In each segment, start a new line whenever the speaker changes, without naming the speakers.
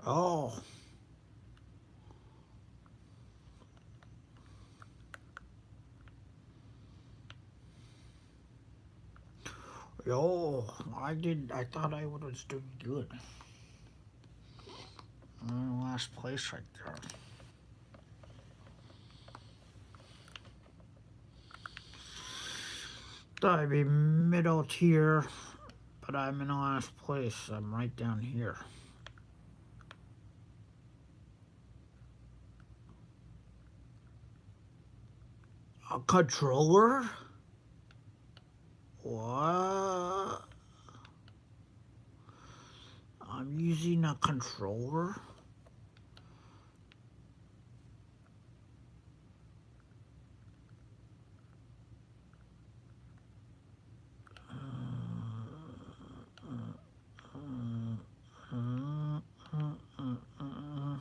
Oh, yo, I thought I was doing good. I'm in last place right there. Thought I'd be middle tier, but I'm in last place. I'm right down here. A controller? What? I'm using a controller? Uh, uh, uh, uh,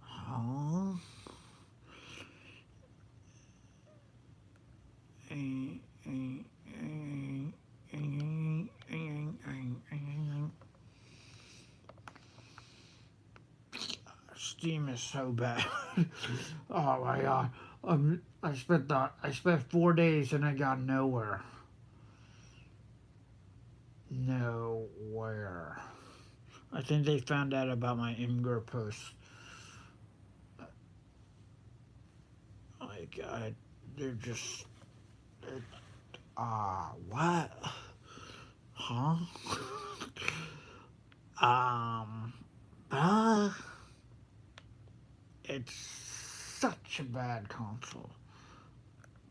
huh? Steam is so bad. Oh my god. I spent 4 days and I got nowhere. Nowhere. I think they found out about my Imgur post. Like, they're just. What? Huh? Um, uh, it's such a bad console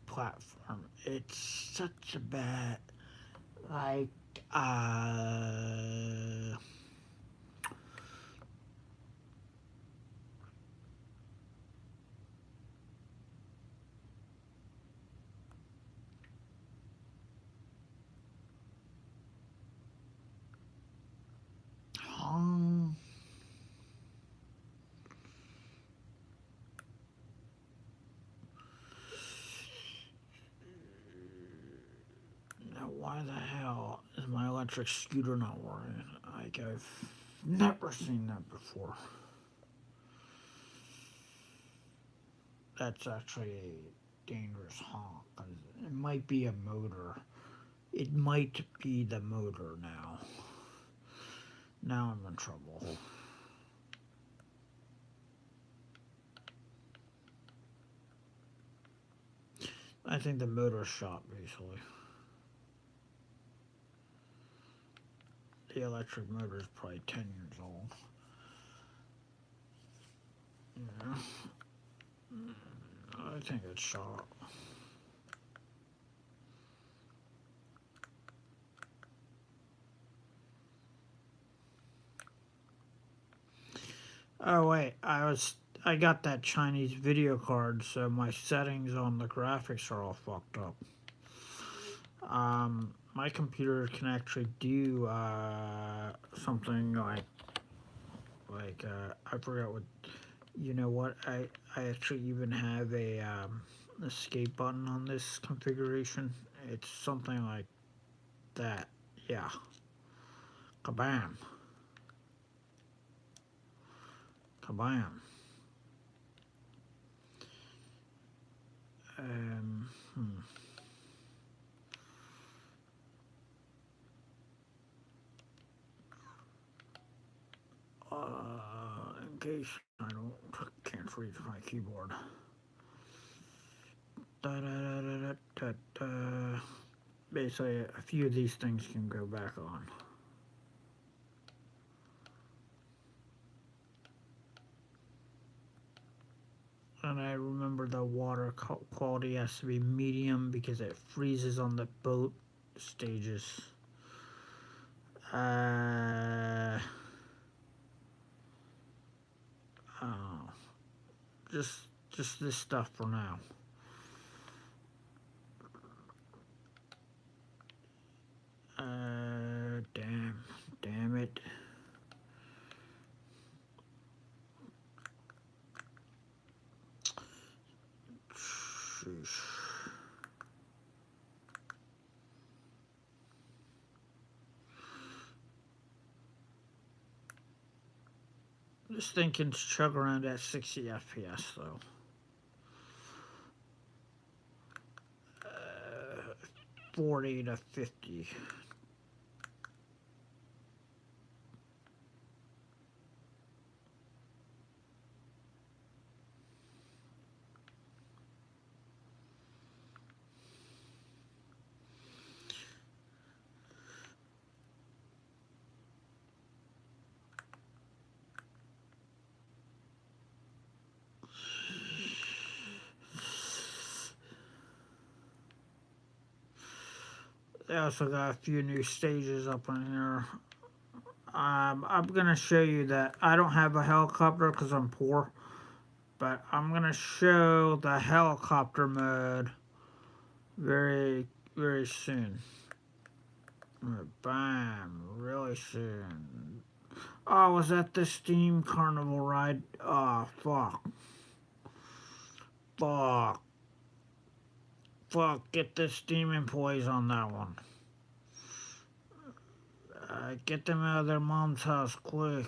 platform. It's such a bad, like, uh, huh? Now, why the hell is my electric scooter not working? Like, I've never seen that before. That's actually a dangerous honk. 'Cause it might be a motor. It might be the motor now. Now I'm in trouble. I think the motor shot basically. The electric motor is probably 10 years old. Yeah, I think it's shot. Oh wait, I got that Chinese video card, so my settings on the graphics are all fucked up. My computer can actually do something like I forgot what. You know what? I actually even have a escape button on this configuration. It's something like that. Yeah. Kabam. Kabam. Um. Hmm. In case I don't can't reach my keyboard. Da, da, da, da, da, da. Basically, a few of these things can go back on. And I remember the water quality has to be medium because it freezes on the boat stages. Uh, oh, just this stuff for now. Damn it. Sheesh. This thing can chug around at 60 FPS though. 40 to 50. They also got a few new stages up in here. I'm gonna show you that I don't have a helicopter because I'm poor, but I'm gonna show the helicopter mode very, very soon. Bam, really soon. Oh, was that the Steam Carnival ride? Oh, fuck. Fuck. Fuck, get the Steam employees on that one. Get them out of their mom's house quick.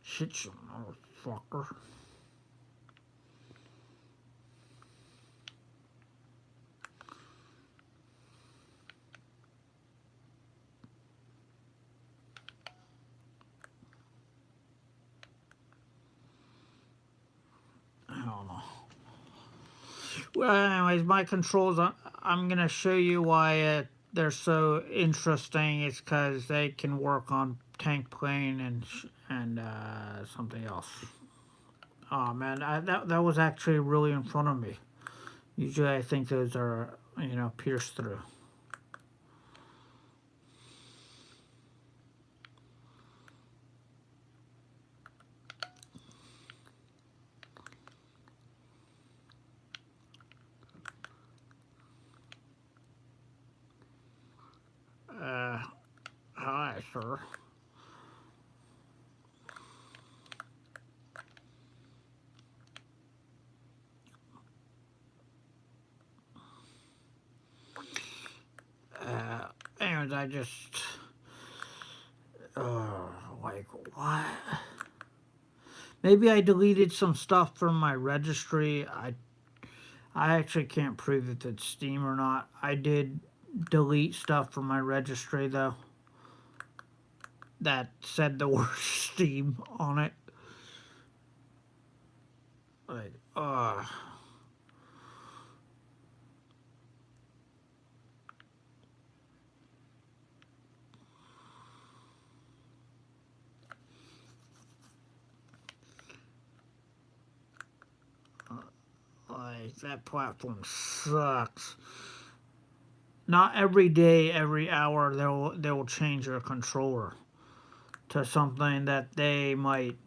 Shit, you motherfucker. I don't know. Well, anyways, my controls, I'm going to show you why they're so interesting. It's because they can work on tank plane and something else. Oh, man, that was actually really in front of me. Usually I think those are, pierced through. Hi, sir. Anyways, I just, like, what? Maybe I deleted some stuff from my registry. I actually can't prove if it's Steam or not. I did delete stuff from my registry, though, that said the word Steam on it. Like, that platform sucks. Not every day, every hour, they'll change your controller to something that they might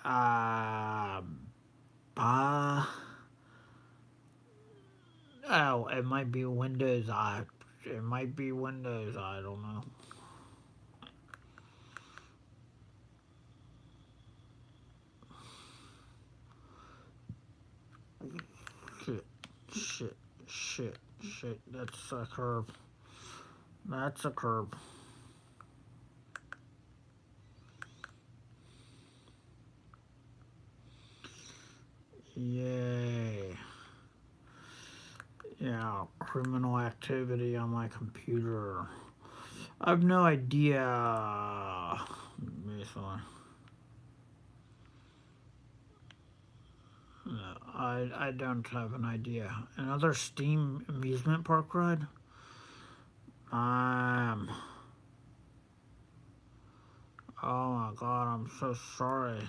uh, uh oh, it might be Windows. It might be Windows. I don't know. Shit, shit, shit, shit. That's a curve. That's a curve. Yay. Yeah, criminal activity on my computer. I have no idea. No, I don't have an idea. Another Steam amusement park ride? Oh my god, I'm so sorry.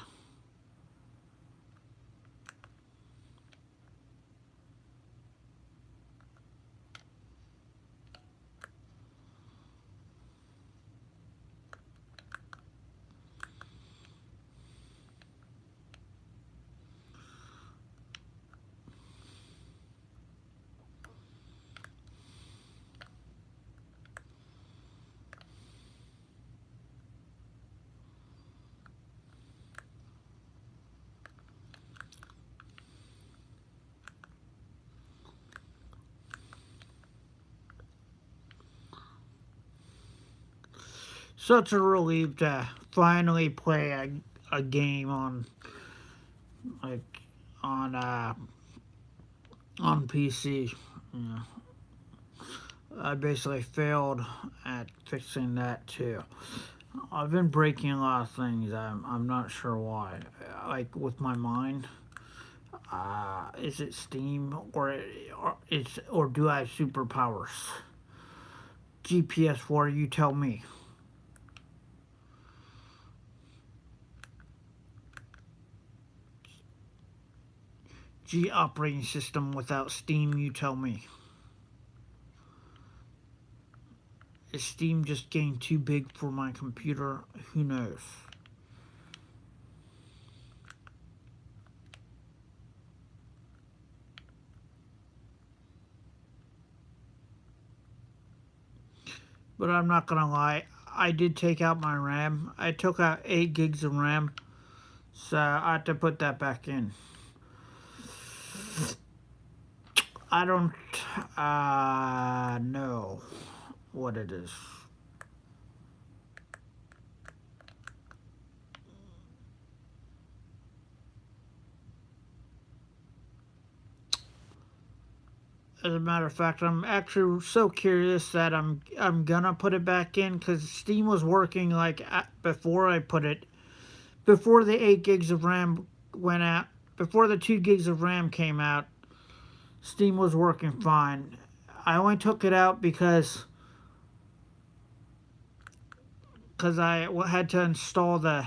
such a relief to finally play a game like on uh, on PC. Yeah. I basically failed at fixing that too. I've been breaking a lot of things. I'm not sure why. Like with my mind, is it Steam or do I have superpowers? GPS 4, you tell me. G operating system without Steam, you tell me. Is Steam just getting too big for my computer? Who knows? But I'm not gonna lie, I did take out my RAM. I took out 8 gigs of RAM, so I had to put that back in. I don't know what it is. As a matter of fact, I'm actually so curious that I'm gonna put it back in because Steam was working like before I put it before the 8 gigs of RAM went out, before the 2 gigs of RAM came out. Steam was working fine. I only took it out because I had to install the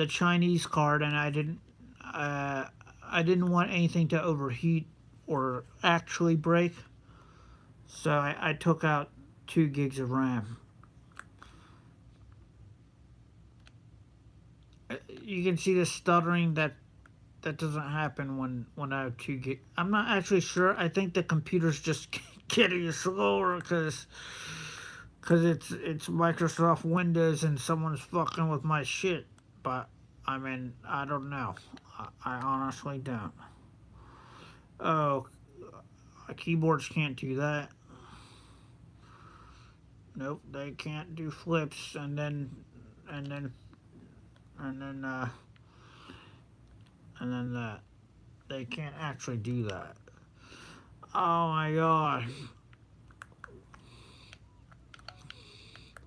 Chinese card, and I didn't want anything to overheat or actually break, so I took out 2 gigs of RAM. You can see the stuttering that doesn't happen when I have 2 gig. I'm not actually sure. I think the computer's just getting slower because it's Microsoft Windows and someone's fucking with my shit. But I mean, I don't know. I honestly don't. Oh, keyboards can't do that. Nope, they can't do flips and then and then uh and then that. They can't actually do that. Oh my god.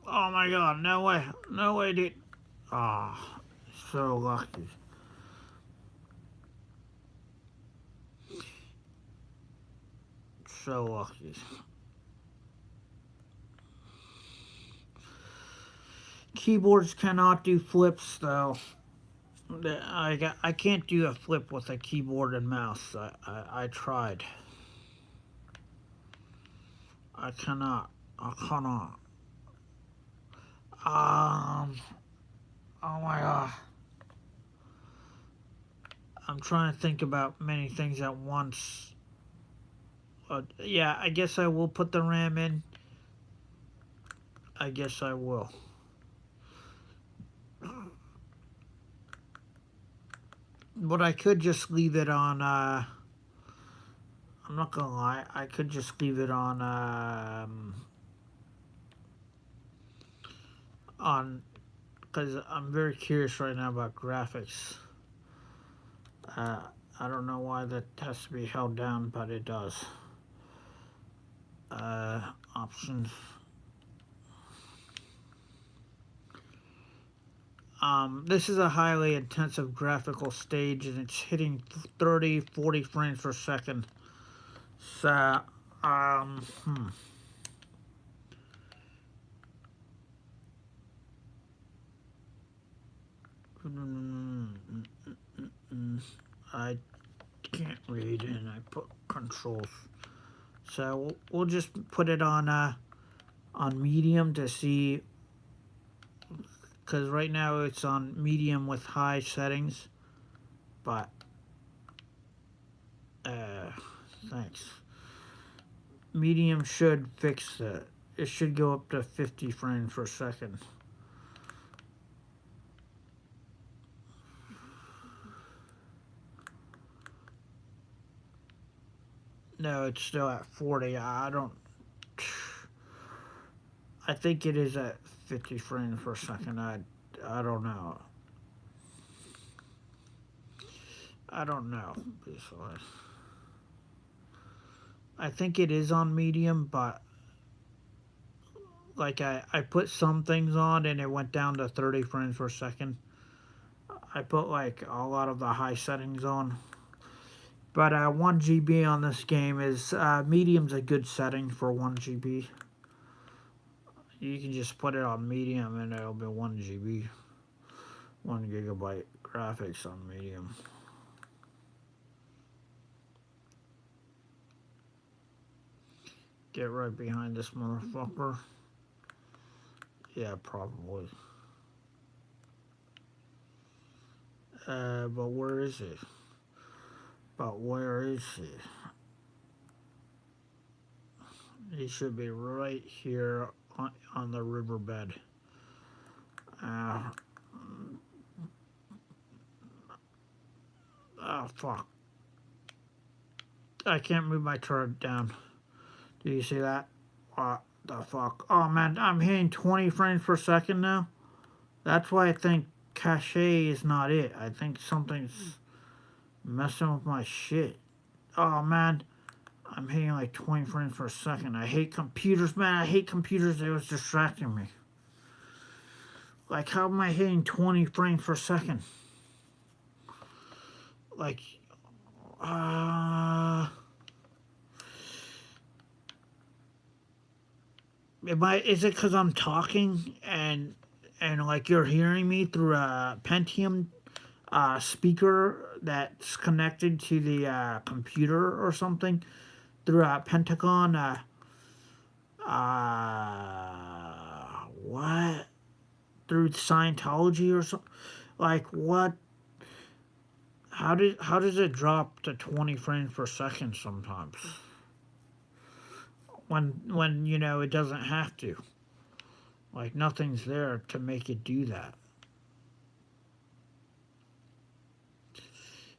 Oh my god, no way. No way, dude. Ah, oh, so lucky. So lucky. Keyboards cannot do flips though. I can't do a flip with a keyboard and mouse. I tried. I cannot. I cannot. Um. Oh my god. I'm trying to think about many things at once. Yeah, I guess I will put the RAM in. I guess I will. But I could just leave it on. I'm not gonna lie. I could just leave it on because I'm very curious right now about graphics. Uh, I don't know why that has to be held down, but it does. Options. This is a highly intensive graphical stage, and it's hitting 30, 40 frames per second. So, um, hmm. I can't read, and I put controls. So we'll just put it on medium to see, because right now it's on medium with high settings, but thanks. Medium should fix it. It should go up to 50 frames per second. No, it's still at 40. I think it is at 50 frames per second. I don't know. I don't know. I think it is on medium, but like I put some things on and it went down to 30 frames per second. I put like a lot of the high settings on. But 1 GB on this game is medium's a good setting for 1 GB. You can just put it on medium and it'll be 1 GB. 1 gigabyte graphics on medium. Get right behind this motherfucker. Yeah, probably. But where is he? But where is he? He should be right here on the riverbed. Oh, fuck. I can't move my turret down. Do you see that? What the fuck? Oh, man, I'm hitting 20 frames per second now. That's why I think cache is not it. I think something's messing with my shit. Oh, man. I'm hitting like 20 frames per second. I hate computers, man. I hate computers. It was distracting me. Like, how am I hitting 20 frames per second? Like, is it because I'm talking and like you're hearing me through a Pentium speaker that's connected to the computer or something through a Pentagon what, through Scientology or something? Like, what? How does it drop to 20 frames per second sometimes when you know it doesn't have to? Like, nothing's there to make it do that.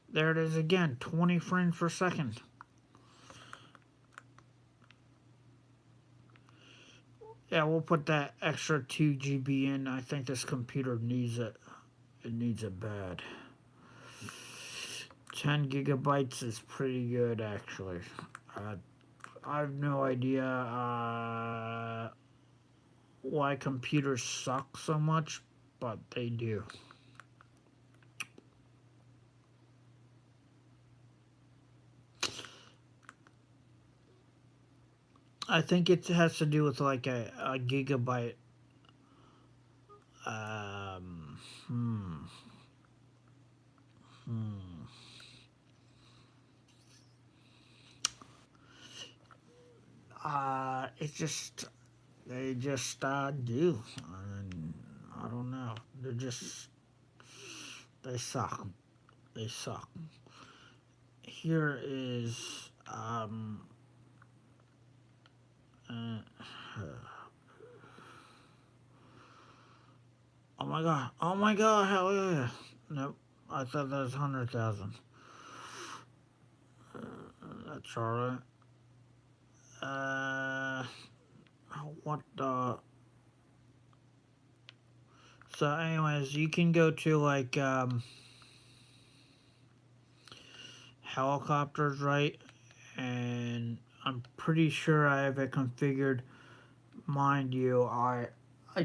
There it is again, 20 frames per second. Yeah, we'll put that extra 2 GB in. I think this computer needs it. It needs it bad. 10 gigabytes is pretty good, actually. I have no idea why computers suck so much, but they do. I think it has to do with like a gigabyte. It's just they just do. I don't know. They suck. They suck. Here is oh my god! Oh my god! Hell yeah! Nope. I thought that was 100,000. That's alright. What the? So, anyways, you can go to like helicopters, right? And I'm pretty sure I have it configured. Mind you, I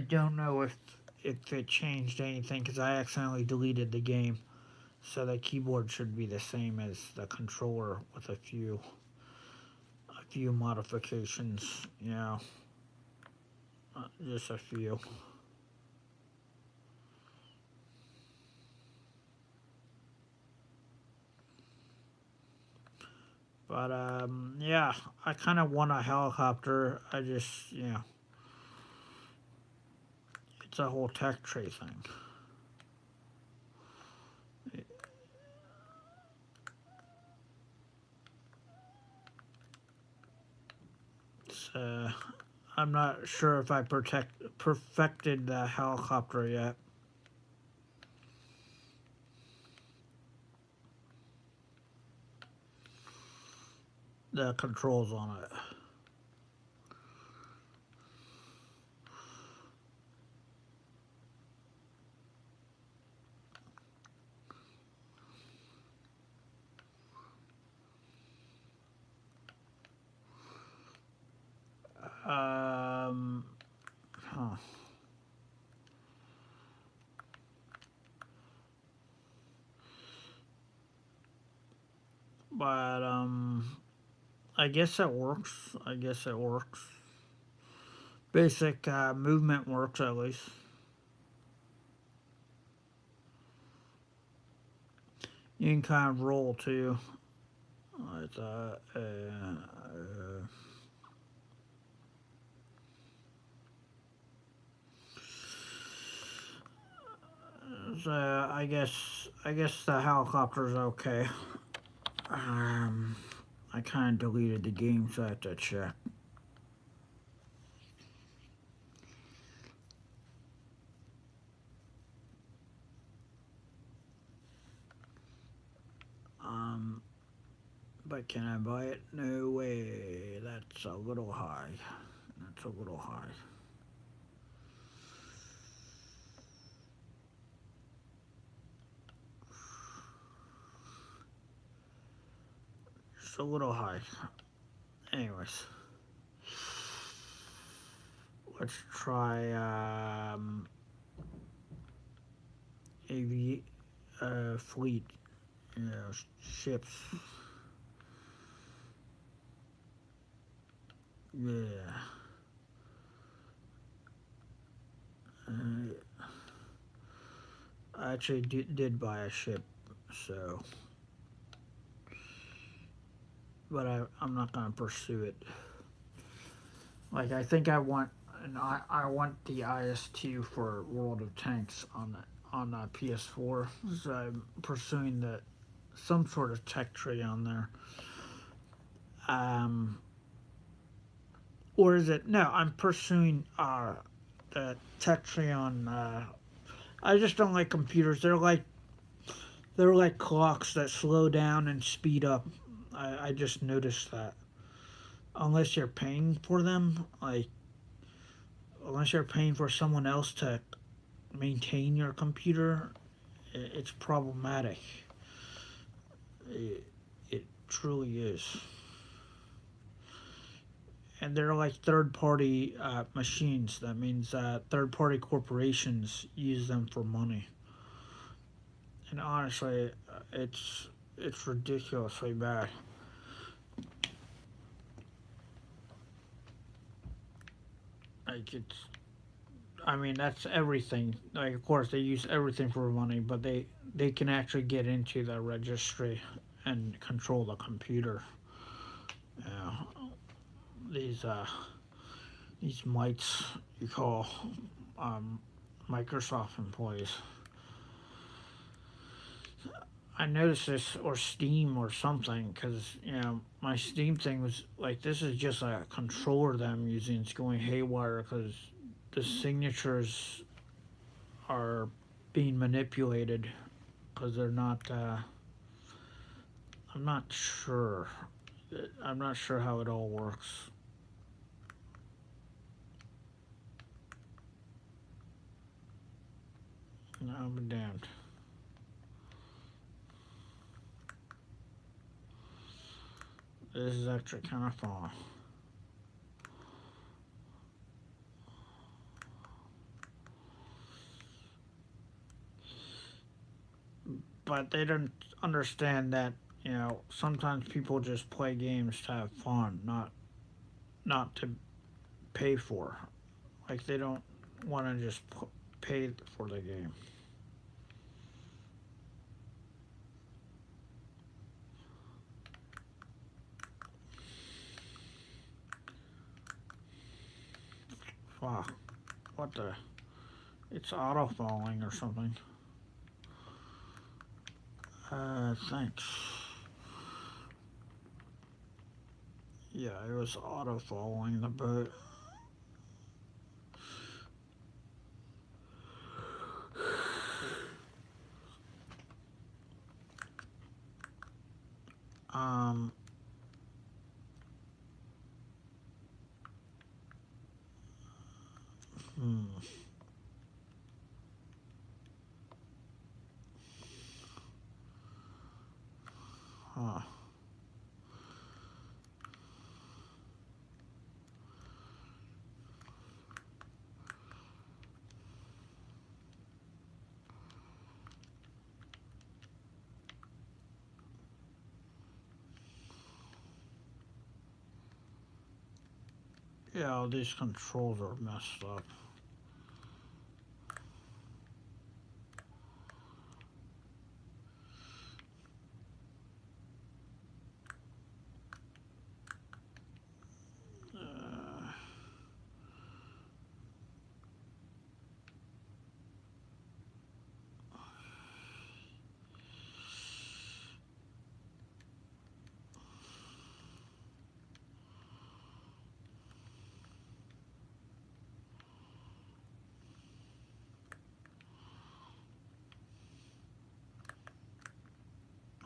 don't know if it changed anything because I accidentally deleted the game. So the keyboard should be the same as the controller with a few modifications, you know, just a few. But yeah, I kind of want a helicopter. I just, you know, it's a whole tech tree thing. So I'm not sure if I perfected the helicopter yet. The controls on it. But I guess it works. I guess it works. Basic movement works at least. You can kind of roll too. It's, so I guess the helicopter's okay. Um, I kind of deleted the game, so I have to check. Um, but can I buy it? No way. That's a little high. That's a little high. It's a little high. Anyways, let's try fleet. You know, ships. Yeah. I actually did buy a ship, so. But I'm not going to pursue it. Like, I think I want. And I want the IS2 for World of Tanks on the PS4. So I'm pursuing some sort of tech tree on there. Or is it? No, I'm pursuing the tech tree on. I just don't like computers. They're like clocks that slow down and speed up. I just noticed that. Unless you're paying for them, like unless you're paying for someone else to maintain your computer, it's problematic. It truly is. And they're like third party machines. That means third party corporations use them for money. And honestly, it's ridiculously bad. Like I mean, that's everything. Like, of course, they use everything for money, but they can actually get into the registry and control the computer. Yeah, these these mites you call um, Microsoft employees. I noticed this, or Steam or something, because my Steam thing was like, this is just a controller that I'm using. It's going haywire because the signatures are being manipulated because they're not. I'm not sure. I'm not sure how it all works. No, I'm damned. This is actually kind of fun. But they don't understand that sometimes people just play games to have fun, not to pay for. Like, they don't want to just pay for the game. Fuck. What the? It's auto falling or something. Thanks. Yeah, it was auto following the boat. Um. Hmm. Huh. Yeah, these controls are messed up.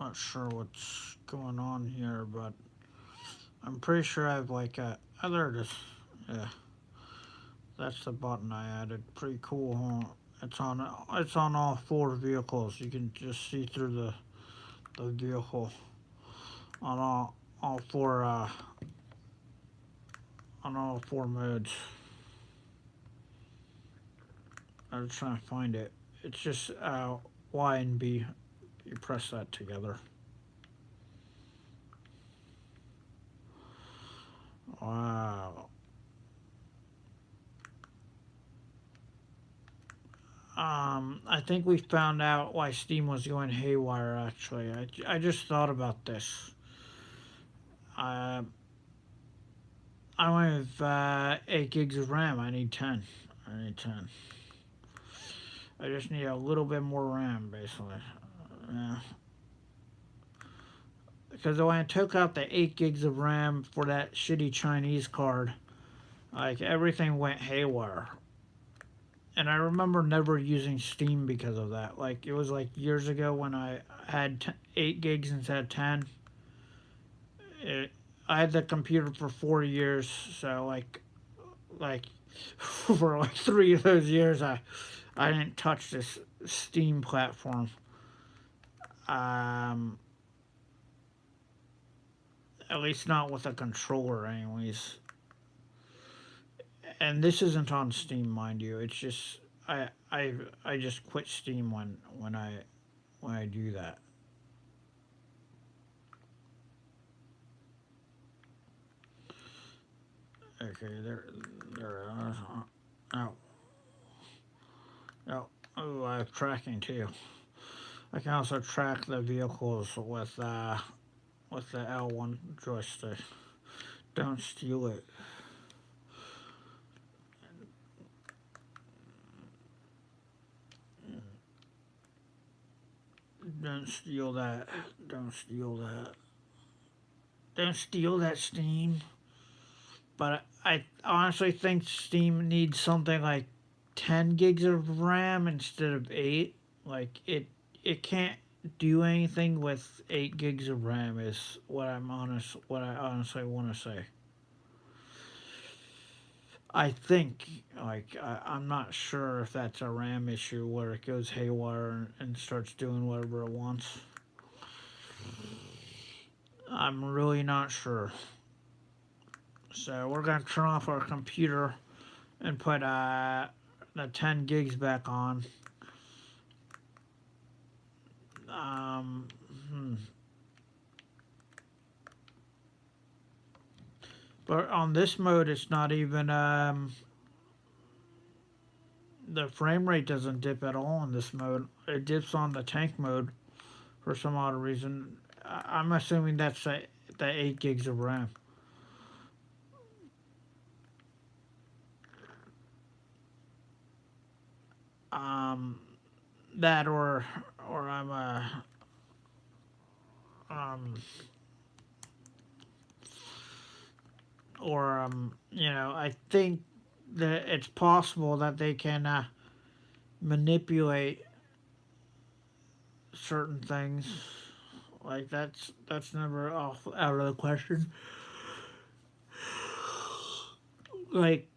Not sure what's going on here, but I'm pretty sure I have like a. Oh, there it is. Yeah, that's the button I added. Pretty cool, huh? It's on. It's on all four vehicles. You can just see through the vehicle on all four on all four modes. I was trying to find it. It's just Y and B. You press that together. Wow. I think we found out why Steam was going haywire. Actually, I just thought about this. Uh, I only have 8 gigs of RAM. I need 10. I need 10. I just need a little bit more RAM, basically. Yeah. Because when I took out the 8 gigs of RAM for that shitty Chinese card, like everything went haywire. And I remember never using Steam because of that. Like it was like years ago when I had 8 gigs instead of 10. It, I had the computer for 4 years, so like for like 3 of those years, I didn't touch this Steam platform. Um, at least not with a controller, anyways. And this isn't on Steam, mind you. It's just I just quit Steam when I do that. Okay, there. Oh, oh, oh, I have tracking too. I can also track the vehicles with the L1 joystick. Don't steal it. Don't steal that. Don't steal that. Don't steal that, Steam. But I honestly think Steam needs something like 10 gigs of RAM instead of 8. Like it can't do anything with 8 gigs of RAM is what I honestly want to say. I think I'm not sure if that's a RAM issue where it goes haywire and starts doing whatever it wants. I'm really not sure. So we're gonna turn off our computer and put the 10 gigs back on. Um, hmm. But on this mode, it's not even the frame rate doesn't dip at all in this mode. It dips on the tank mode for some odd reason. I'm assuming that's the 8 gigs of RAM. Um, that or I'm um I think that it's possible that they can manipulate certain things. Like that's never off out of the question. Like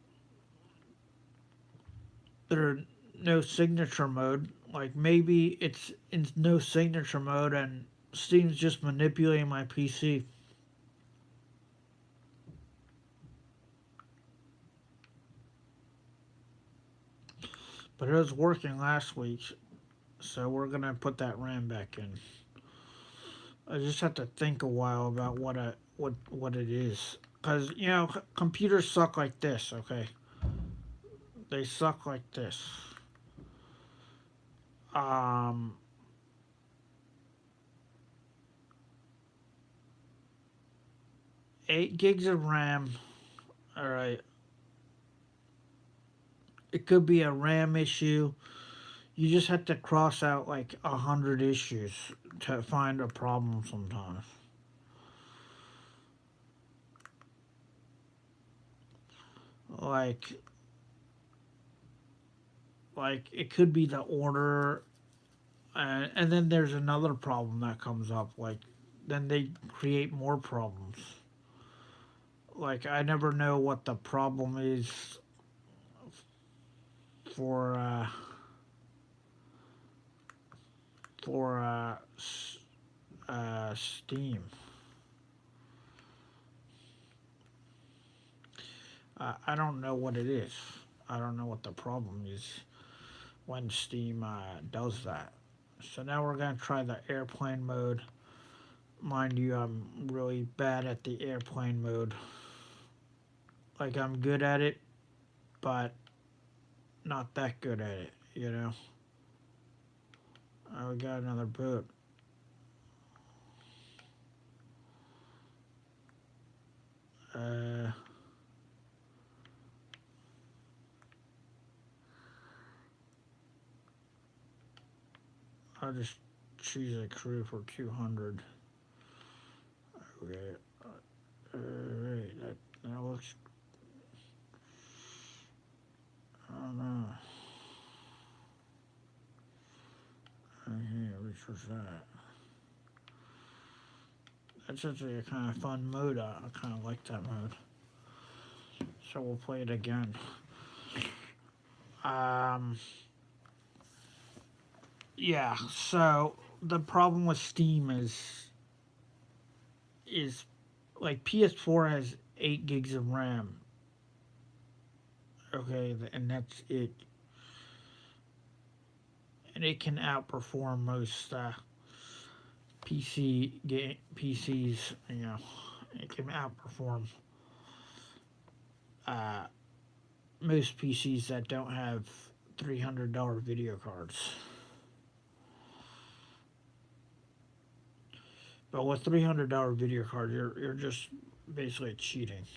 there no signature mode. Like maybe it's in no signature mode and Steam's just manipulating my PC. But it was working last week, so we're gonna put that RAM back in. I just have to think a while about what it is. Because, you know, computers suck like this, okay? They suck like this. Um, 8 gigs of RAM. Alright. It could be a RAM issue. You just have to cross out like 100 issues to find a problem sometimes. Like, like it could be the order, and then there's another problem that comes up. Like, then they create more problems. Like, I never know what the problem is for for Steam. I don't know what it is. I don't know what the problem is when Steam does that. So now we're gonna try the airplane mode. Mind you, I'm really bad at the airplane mode. Like, I'm good at it, but not that good at it, you know? Oh, we got another boat. Uh, I'll just choose a crew for 200. Okay. Alright, that looks... I don't know. Okay, which was that? That's actually a kind of fun mode. I kind of like that mode. So we'll play it again. Yeah, so the problem with Steam is like PS4 has 8 gigs of RAM. Okay, and that's it. And it can outperform most PCs. You know, it can outperform uh, most PCs that don't have $300 video cards. But with $300 video card, you're just basically cheating.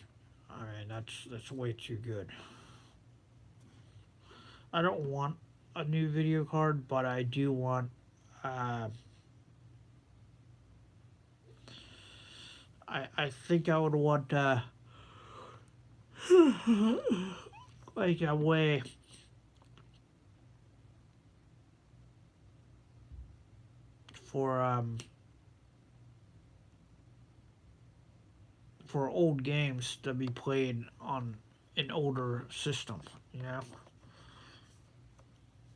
I mean, that's way too good. I don't want a new video card, but I do want. I think I would want like a way for for old games to be played on an older system, you know.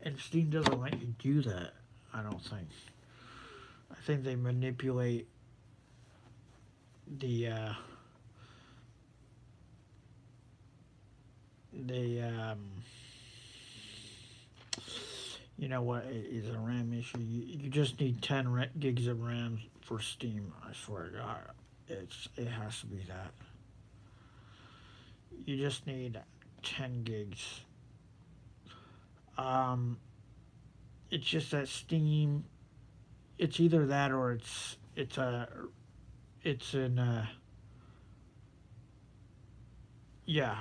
And Steam doesn't let you do that. I don't think. I think they manipulate the the you know what is a RAM issue. You just need 10 gigs of RAM for Steam. I swear to God, it has to be that. You just need 10 gigs. Um, it's just that Steam. It's either that or it's in yeah.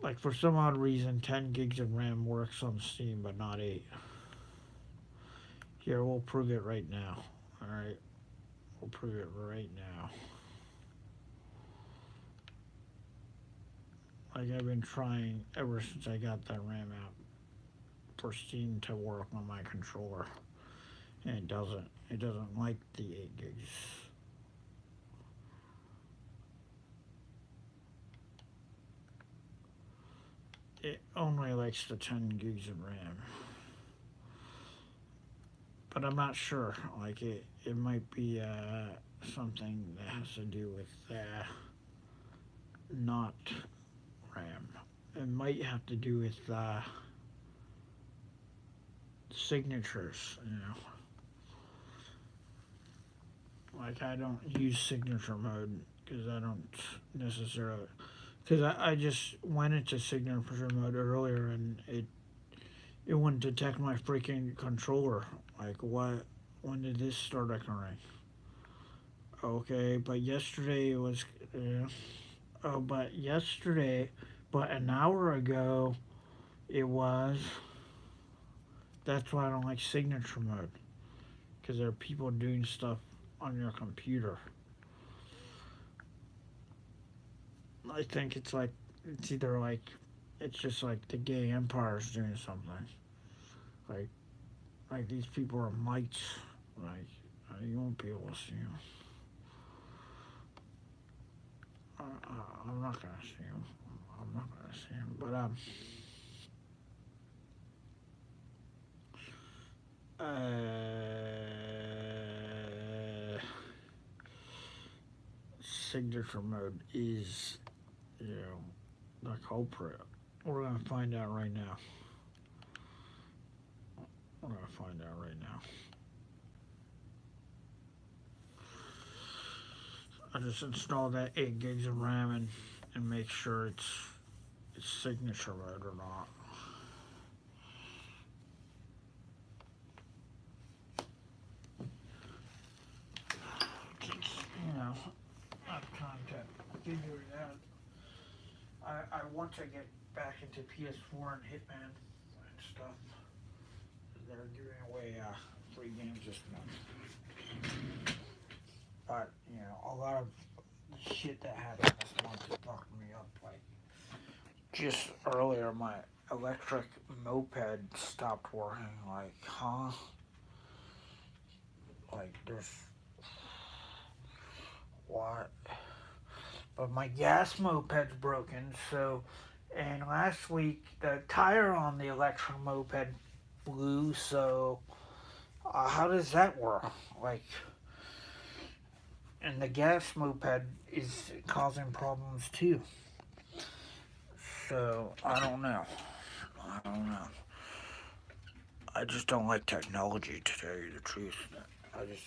Like, for some odd reason, 10 gigs of RAM works on Steam, but not 8. Here, we'll prove it right now. Alright, we'll prove it right now. Like, I've been trying ever since I got that RAM out for Steam to work on my controller. And it doesn't. It doesn't like the 8 gigs. It only likes the 10 gigs of RAM. But I'm not sure. Like, it might be something that has to do with not RAM. It might have to do with signatures, you know. Like, I don't use signature mode because I don't necessarily. Because I just went into signature mode earlier and it wouldn't detect my freaking controller. Like, what? When did this start occurring? Okay, but yesterday it was. Oh, but yesterday, but an hour ago, it was. That's why I don't like signature mode. Because there are people doing stuff on your computer. I think it's either like, it's just like the gay empire's doing something. Like, like these people are mites. Like, you won't be able to see them. I'm not gonna see them. I'm not gonna see them. But signature mode is, you know, the culprit. We're gonna find out right now. We're gonna find out right now. I just installed that 8 gigs of RAM and make sure it's signature mode or not. You know, I'm trying to figure it out. I want to get back into PS4 and Hitman and stuff. They're giving away free games this month. But, you know, a lot of shit that happened this month is fucking me up. Like, just earlier, my electric moped stopped working. Like, huh? Like, there's. What? But my gas moped's broken, so. And last week, the tire on the electric moped blew, so. How does that work? Like. And the gas moped is causing problems too. So, I don't know. I don't know. I just don't like technology, to tell you the truth. I just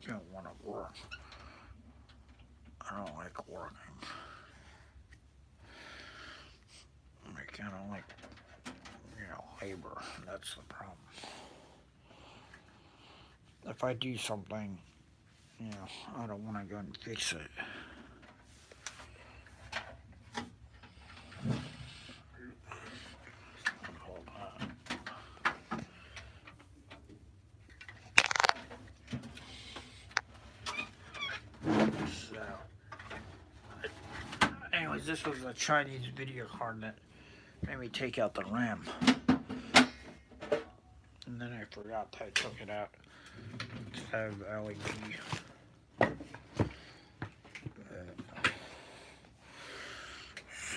don't want to work. I don't like working. Like, I don't like, labor. That's the problem. If I do something, I don't want to go and fix it. Hold on. So, anyways, this was a Chinese video card that made me take out the RAM. And then I forgot that I took it out to have LED.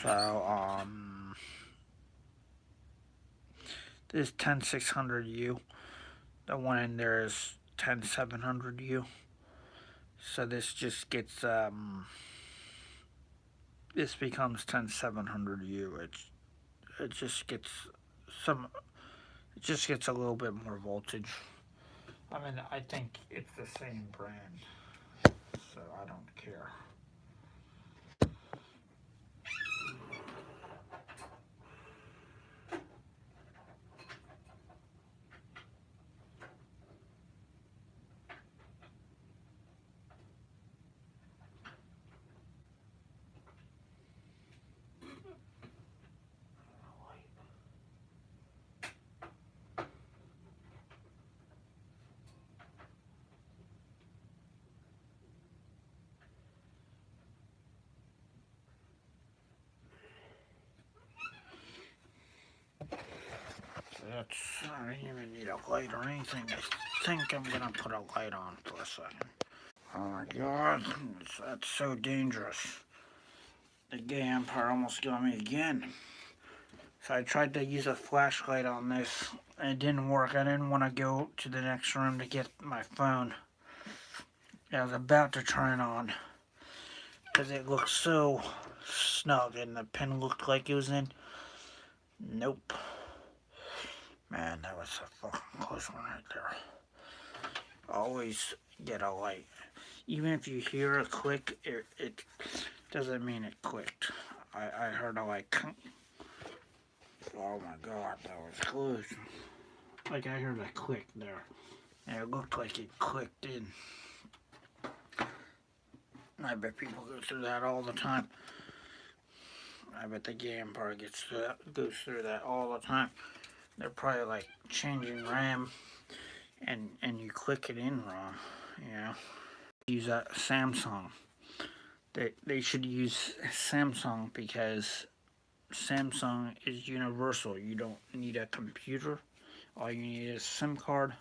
So, this 10600U. The one in there is 10700U. So this just gets this becomes 10700U. It just gets some. It just gets a little bit more voltage. I mean, I think it's the same brand, so I don't care. I don't even need a light or anything. I think I'm gonna put a light on for a second. Oh my god, that's so dangerous. The gay empire almost got me again. So I tried to use a flashlight on this and it didn't work. I didn't want to go to the next room to get my phone. I was about to turn it on because it looked so snug and the pin looked like it was in. Nope. Man, that was a fucking close one right there. Always get a light. Even if you hear a click, it doesn't mean it clicked. I heard a like, oh my god, that was close. Like I heard a click there, and it looked like it clicked in. I bet people go through that all the time. I bet the game part goes through that all the time. They're probably like changing RAM, and you click it in wrong, you know. Use that Samsung. They should use Samsung because Samsung is universal. You don't need a computer. All you need is a SIM card,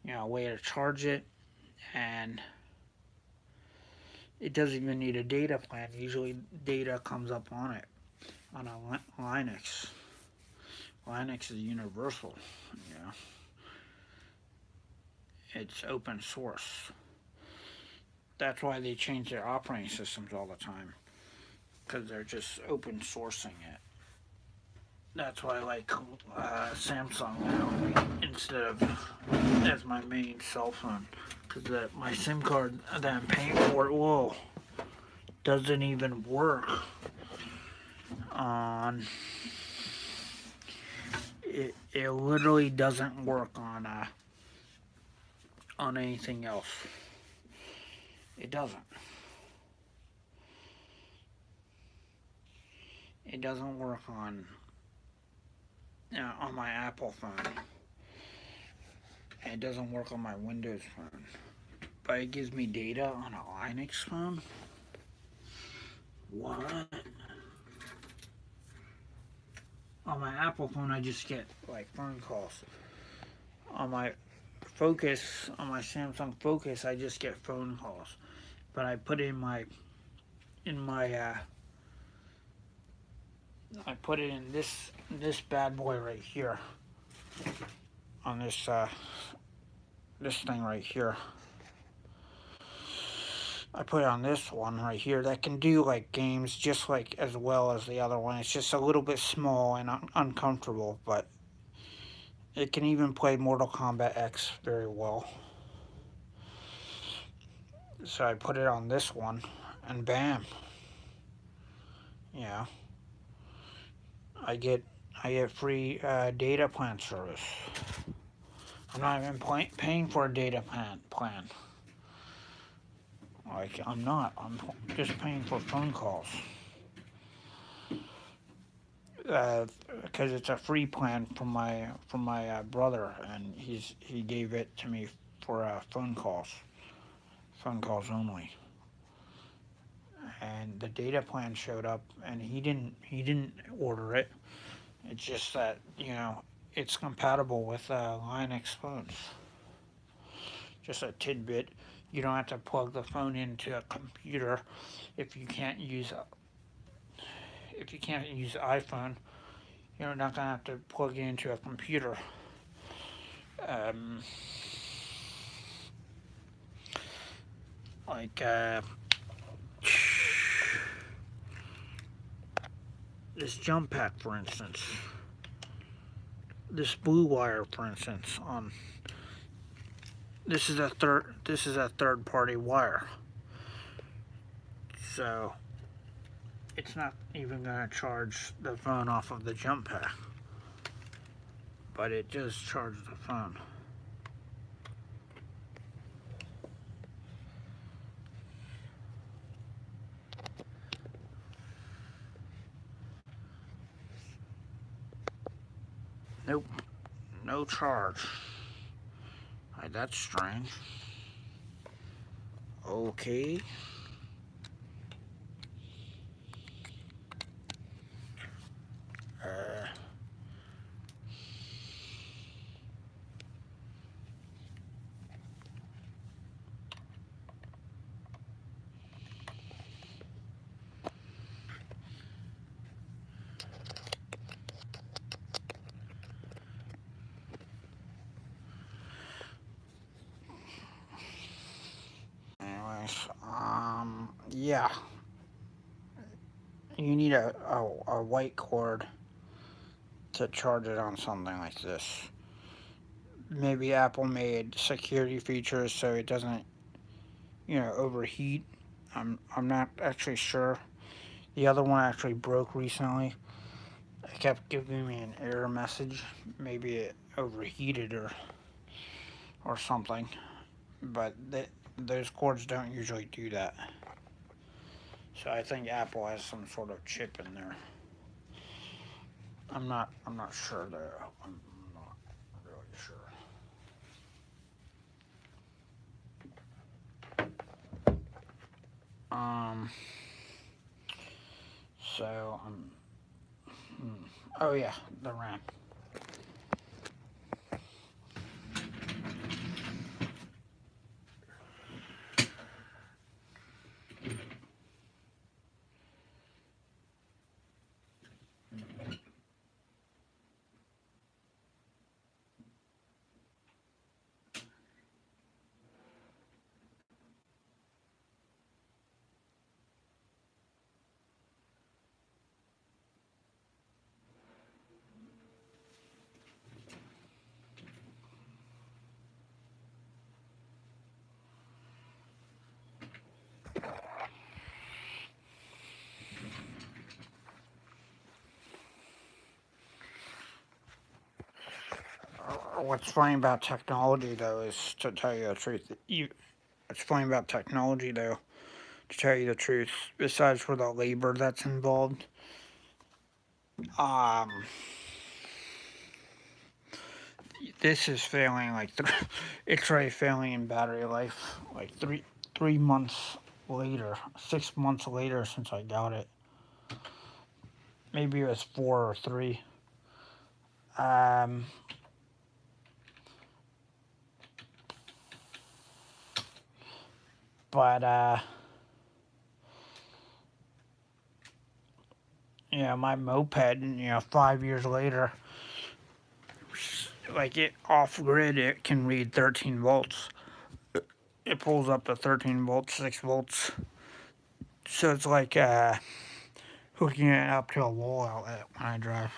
a way to charge it, and it doesn't even need a data plan. Usually data comes up on it, on a Linux. Linux is universal, It's open source. That's why they change their operating systems all the time, because they're just open sourcing it. That's why I like Samsung now instead of as my main cell phone, because my SIM card that I'm paying for, doesn't even work on. It literally doesn't work on anything else. It doesn't. It doesn't work on my Apple phone. It doesn't work on my Windows phone. But it gives me data on a Linux phone? What? On my Apple phone, I just get like phone calls. On my Samsung Focus, I just get phone calls. But I put it I put it in this bad boy right here. On this thing right here. I put it on this one right here that can do like games just like as well as the other one. It's just a little bit small and uncomfortable, but it can even play Mortal Kombat X very well. So I put it on this one, and bam, I get free data plan service. I'm not even paying for a data plan. Like I'm just paying for phone calls. Because it's a free plan from my brother, and he gave it to me for phone calls only. And the data plan showed up, and he didn't order it. It's just that it's compatible with Linux phones. Just a tidbit. You don't have to plug the phone into a computer if you can't use iPhone. You're not gonna have to plug it into a computer. This jump pack, for instance. This blue wire, for instance, this is a third party wire. So it's not even going to charge the phone off of the jump pack, but it does charge the phone. Nope, no charge. That's strange. Okay. Yeah. You need a white cord to charge it on something like this. Maybe Apple made security features so it doesn't overheat. I'm not actually sure. The other one actually broke recently. It kept giving me an error message. Maybe it overheated or something. But those cords don't usually do that. So I think Apple has some sort of chip in there. I'm not sure though. I'm not really sure. Um. So oh yeah, the RAM. What's funny about technology though is to tell you the truth. What's funny about technology though, to tell you the truth, besides for the labor that's involved, um, this is failing like it's already failing in battery life. Like 3 months later, 6 months later since I got it. Maybe it was 4 or 3. Um, but my moped, 5 years later, like it off grid, it can read 13 volts. It pulls up to 13 volts, 6 volts. So it's like hooking it up to a wall outlet when I drive.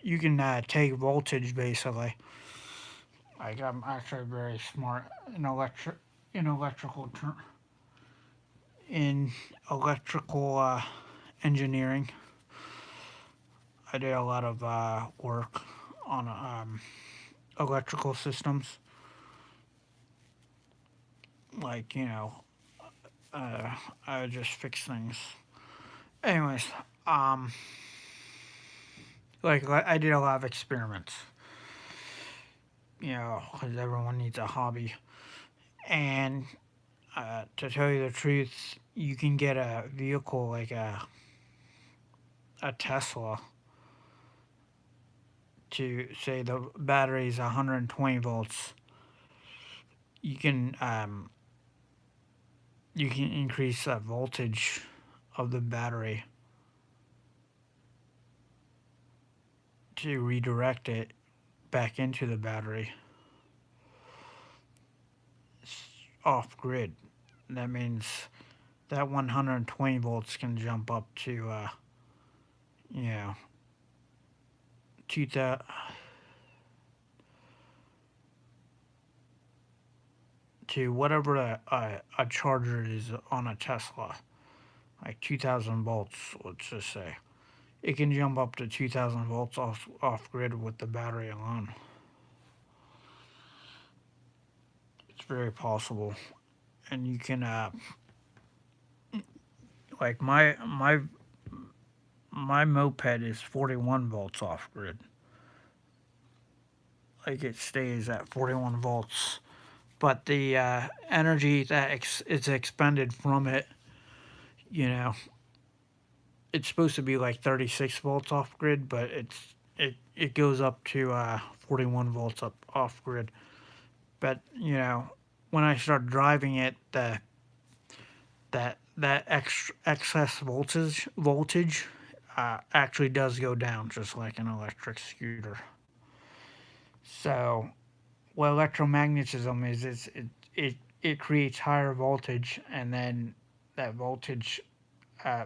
You can take voltage basically. Like I'm actually very smart in electrical in electrical engineering. I did a lot of work on electrical systems, like uh, I would just fix things. Anyways, um, like I did a lot of experiments, because everyone needs a hobby. And to tell you the truth, you can get a vehicle like a Tesla to say the battery is 120 volts. You can increase the voltage of the battery to redirect it back into the battery off grid. That means that 120 volts can jump up to you know 2000 to whatever a charger is on a Tesla, like 2000 volts, let's just say. It can jump up to 2000 volts off grid with the battery alone. It's very possible. And you can like my moped is 41 volts off grid. Like it stays at 41 volts, but the energy that is expended from it, you know, it's supposed to be like 36 volts off grid, but it goes up to 41 volts up off grid. But when I start driving it, that excess voltage actually does go down, just like an electric scooter. So what electromagnetism is it creates higher voltage, and then that voltage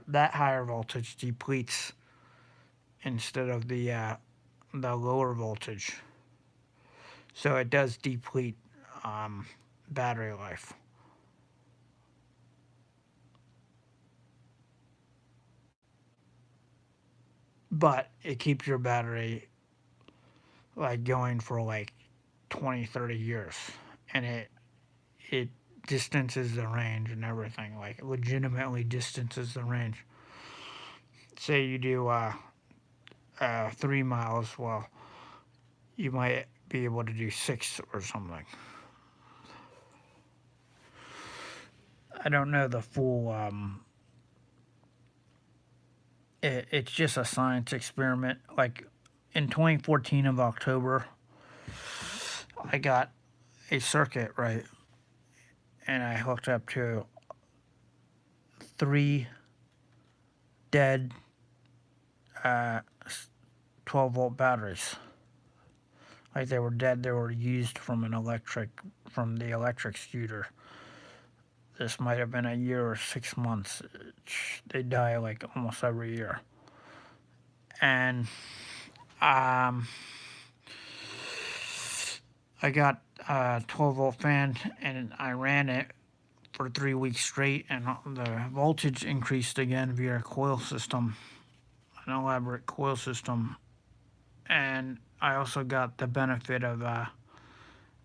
that higher voltage depletes instead of the lower voltage. So it does deplete. battery life. But it keeps your battery like going for like 20, 30 years. And it distances the range and everything. Like legitimately distances the range. Say you do 3 miles, well, you might be able to do six or something. I don't know the full. It's just a science experiment. Like in 2014 of October, I got a circuit right, and I hooked up to three dead uh, 12-volt batteries. Like they were dead. They were used from the electric scooter. This might have been a year or 6 months. They die like almost every year. And um, I got a 12-volt fan and I ran it for 3 weeks straight, and the voltage increased again via a coil system, an elaborate coil system. And I also got the benefit of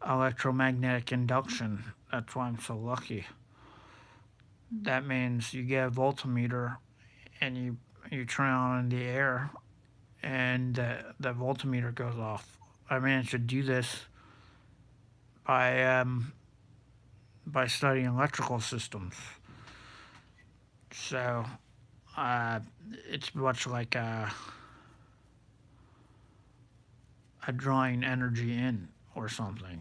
electromagnetic induction. That's why I'm so lucky. That means you get a voltmeter and you turn on in the air and the voltmeter goes off. I managed to do this by by studying electrical systems. So uh, it's much like a drawing energy in or something.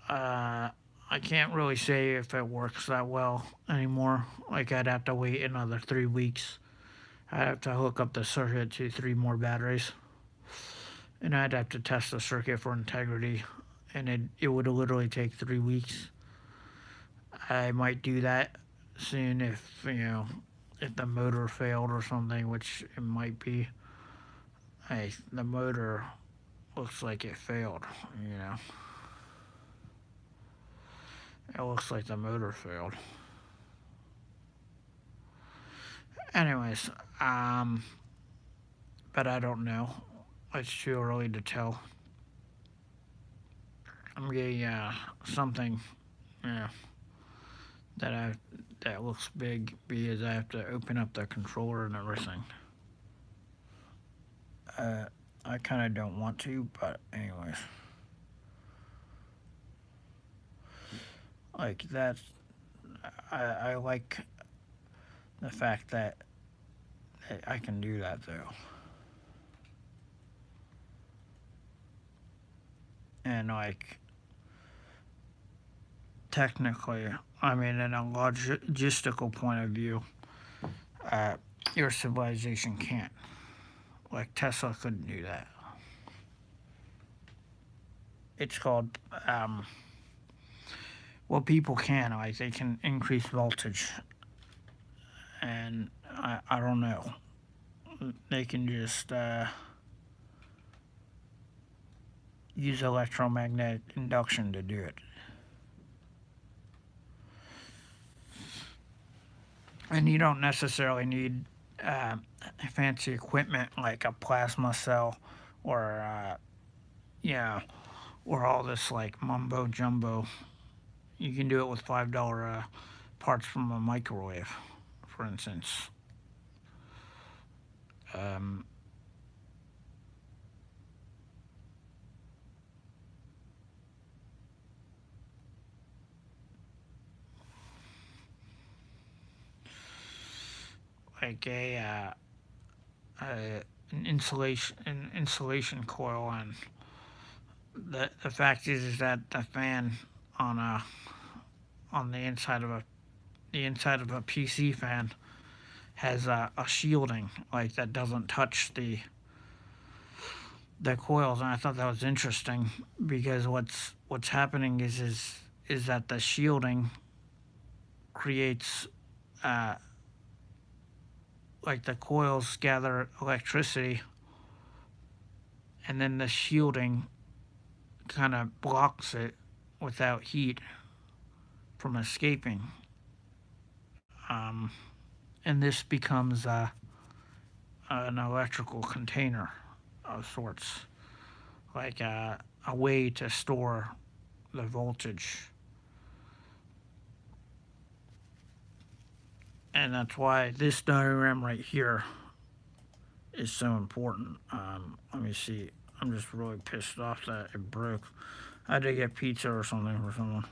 Uh, I can't really say if it works that well anymore. Like I'd have to wait another 3 weeks. I'd have to hook up the circuit to three more batteries, and I'd have to test the circuit for integrity. And it would literally take 3 weeks. I might do that soon if if the motor failed or something, which it might be. Hey, the motor looks like it failed. You know, it looks like the motor failed. Anyways, but I don't know. It's too early to tell. I'm getting something, yeah, that I that looks big because I have to open up the controller and everything. Uh, I kind of don't want to, but anyways, like that's I like the fact that I can do that though, and like technically, I mean, in a logistical point of view, uh, your civilization can't. Like Tesla couldn't do that. It's called well, people can like they can increase voltage, and I don't know. They can just use electromagnetic induction to do it. And you don't necessarily need uh, fancy equipment like a plasma cell or yeah, or all this like mumbo jumbo. You can do it with $5 parts from a microwave, for instance. Um, like an insulation coil, and the fact is that the fan on a on the inside of a PC fan has a shielding like that doesn't touch the coils, and I thought that was interesting because what's happening is that the shielding creates uh, like the coils gather electricity, and then the shielding kind of blocks it without heat from escaping. Um, and this becomes an electrical container of sorts, like a way to store the voltage. And that's why this diagram right here is so important. Let me see. I'm just really pissed off that it broke. I had to get pizza or something for someone.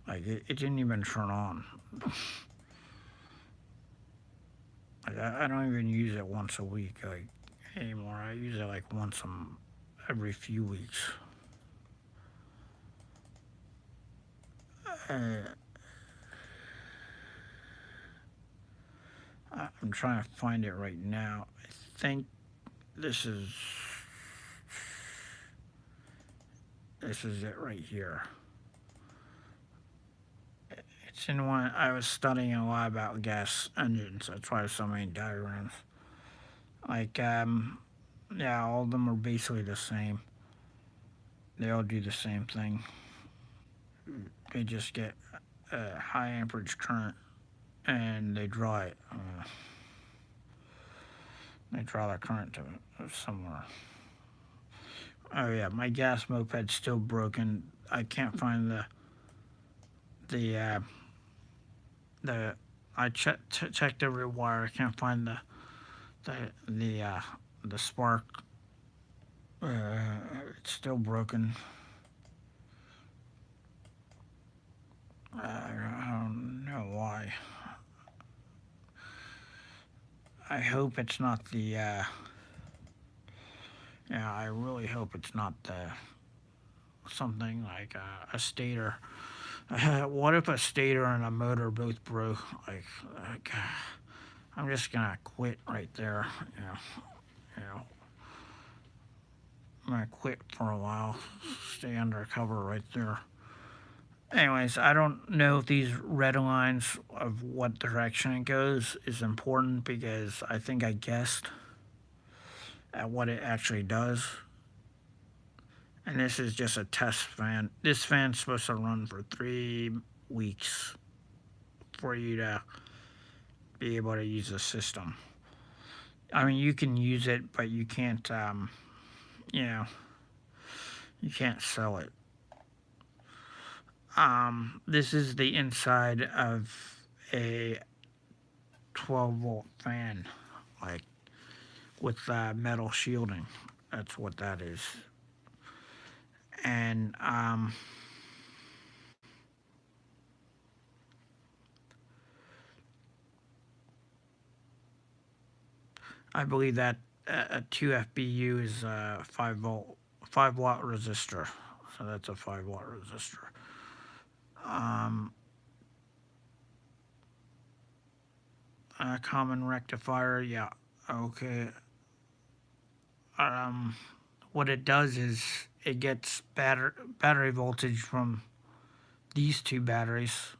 Like it didn't even turn on. Like I don't even use it once a week like anymore. I use it like once every few weeks. I'm trying to find it right now. I think this is it right here. It's in one. I was studying a lot about gas engines. That's why there's so many diagrams. Like yeah, all of them are basically the same. They all do the same thing. They just get a high amperage current and they draw it. They draw the current to somewhere. Oh yeah, my gas moped's still broken. I can't find the I checked every wire. I can't find the spark. It's still broken. I don't know why. I hope it's not the. Yeah, I really hope it's not something like a stator. What if a stator and a motor both broke? Like I'm just gonna quit right there. You know, I'm gonna quit for a while. Stay undercover right there. Anyways, I don't know if these red lines of what direction it goes is important because I think I guessed at what it actually does. And this is just a test fan. This fan's supposed to run for 3 weeks for you to be able to use the system. I mean, you can use it, but you can't, you can't sell it. This is the inside of a 12-volt fan, like with metal shielding. That's what that is. And I believe that a 2 FBU is a 5-watt resistor. So that's a 5-watt resistor. A common rectifier, yeah, okay. What it does is it gets battery voltage from these two batteries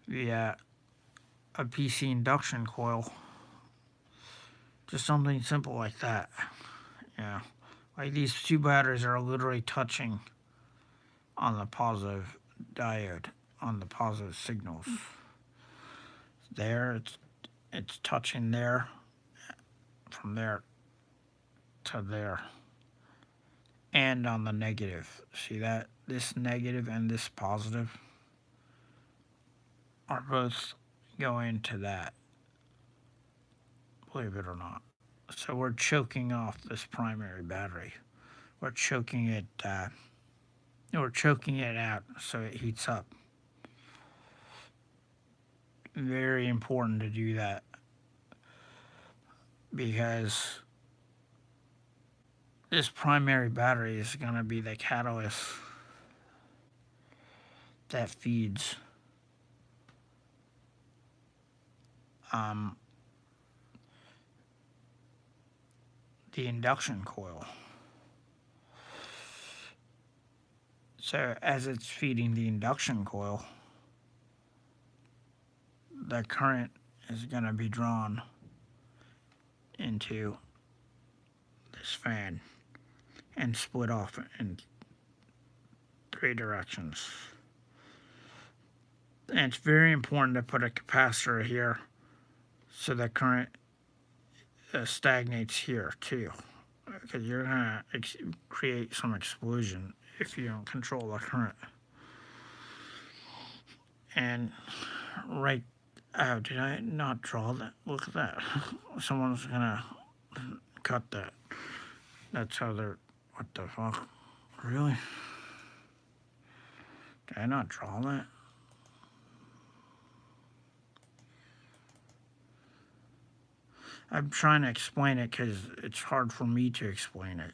via a PC induction coil. Just something simple like that. Yeah, like these two batteries are literally touching on the positive diode, on the positive signals. There, it's touching there, from there to there, and on the negative. See that? This negative and this positive are both going to that, believe it or not. So we're choking off this primary battery. We're choking it out so it heats up. Very important to do that because this primary battery is going to be the catalyst that feeds the induction coil. So as it's feeding the induction coil, the current is going to be drawn into this fan and split off in 3 directions. And it's very important to put a capacitor here so the current stagnates here too, because you're going to create some explosion if you don't control the current. And right, oh, did I not draw that? Look at that. Someone's going to cut that. That's how they're, what the fuck? Really? Did I not draw that? I'm trying to explain it because it's hard for me to explain it.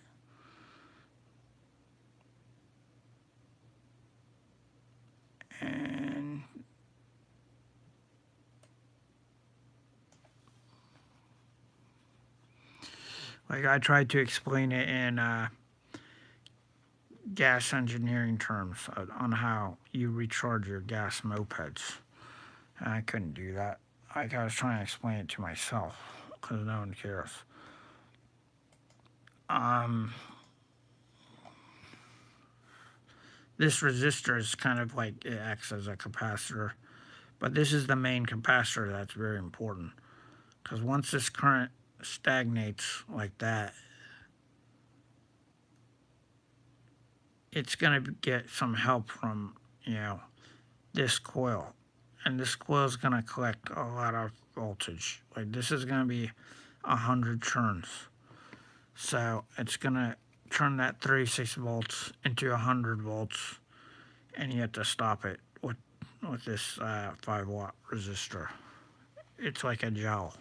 And like I tried to explain it in gas engineering terms on how you recharge your gas mopeds. And I couldn't do that. Like I was trying to explain it to myself because no one cares. This resistor is kind of like it acts as a capacitor, but this is the main capacitor that's very important, because once this current stagnates like that, it's going to get some help from, this coil. And this coil is going to collect a lot of voltage. Like this is going to be 100 turns. So it's going to turn that 36 volts into 100 volts, and you have to stop it with this 5-watt resistor. It's like a gel.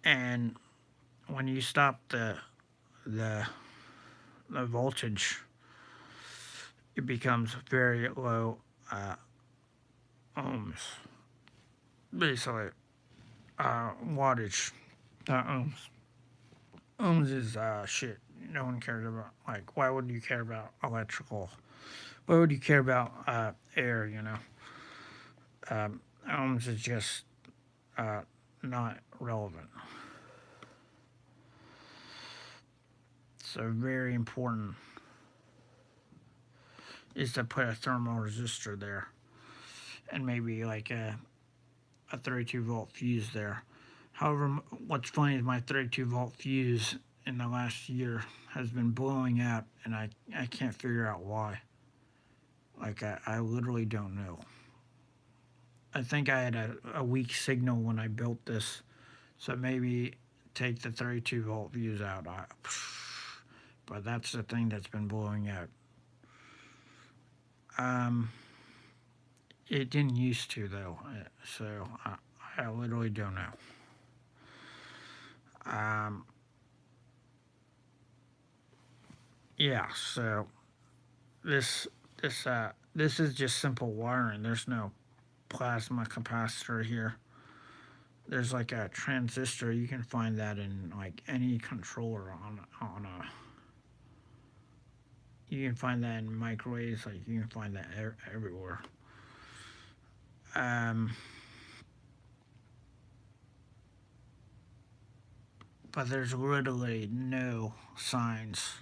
And when you stop the voltage, it becomes very low ohms. Basically, wattage, not ohms. Ohms is shit. No one cares about. Like, why would you care about electrical? Why would you care about air? Ohms is just not relevant. So very important is to put a thermal resistor there, and maybe like a 32 volt fuse there. However, what's funny is my 32 volt fuse in the last year has been blowing out, and I can't figure out why. Like I literally don't know. I think I had a weak signal when I built this, so maybe take the 32 volt fuse out. But that's the thing that's been blowing out. It didn't used to though, so I literally don't know. Yeah, so this is just simple wiring. There's no plasma capacitor here. There's like a transistor. You can find that in like any controller on a. You can find that in microwaves. Like you can find that everywhere. But there's literally no signs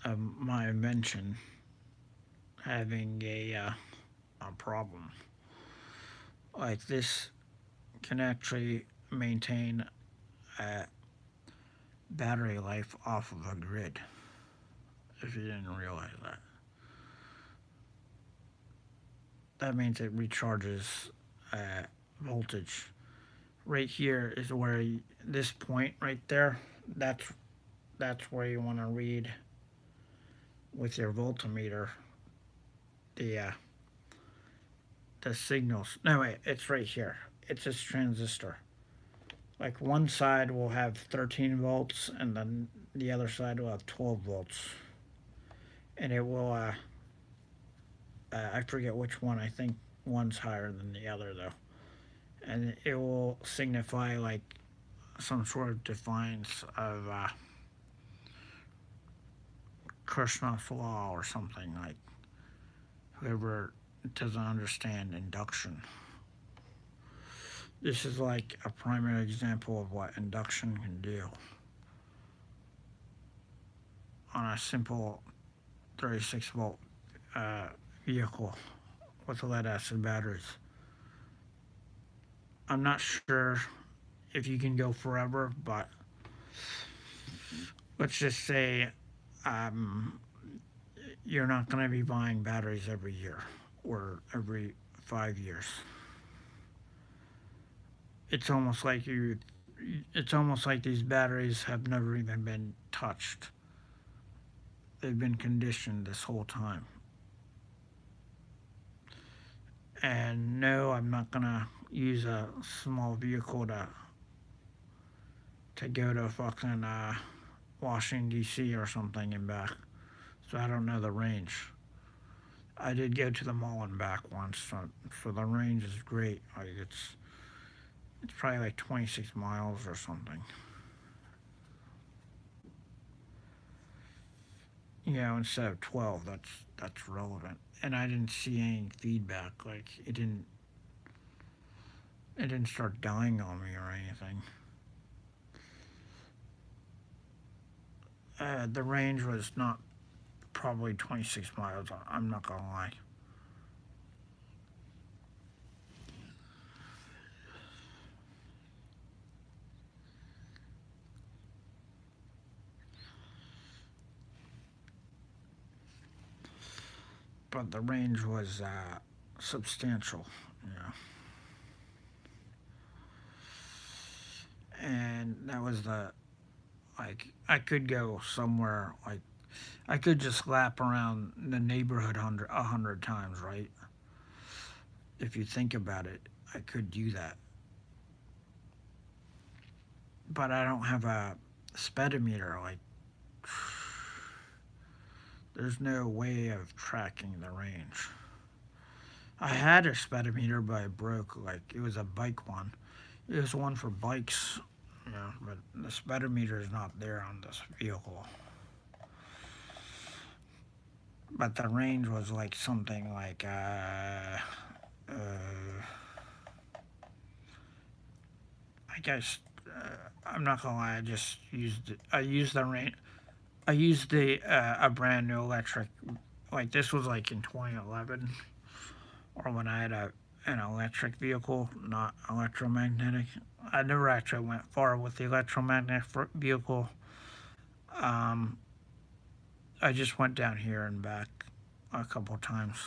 of my invention having a problem. Like this can actually maintain a battery life off of a grid, if you didn't realize that. That means it recharges voltage. Right here is where this point right there, that's where you want to read with your voltmeter the signals. No, wait, it's right here. It's this transistor. Like one side will have 13 volts and then the other side will have 12 volts. And it will, I forget which one. I think one's higher than the other though. And it will signify like some sort of defiance of Kirchhoff's law or something, like whoever doesn't understand induction. This is like a primary example of what induction can do on a simple 36-volt vehicle with lead acid batteries. I'm not sure if you can go forever, but let's just say um, you're not going to be buying batteries every year or every 5 years. It's almost like you. It's almost like these batteries have never even been touched. They've been conditioned this whole time. And no, I'm not gonna use a small vehicle to go to fucking Washington D.C. or something and back. So I don't know the range. I did go to the mall and back once, so the range is great. Like it's probably like 26 miles or something. Instead of 12, that's relevant. And I didn't see any feedback. Like it didn't start dying on me or anything. The range was not probably 26 miles. I'm not gonna lie. But the range was substantial, you know. And that was like I could go somewhere like I could just lap around the neighborhood 100 times, right? If you think about it, I could do that. But I don't have a speedometer. Like, there's no way of tracking the range. I had a speedometer, but it broke. Like, it was a bike one. It was one for bikes, but the speedometer is not there on this vehicle. But the range was like something like I guess I'm not gonna lie. I used the range. I used a brand new electric. Like this was like in 2011, or when I had an electric vehicle, not electromagnetic. I never actually went far with the electromagnetic vehicle. Um, I just went down here and back a couple times.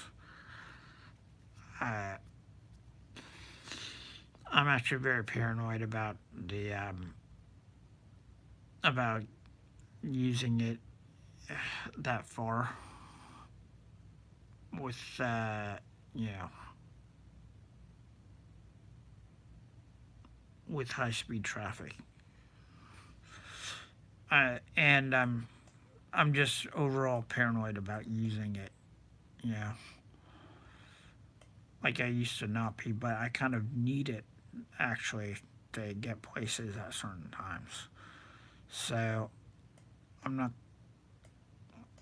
I, I'm actually very paranoid about the about using it that far with you know with high speed traffic. And I'm just overall paranoid about using it. You know, like I used to not be, but I kind of need it actually to get places at certain times. So I'm not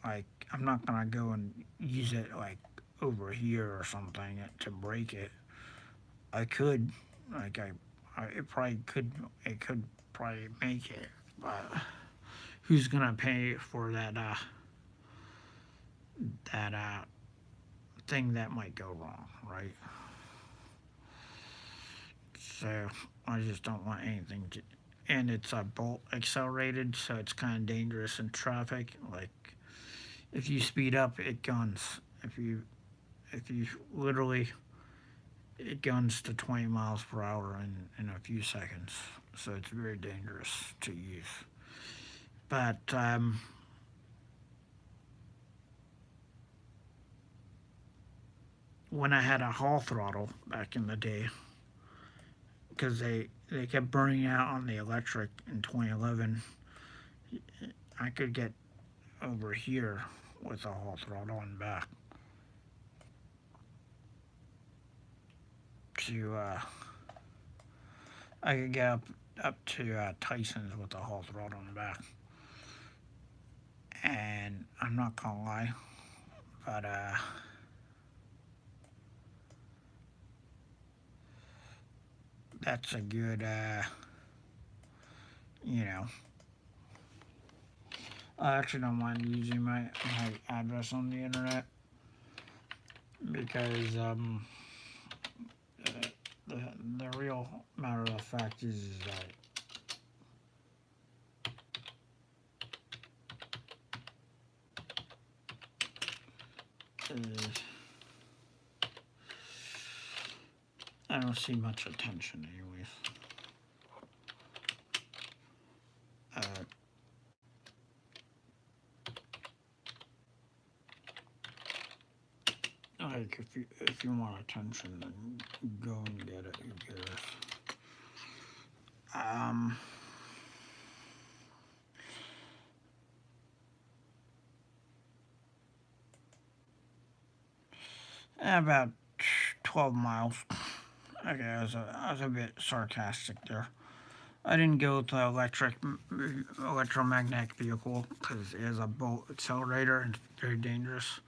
like I'm not gonna go and use it like over here or something to break it. I could, like it probably could probably make it, but who's gonna pay for that thing that might go wrong, right? So I just don't want anything to. And it's a bolt accelerated, so it's kind of dangerous in traffic. Like if you speed up, it guns. If you literally it guns to 20 miles per hour in a few seconds. So it's very dangerous to use. But when I had a hall throttle back in the day, because they kept burning out on the electric in 2011, I could get over here with a hall throttle and back to I could get up to Tyson's with a hall throttle and back, And I'm not gonna lie, but that's a good you know. I actually don't mind using my address on the internet because uh, the the real matter of fact is that uh, I don't see much attention anyways. Uh, like if you want attention, then go and get it. You get it. Um, about 12 miles. Okay, I was a bit sarcastic there. I didn't go with the electromagnetic vehicle because it has a bolt accelerator and it's very dangerous.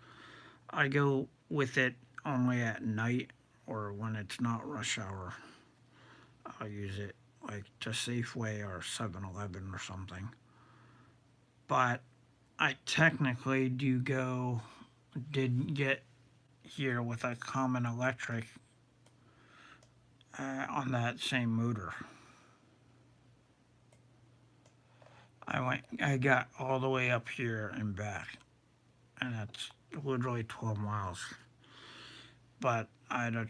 I go with it only at night or when it's not rush hour. I'll use it like to Safeway or 7-Eleven or something. But I technically did get here with a common electric on that same motor. I got all the way up here and back, and that's literally 12 miles. But I had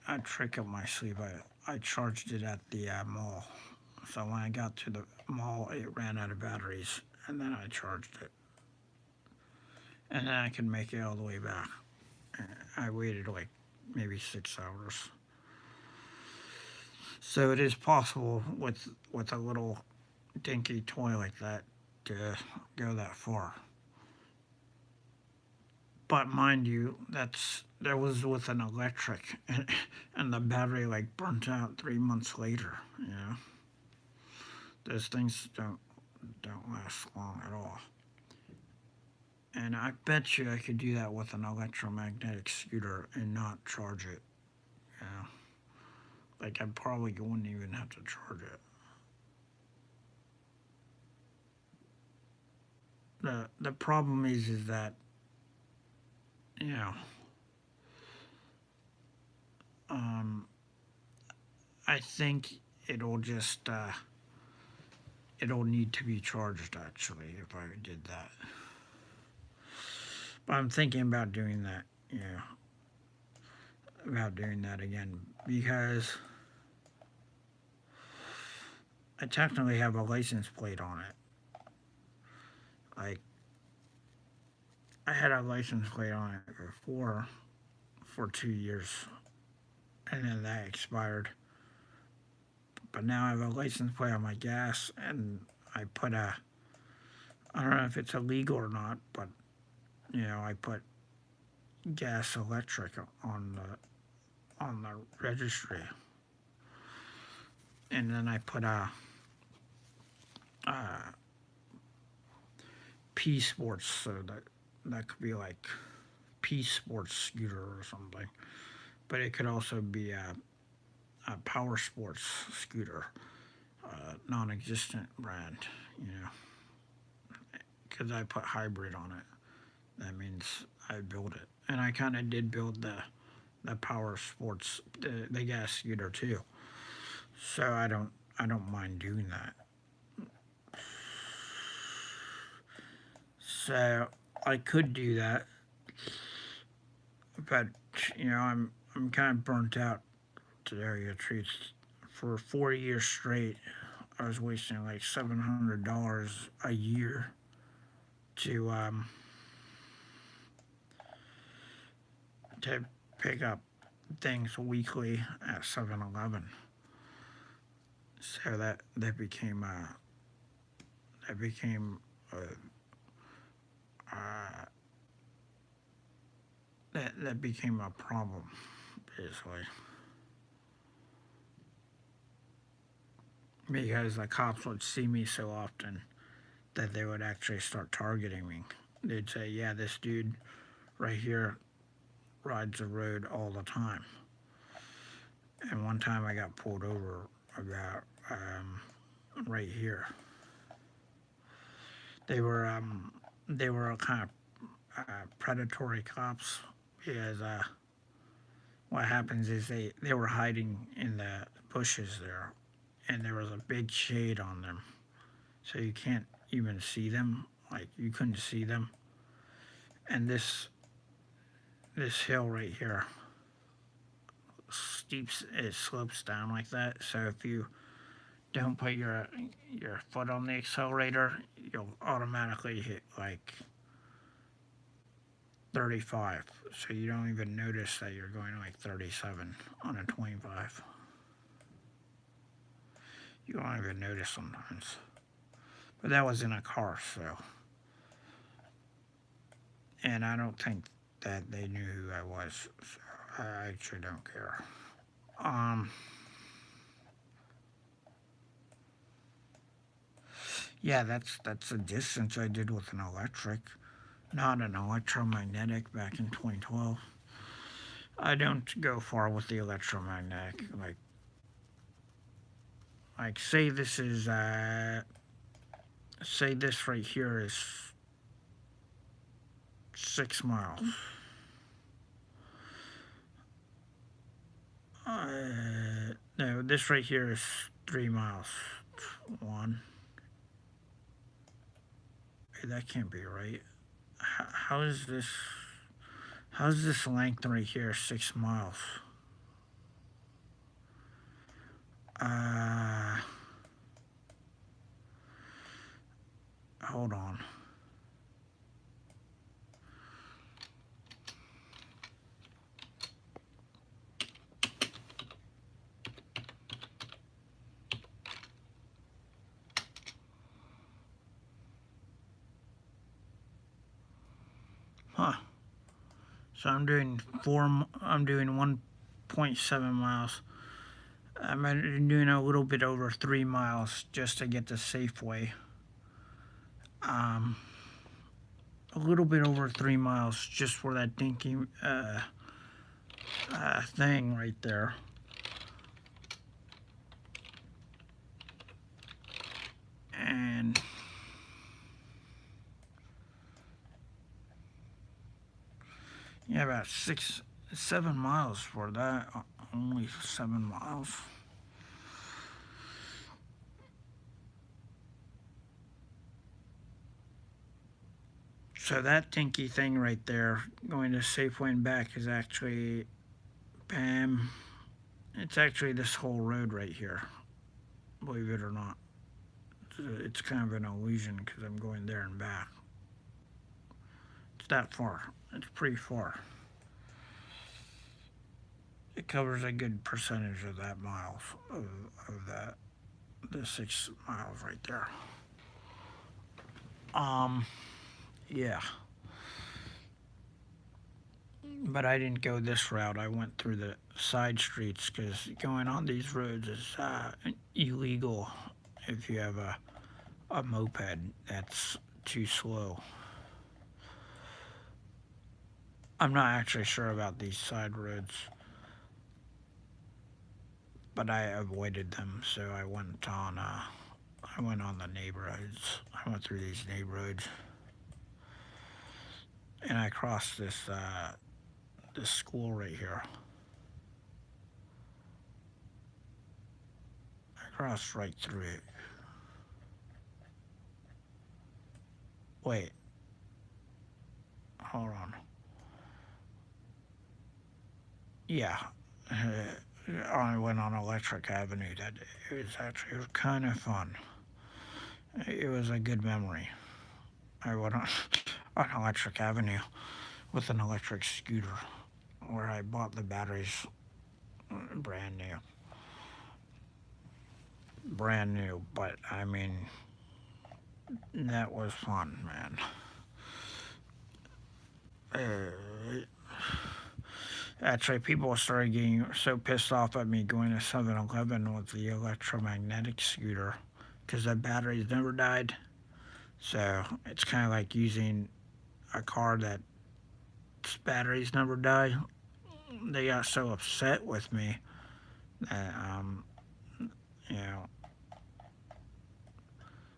a trick up my sleeve. I charged it at the mall. So when I got to the mall, it ran out of batteries, and then I charged it. And then I could make it all the way back. I waited like maybe 6 hours. So it is possible with a little dinky toy like that to go that far. But mind you, that was with an electric, and the battery like burnt out 3 months later. You know, those things don't last long at all. And I bet you I could do that with an electromagnetic scooter and not charge it. You know, like I probably wouldn't even have to charge it. The problem is that you know um, I think it'll just it'll need to be charged actually if I did that. But I'm thinking about doing that. Yeah, about doing that again because I technically have a license plate on it. Like I had a license plate on it before for 2 years, and then that expired. But now I have a license plate on my gas, and I put a I don't know if it's illegal or not, but I put gas electric on the registry, and then I put a P Sports, so that could be like P Sports scooter or something, but it could also be a Power Sports scooter, non-existent brand, you know, because I put hybrid on it. That means I built it, and I kind of did build the Power Sports the gas scooter too. So I don't mind doing that. So I could do that, but I'm kind of burnt out to tell you the truth. For 4 years straight, I was wasting like $700 a year to to pick up things weekly at 7-Eleven. So that became uh, that became a problem basically because the cops would see me so often that they would actually start targeting me. They'd say, yeah, this dude right here rides the road all the time. And one time I got pulled over about right here. They were kind of predatory cops because what happens is they were hiding in the bushes there, and there was a big shade on them, so you can't even see them. Like you couldn't see them. And this hill right here it slopes down like that. So if you don't put your foot on the accelerator, you'll automatically hit like 35. So you don't even notice that you're going like 37 on a 25. You don't even notice sometimes. But that was in a car, so. And I don't think that they knew who I was, so I actually don't care. Yeah, that's a distance I did with an electric, not an electromagnetic back in 2012. I don't go far with the electromagnetic. Like say this is say this right here is 6 miles. No, this right here is 3 miles. One. Hey, that can't be right. How is this? How's this length right here 6 miles? Hold on. Huh. So I'm doing 1.7 miles. I'm doing a little bit over 3 miles just to get to Safeway. A little bit over 3 miles just for that dinky thing right there. And yeah, about 7 miles for that. Only 7 miles. So that dinky thing right there, going to Safeway and back, is actually, bam, it's actually this whole road right here, believe it or not. It's kind of an illusion because I'm going there and back. It's that far. It's pretty far. It covers a good percentage of that miles, of that, the 6 miles right there. Yeah. But I didn't go this route. I went through the side streets because going on these roads is illegal if you have a moped that's too slow. I'm not actually sure about these side roads, but I avoided them, so I went on the neighborhoods. I went through these neighborhoods, and I crossed this school right here. I crossed right through it. Wait. Hold on. Yeah. I went on Electric Avenue that day. It was kind of fun. It was a good memory. I went on Electric Avenue with an electric scooter where I bought the batteries brand new. Brand new, but I mean, that was fun, man. Actually, people started getting so pissed off at me going to 7-Eleven with the electromagnetic scooter because the batteries never died. So it's kind of like using a car that its batteries never die. They got so upset with me that you know,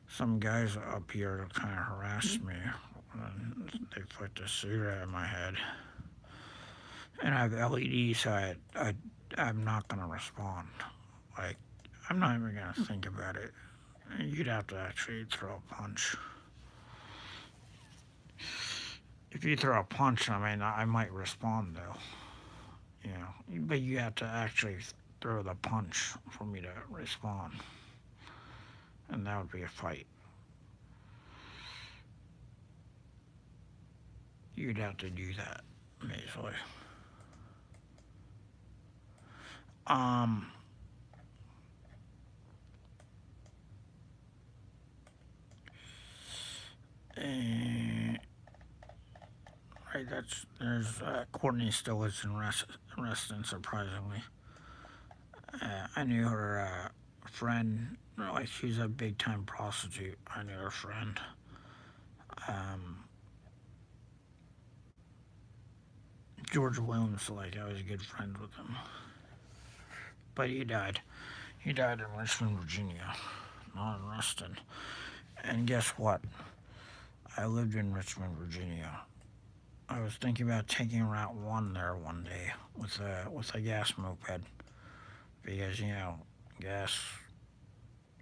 some guys up here kind of harassed me. And they put the cigarette in my head, and I have LED, so I'm not gonna respond. Like, I'm not even gonna think about it. You'd have to actually throw a punch. If you throw a punch, I mean, I might respond though. You know, but you have to actually throw the punch for me to respond, and that would be a fight. You'd have to do that, basically. Um, eh, right. There's Courtney still lives in Reston, surprisingly. I knew her friend. Like, she's a big time prostitute. I knew her friend. Um, George Williams. Like, I was good friends with him, but he died. He died in Richmond, Virginia, not in Reston. And guess what? I lived in Richmond, Virginia. I was thinking about taking Route One there one day with a gas moped because gas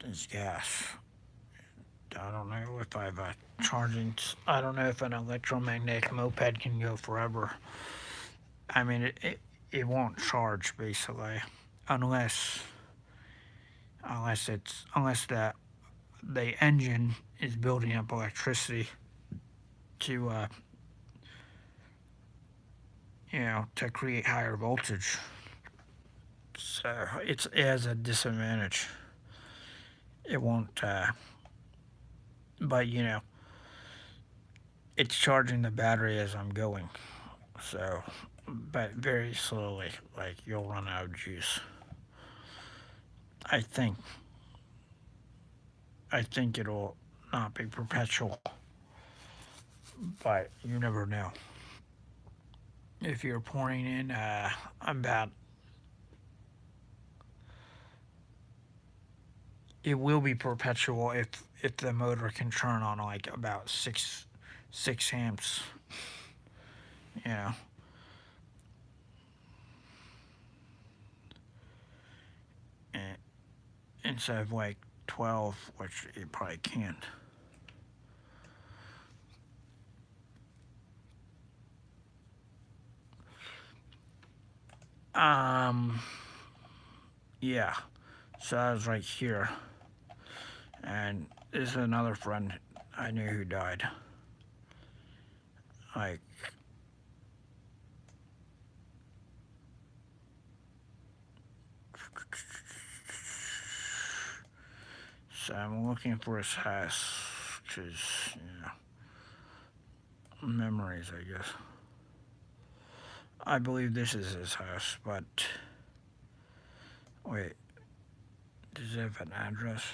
is gas. I don't know if I've charging. I don't know if an electromagnetic moped can go forever. I mean, it won't charge basically unless unless that the engine is building up electricity to to create higher voltage. So it has a disadvantage. It won't, but it's charging the battery as I'm going. So, but very slowly, like you'll run out of juice. I think. I think it'll not be perpetual, but you never know. If you're pouring in about, it will be perpetual if the motor can turn on like about six amps. You know, and instead of like 12, which it probably can't. Um, yeah. So I was right here, and this is another friend I knew who died. Like, so I'm looking for his house, which is, memories, I guess. I believe this is his house, but wait, does it have an address?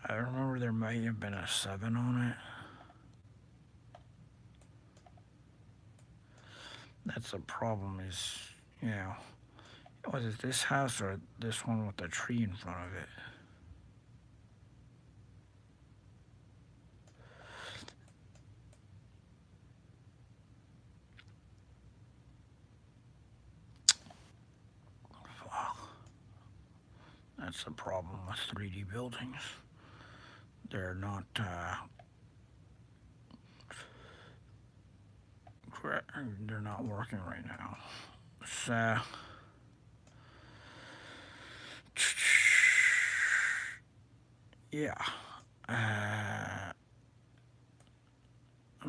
I remember there might have been a 7 on it. That's the problem is, was it this house or this one with the tree in front of it? That's the problem with 3D buildings. They're not they're not working right now. So yeah, I'm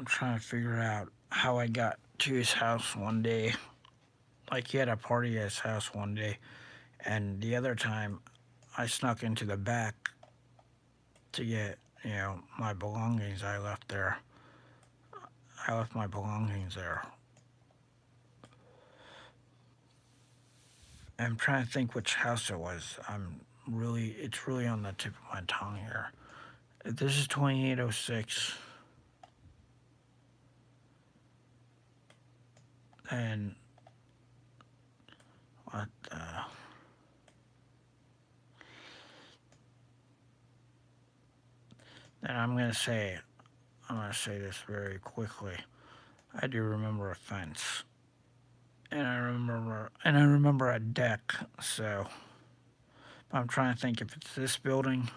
trying to figure out how I got to his house one day. Like, he had a party at his house one day, and the other time I snuck into the back to get my belongings. I left there. I left my belongings there. I'm trying to think which house it was. I'm it's really on the tip of my tongue here. If this is 2806, then what the... Then I'm gonna say this very quickly. I do remember a fence, and I remember a deck. So I'm trying to think if it's this building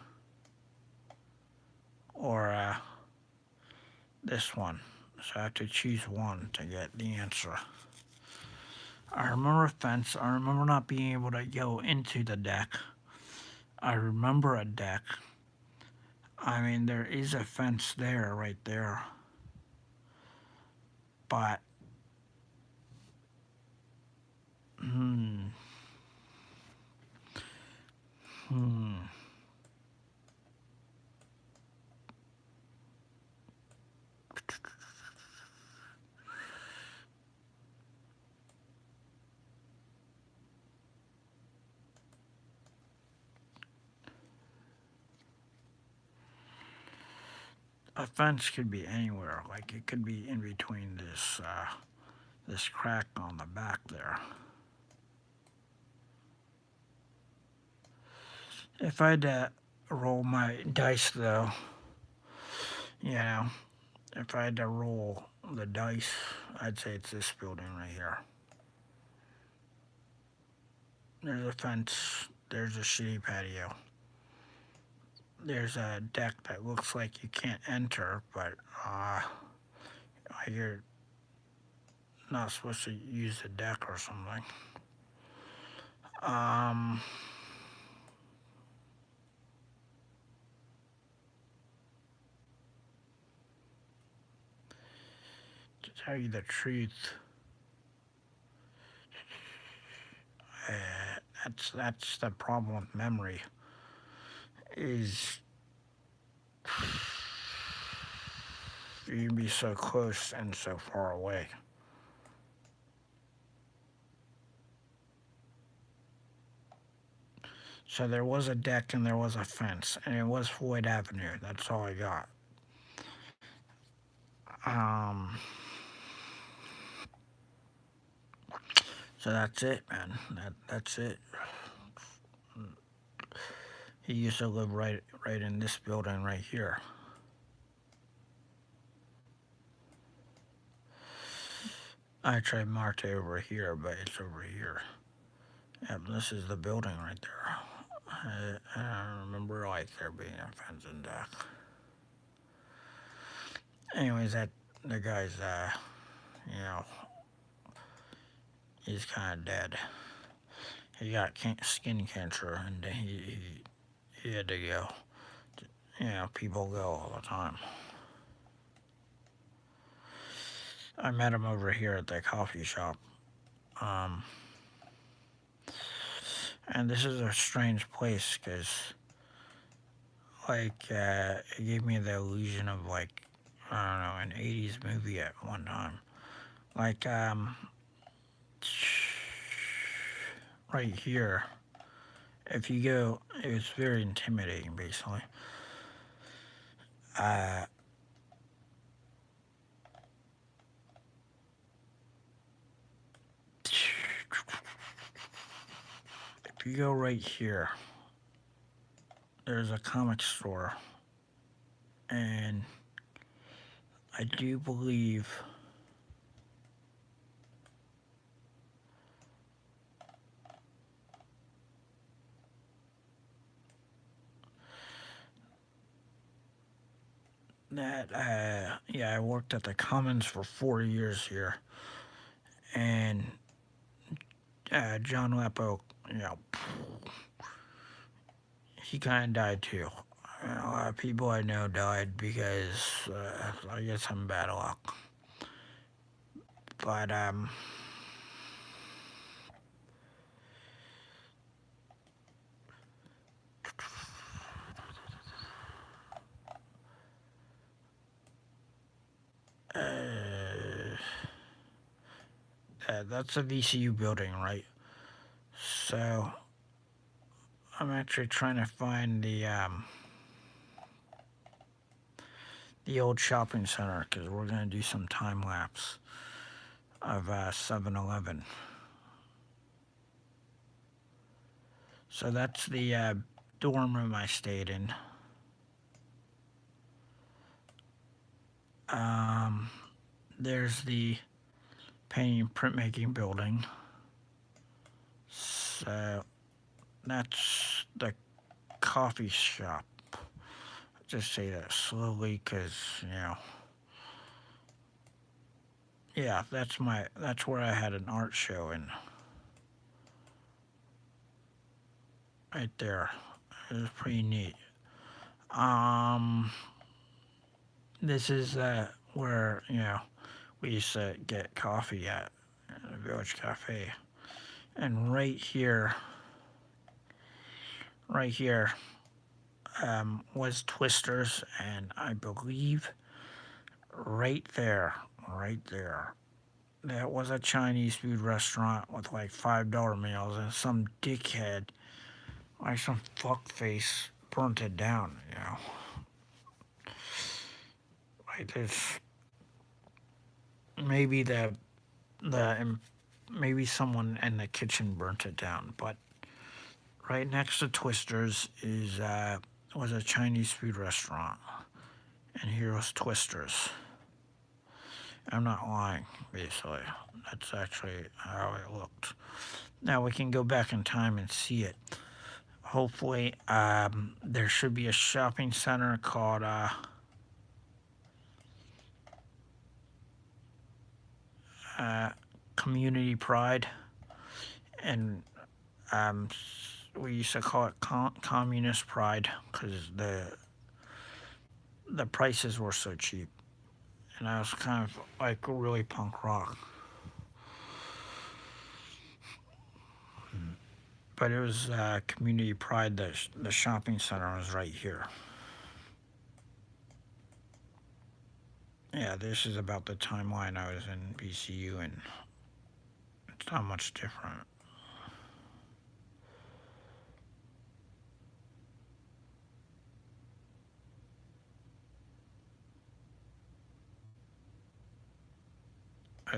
or this one. So I have to choose one to get the answer. I remember a fence. I remember not being able to go into the deck. I remember a deck. I mean, there is a fence there, right there. But, hmm. A fence could be anywhere. Like, it could be in between this crack on the back there. If I had to roll my dice, though, you know, if I had to roll the dice, I'd say it's this building right here. There's a fence. There's a shitty patio. There's a deck that looks like you can't enter, but you're not supposed to use the deck or something. To tell you the truth, that's the problem with memory. Is you can be so close and so far away. So there was a deck and there was a fence, and it was Floyd Avenue. That's all I got. So that's it, man. That's it. He used to live right in this building right here. I tried marked it over here, but it's over here. Yep, this is the building right there. I don't remember like there being a fence and deck. Anyways, the guy's he's kind of dead. He got skin cancer, and he had to go. People go all the time. I met him over here at the coffee shop. And this is a strange place because, like, it gave me the illusion of, like, I don't know, an 80s movie at one time. Like, right here, if you go, it's very intimidating, basically. If you go right here, there's a comic store, and I do believe that I worked at the Commons for 4 years here, and John Lepo, he kind of died too. A lot of people I know died because I guess I'm bad luck. But that's a VCU building, right? So I'm actually trying to find the old shopping center because we're gonna do some time lapse of 7-Eleven. So that's the dorm room I stayed in. Um, there's the painting and printmaking building. So that's the coffee shop. Just say that slowly, cause yeah, that's where I had an art show in. Right there, it was pretty neat. Um, this is where we used to get coffee at the Village Cafe, and right here, was Twisters, and I believe right there, that was a Chinese food restaurant with like $5 meals, and some dickhead, like some fuckface, burnt it down. Like this, maybe the maybe someone in the kitchen burnt it down, but right next to Twisters was a Chinese food restaurant, and here was Twisters. I'm not lying, basically. That's actually how it looked. Now we can go back in time and see it. Hopefully, there should be a shopping center called Community Pride, and we used to call it Communist Pride because the prices were so cheap, and I was kind of like really punk rock. But it was Community Pride. The shopping center was right here. Yeah, this is about the timeline I was in BCU, and it's not much different.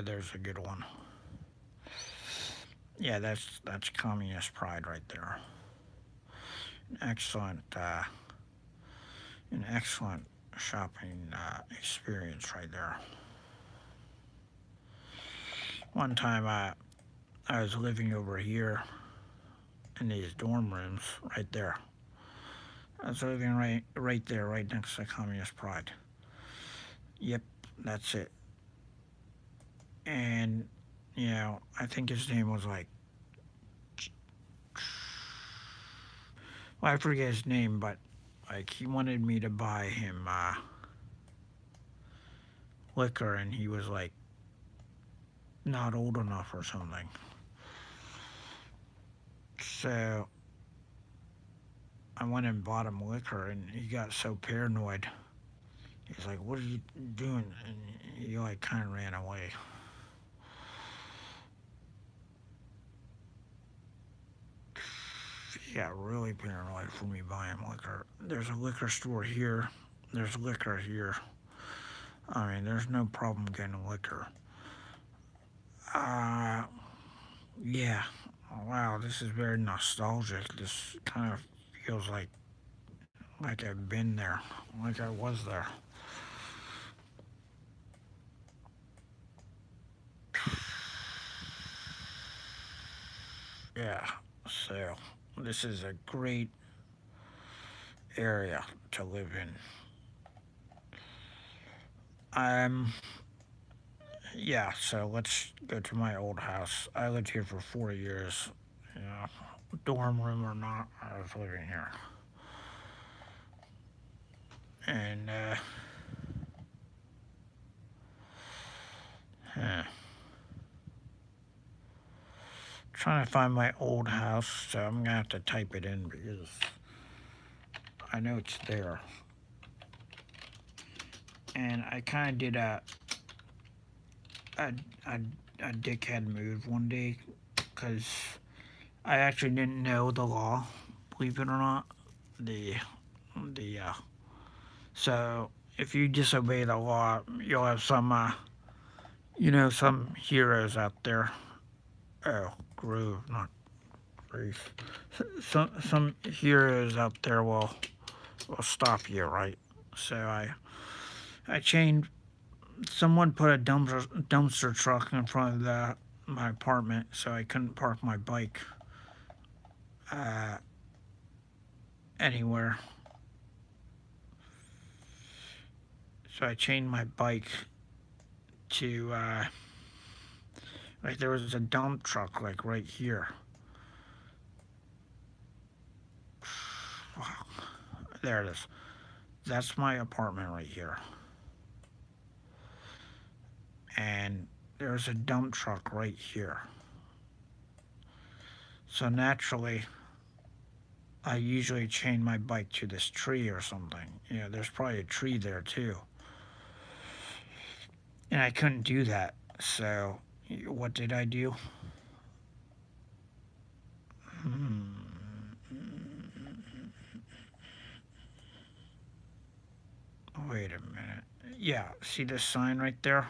There's a good one. Yeah, that's Communist Pride right there. An excellent shopping experience right there. One time I was living over here in these dorm rooms right there. I was living right there, right next to Communist Pride. Yep, that's it. And I think his name was like, well, I forget his name, but like he wanted me to buy him liquor, and he was like not old enough or something. So I went and bought him liquor, and he got so paranoid. He's like, "What are you doing?" And he like kind of ran away. He got really paranoid for me buying liquor. There's a liquor store here. There's liquor here. I mean, there's no problem getting liquor. Uh, yeah. Wow, this is very nostalgic. This kind of feels like I've been there, like I was there. Yeah. So this is a great area to live in. Yeah. So let's go to my old house. I lived here for 4 years. Dorm room or not, I was living here. And huh. Trying to find my old house, so I'm gonna have to type it in because I know it's there. And I kind of did a, a, a dickhead move one day because I actually didn't know the law believe it or not. The the so if you disobey the law, you'll have some some heroes out there. Oh, groove, not grief. Some heroes out there will stop you, right? So I chained. Someone put a dumpster truck in front of my apartment, so I couldn't park my bike uh, anywhere. So I chained my bike to like there was a dump truck like right here. Wow, there it is. That's my apartment right here. And there's a dump truck right here. So naturally, I usually chain my bike to this tree or something. There's probably a tree there too. And I couldn't do that. So what did I do? Hmm. Wait a minute. Yeah, see this sign right there?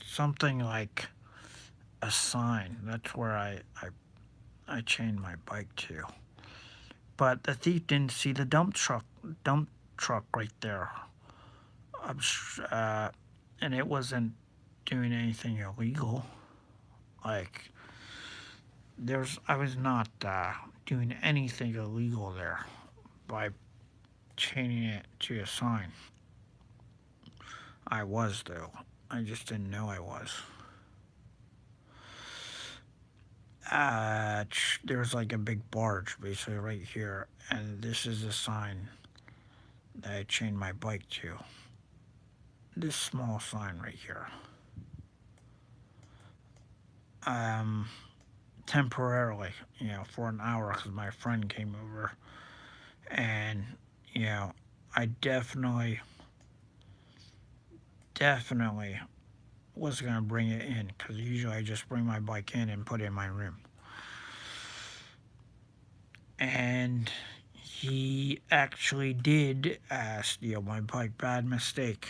Something like a sign. That's where I chained my bike to. But the thief didn't see the dump truck right there. Uh, and it wasn't doing anything illegal. Like I was not doing anything illegal there by chaining it to a sign. I was though. I just didn't know I was. There's like a big barge basically right here, and this is a sign that I chained my bike to. This small sign right here. Um, Temporarily, for an hour because my friend came over, and you know, I definitely was gonna bring it in because usually I just bring my bike in and put it in my room. And he actually did steal my bike. Bad mistake.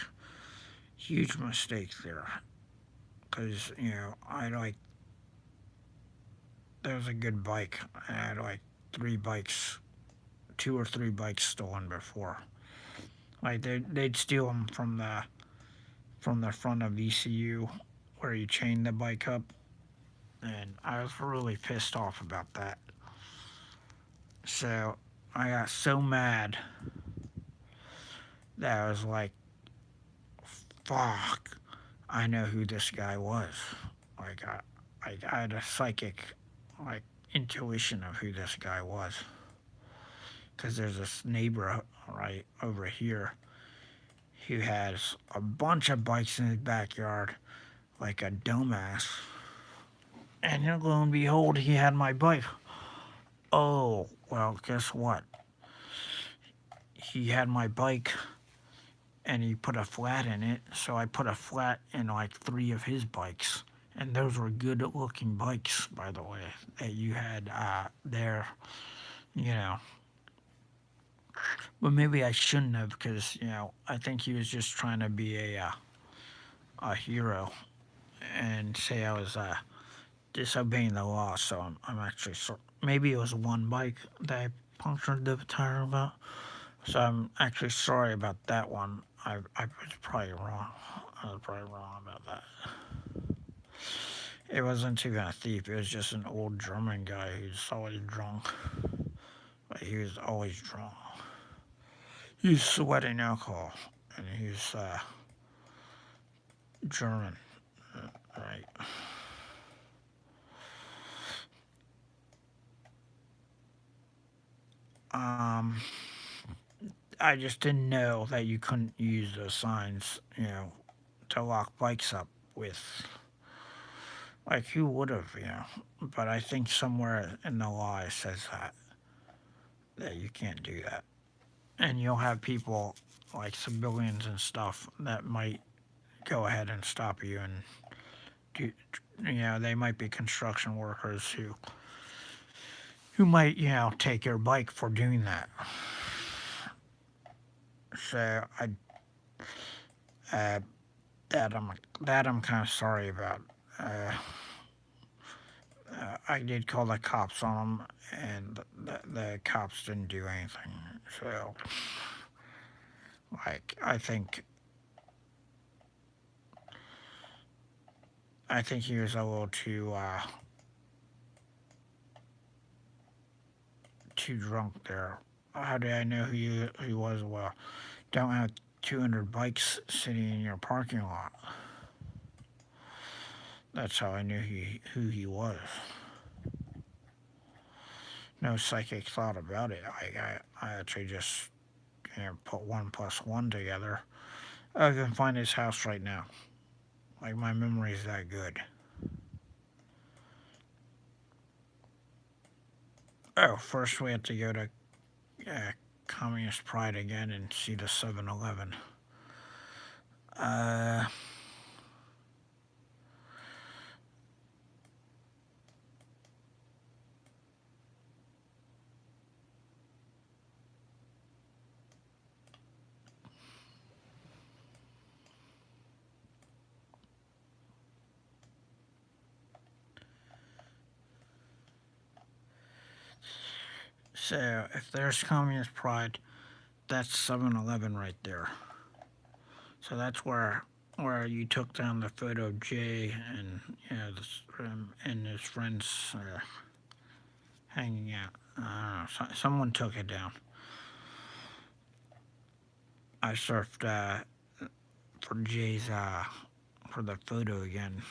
Huge mistake there. Because, I like, that was a good bike. I had like three bikes, two or three bikes stolen before. Like they'd steal them from the front of ECU where you chain the bike up. And I was really pissed off about that. So I got so mad that I was like, fuck, I know who this guy was. Like I had a psychic like intuition of who this guy was. Because there's this neighbor right over here who has a bunch of bikes in his backyard, like a dumbass. And lo and behold, he had my bike. Oh, well, guess what? He had my bike and he put a flat in it, so I put a flat in like three of his bikes. And those were good looking bikes, by the way, that you had there, you know. But maybe I shouldn't have because, I think he was just trying to be a hero and say I was disobeying the law. So I'm actually sorry. Maybe it was one bike that I punctured the tire about. So I'm actually sorry about that one. I was probably wrong. I was probably wrong about that. It wasn't even a thief. It was just an old German guy who's always drunk. But he was always drunk. He was sweating alcohol, and he was German, right? Um, I just didn't know that you couldn't use those signs, to lock bikes up with. Like, who would have? But I think somewhere in the law it says that you can't do that. And you'll have people, like civilians and stuff, that might go ahead and stop you and do, they might be construction workers who might, take your bike for doing that. So uh, that I'm that I'm kind of sorry about. Uh, I did call the cops on them, and the cops didn't do anything. So, like, I think he was a little too drunk there. How did I know who he was? Well, don't have 200 bikes sitting in your parking lot. That's how I knew who he was. No psychic thought about it. I actually just put 1 plus 1 together. I can find his house right now. Like, my memory is that good. Oh, first we have to go to uh, Communist Pride again and see the 7-Eleven. Uh, so, if there's Communist Pride, that's 7-Eleven right there. So that's where you took down the photo of Jay and and his friends hanging out. I don't know. Someone took it down. I surfed for Jay's for the photo again,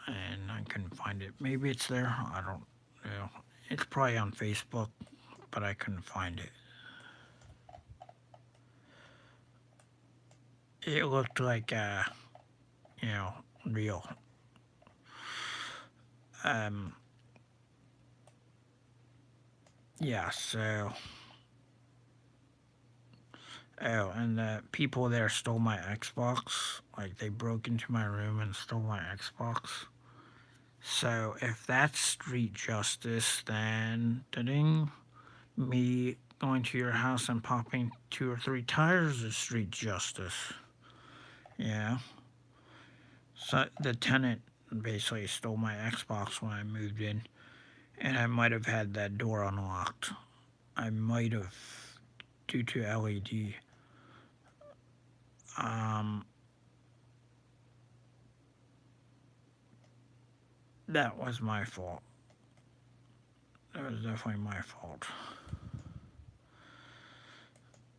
and I couldn't find it. Maybe it's there. I don't know. It's probably on Facebook, but I couldn't find it. It looked like real. Um, yeah. So. Oh, and the people there stole my Xbox. Like, they broke into my room and stole my Xbox. So if that's street justice, then ding, me going to your house and popping 2 or 3 tires is street justice. Yeah. So the tenant basically stole my Xbox when I moved in, and I might have had that door unlocked. I might have, due to LED. Um, that was my fault. That was definitely my fault.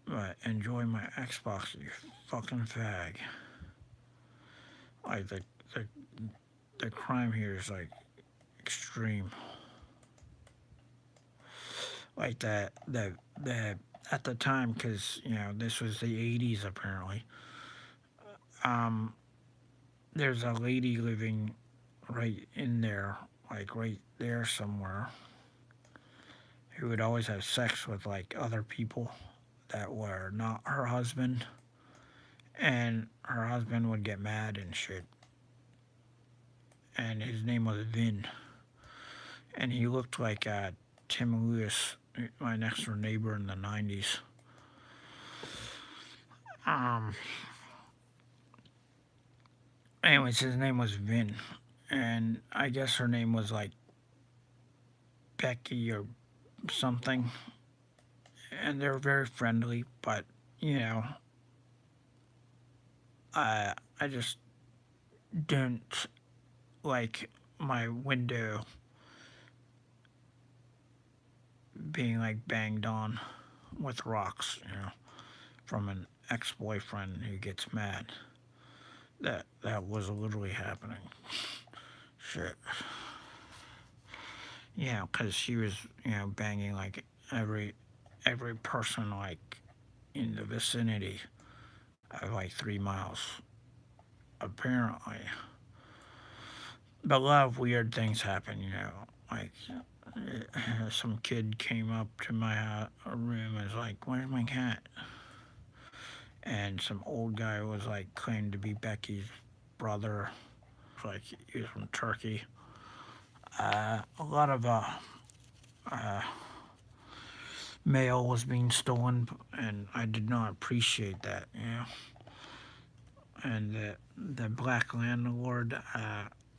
But enjoy my Xbox, you fucking fag. Like, the crime here is, like, extreme. Like, the at the time, because, this was the 80s apparently, um, there's a lady living right in there, like, right there somewhere, who would always have sex with, like, other people that were not her husband, and her husband would get mad and shit. And his name was Vin, and he looked like Tim Lewis, my next door neighbor in the 90s. Um, anyways, his name was Vin, and I guess her name was like Becky or something. And they were very friendly, but you know, I just didn't like my window being like banged on with rocks, from an ex-boyfriend who gets mad. That was literally happening. Shit. Yeah, because she was, banging like every person like in the vicinity of like 3 miles, apparently. But a lot of weird things happen, like some kid came up to my room and was like, "Where's my cat?" And some old guy was like claimed to be Becky's brother, like he was from Turkey. A lot of uh, mail was being stolen, and I did not appreciate that. And the black landlord,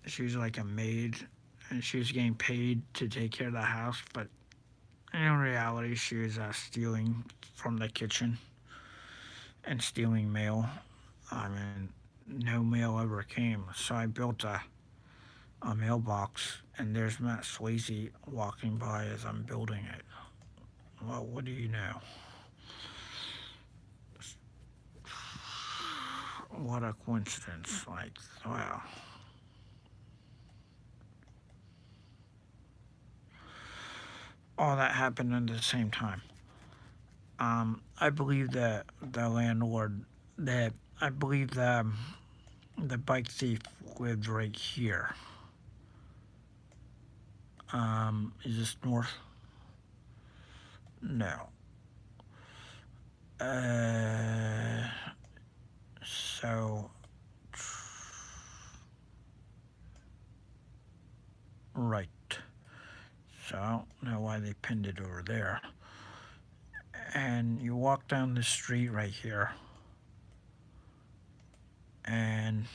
she was like a maid, and she was getting paid to take care of the house, but in reality, she was stealing from the kitchen and stealing mail. I mean, no mail ever came, so I built a mailbox, and there's Matt Swayze walking by as I'm building it. Well, what do you know? What a coincidence. Like, wow. All that happened at the same time. I believe that the landlord, that I believe the bike thief lived right here. Is this north? No. Uh, so, right. So I don't know why they pinned it over there. And you walk down the street right here, and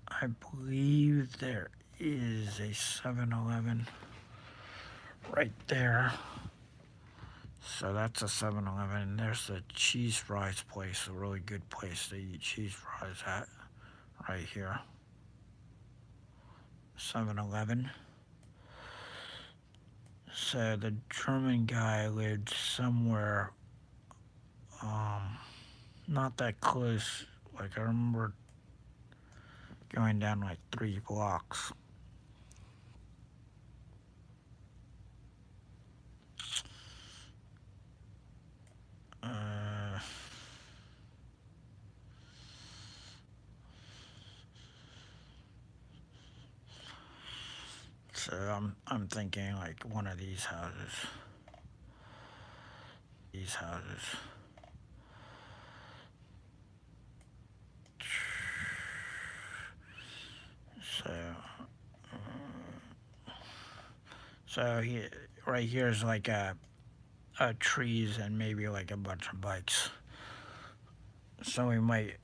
I believe there is a 7-Eleven right there. So that's a 7-Eleven. There's the cheese fries place, a really good place to eat cheese fries at, right here. 7-Eleven. So the German guy lived somewhere, not that close. Like I remember going down like 3 blocks. Uh, so I'm thinking like one of these houses. These houses. So so he right here is like a trees and maybe like a bunch of bikes. So we might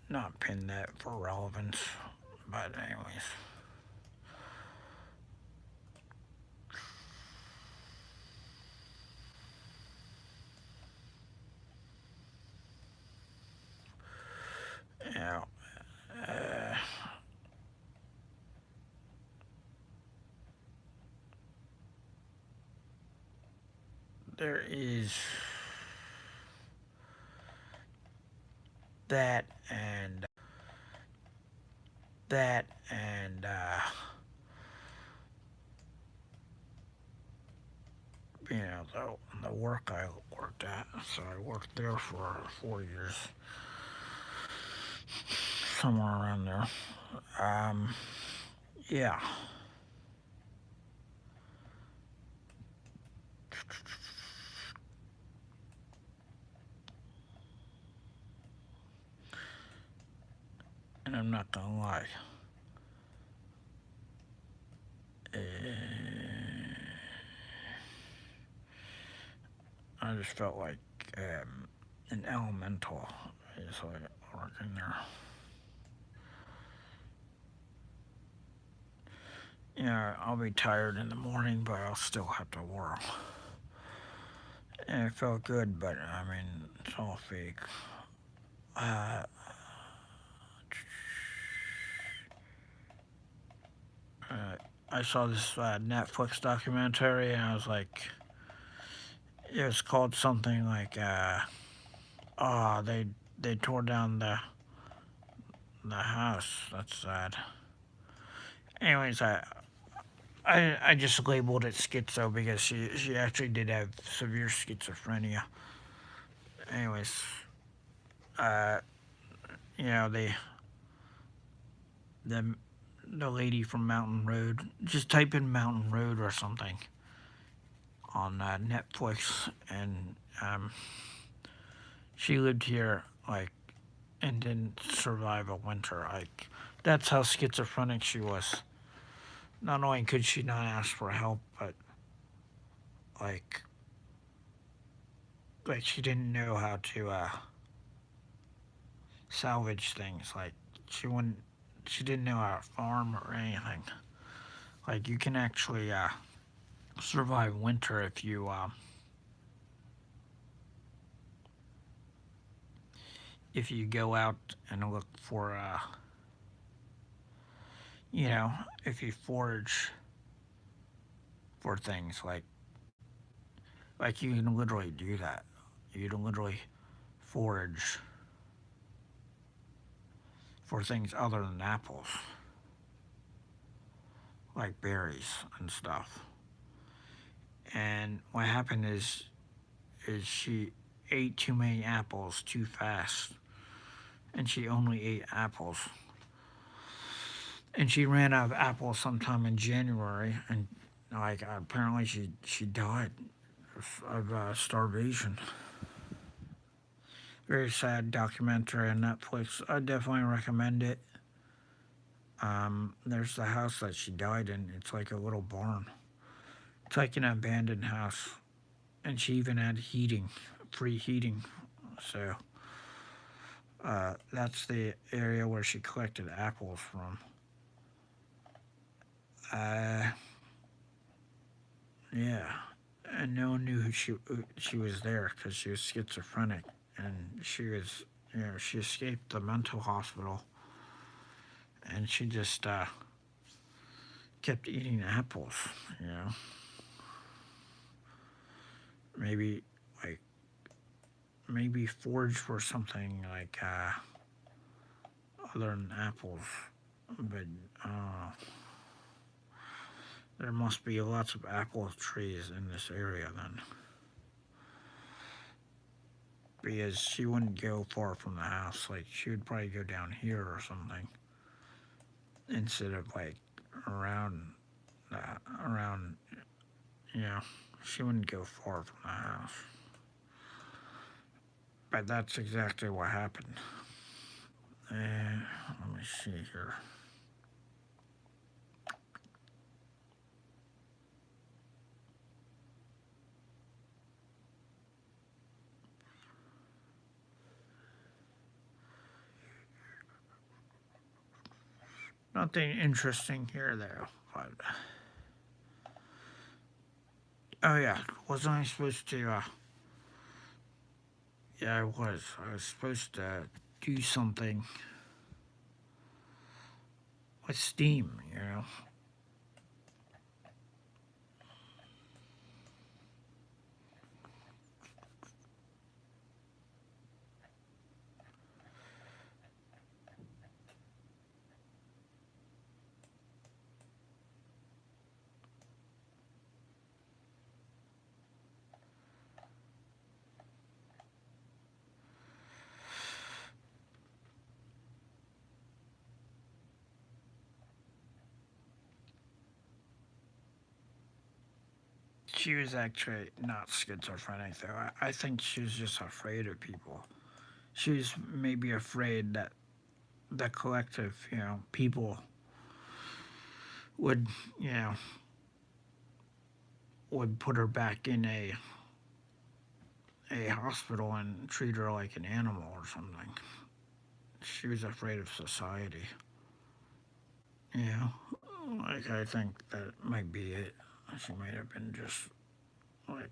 not pin that for relevance, but anyways. Yeah. Uh, there is that and that and you know the work I worked at. So I worked there for 4 years, somewhere around there. Um, yeah. And I'm not gonna lie. Uh, I just felt like an elemental is like working there. Yeah, I'll be tired in the morning, but I'll still have to work. And it felt good, but I mean, it's all fake. Uh, uh, I saw this Netflix documentary, and I was like, it was called something like, oh, they tore down the house. That's sad. Anyways, I just labeled it schizo because she actually did have severe schizophrenia. Anyways, uh, you know the the lady from Mountain Road. Just type in Mountain Road or something on Netflix, and she lived here like and didn't survive a winter. Like that's how schizophrenic she was. Not only could she not ask for help, but like she didn't know how to salvage things. Like she wouldn't she didn't know how to farm or anything. Like you can actually survive winter if you go out and look for you know, if you forage for things like you can literally do that. You can literally forage for things other than apples, like berries and stuff. And what happened is she ate too many apples too fast, and she only ate apples. And she ran out of apples sometime in January, and like apparently she died of starvation. Very sad documentary on Netflix. I definitely recommend it. There's the house that she died in. It's like a little barn. It's like an abandoned house, and she even had heating, free heating. So that's the area where she collected apples from. Uh, yeah, and no one knew she was there because she was schizophrenic, and she was she escaped the mental hospital, and she just kept eating apples. You know, maybe like maybe forage for something like other than apples, but uh, there must be lots of apple trees in this area then, because she wouldn't go far from the house. Like she would probably go down here or something instead of like around around. You know, she wouldn't go far from the house. But that's exactly what happened. Let me see here. Nothing interesting here, though. But oh yeah, wasn't I supposed to? Yeah, I was. I was supposed to do something with Steam. You know, she was actually not schizophrenic though. I think she was just afraid of people. She was maybe afraid that the collective, people would, you know, would put her back in a hospital and treat her like an animal or something. She was afraid of society. Yeah, like I think that might be it. She might have been just like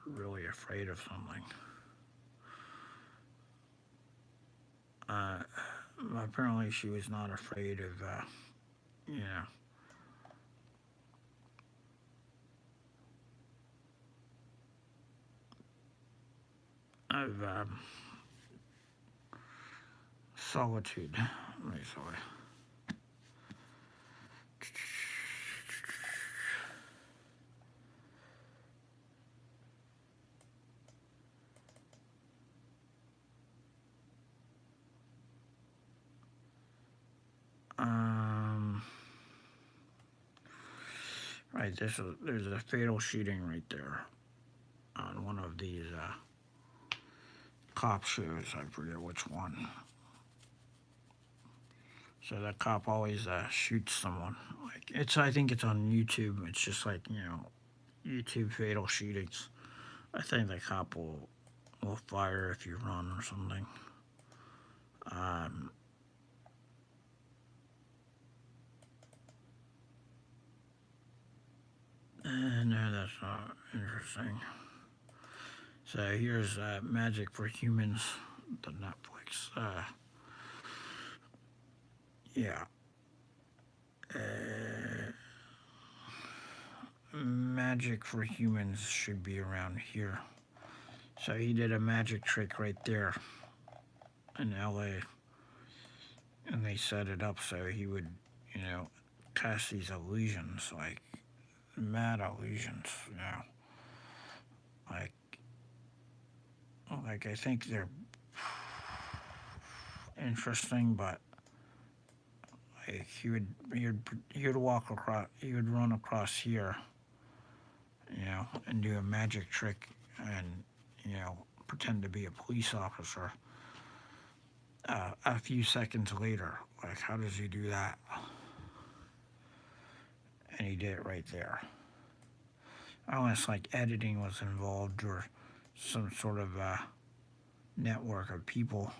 really afraid of something. Uh, Apparently she was not afraid of, you know, of solitude. Let me sorry. Um, right, there's a fatal shooting right there on one of these cop shows. I forget which one. So that cop always shoots someone. Like it's, I think it's on YouTube. It's just like YouTube fatal shootings. I think the cop will fire if you run or something. Um, no, that's not interesting. So here's Magic for Humans, the Netflix. Yeah. Uh, Magic for Humans should be around here. So he did a magic trick right there in LA, and they set it up so he would, you know, cast these illusions, like mad illusions, like I think they're interesting, but like he would walk across, he would run across here, and do a magic trick, and pretend to be a police officer. A few seconds later, like how does he do that? And he did it right there. Unless like editing was involved or some sort of network of people.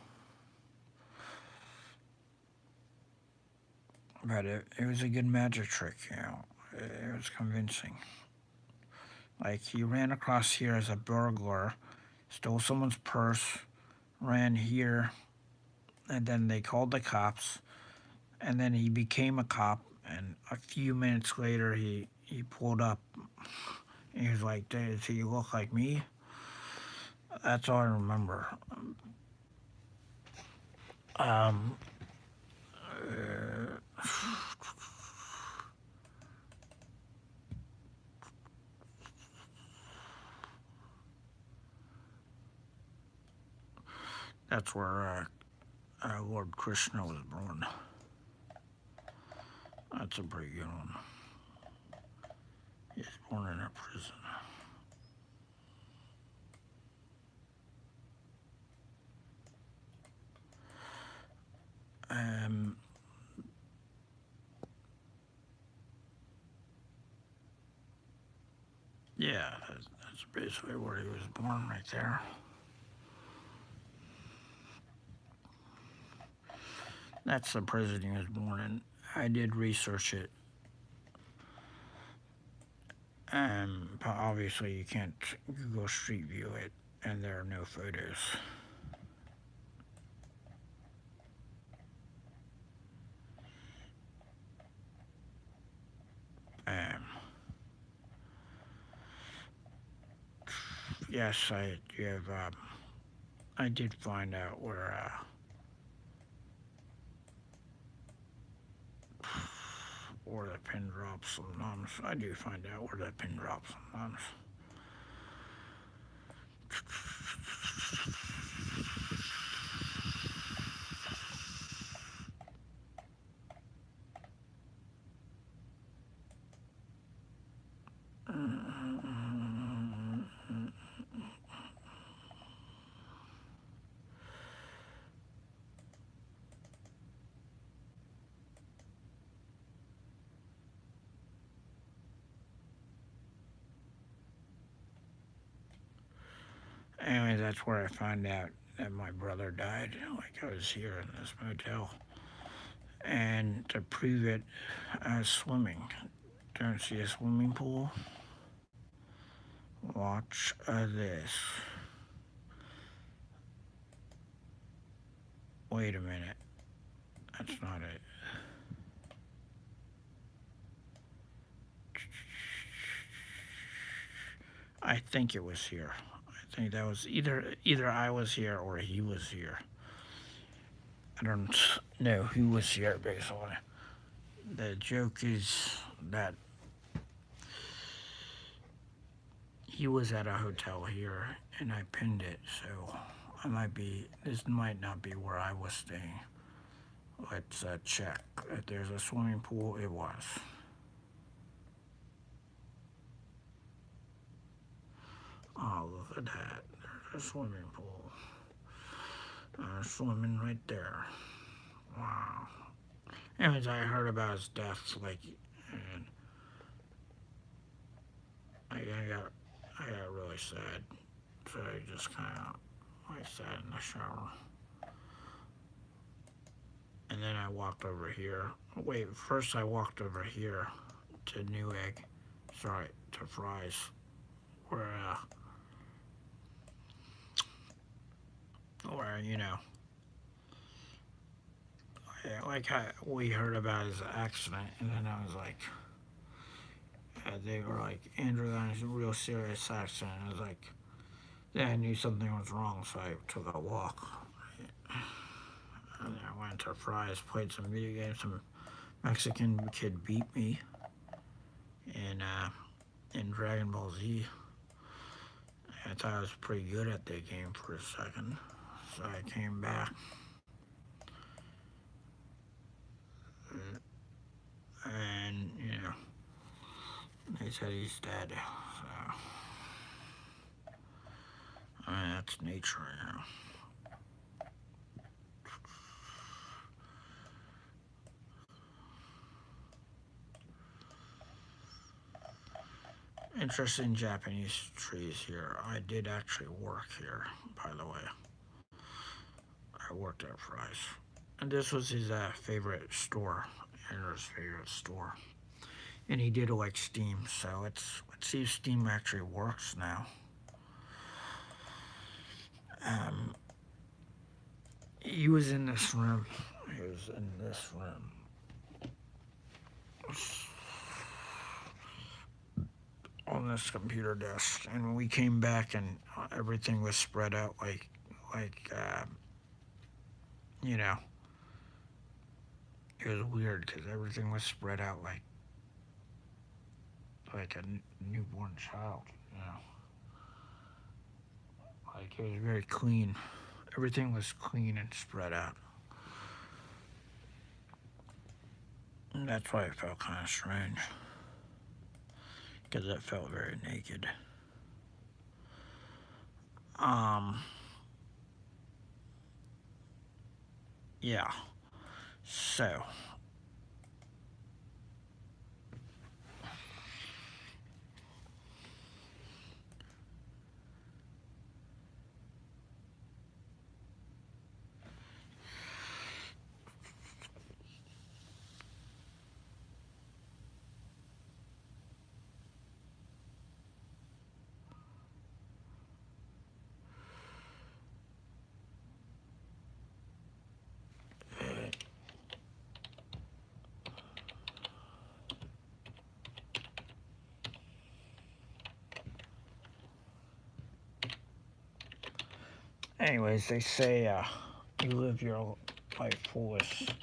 But it was a good magic trick, It was convincing. Like he ran across here as a burglar, stole someone's purse, ran here, and then they called the cops, and then he became a cop, and a few minutes later he pulled up. And he was like, "Does he look like me?" That's all I remember. Um, uh, that's where Lord Krishna was born. That's a pretty good one. He was born in a prison. Um, yeah, that's basically where he was born, right there. That's the prison he was born in. I did research it. But obviously you can't Google Street View it, and there are no photos. Um, yes, I do have. I did find out where the pin drops sometimes. I do find out where the pin drops sometimes. Anyway, that's where I found out that my brother died. Like I was here in this motel. And to prove it, I was swimming. Don't see a swimming pool? Watch this. Wait a minute. That's not it. I think it was here. I think that was either I was here or he was here. I don't know who was here basically. The joke is that he was at a hotel here and I pinned it, so this might not be where I was staying. Let's check. If there's a swimming pool, it was. Oh, look at that. There's a swimming pool. Swimming right there. Wow. Anyways, I heard about his death, like, and I got really sad. So I just kind of like sat in the shower, and then I walked over here. Wait, first I walked over here to Newegg, sorry, to Fry's, where you know, like we heard about his accident, and then I was like, they were like, Andrew got in a real serious accident. I was like, yeah, I knew something was wrong, so I took a walk. And I went to Fry's, played some video games. Some Mexican kid beat me in Dragon Ball Z. I thought I was pretty good at that game for a second, so I came back. And they said he's dead. So I mean, that's nature. Interesting Japanese trees here. I did actually work here, by the way. I worked at Fry's. And this was his favorite store, Andrew's favorite store. And he did like Steam, so let's see if Steam actually works now. Um, he was in this room. He was in this room. On this computer desk, and we came back, and everything was spread out like you know, it was weird because everything was spread out like a newborn child. Like it was very clean. Everything was clean and spread out. And that's why it felt kind of strange. Because it felt very naked. Yeah. So. Anyways, they say you live your life fullest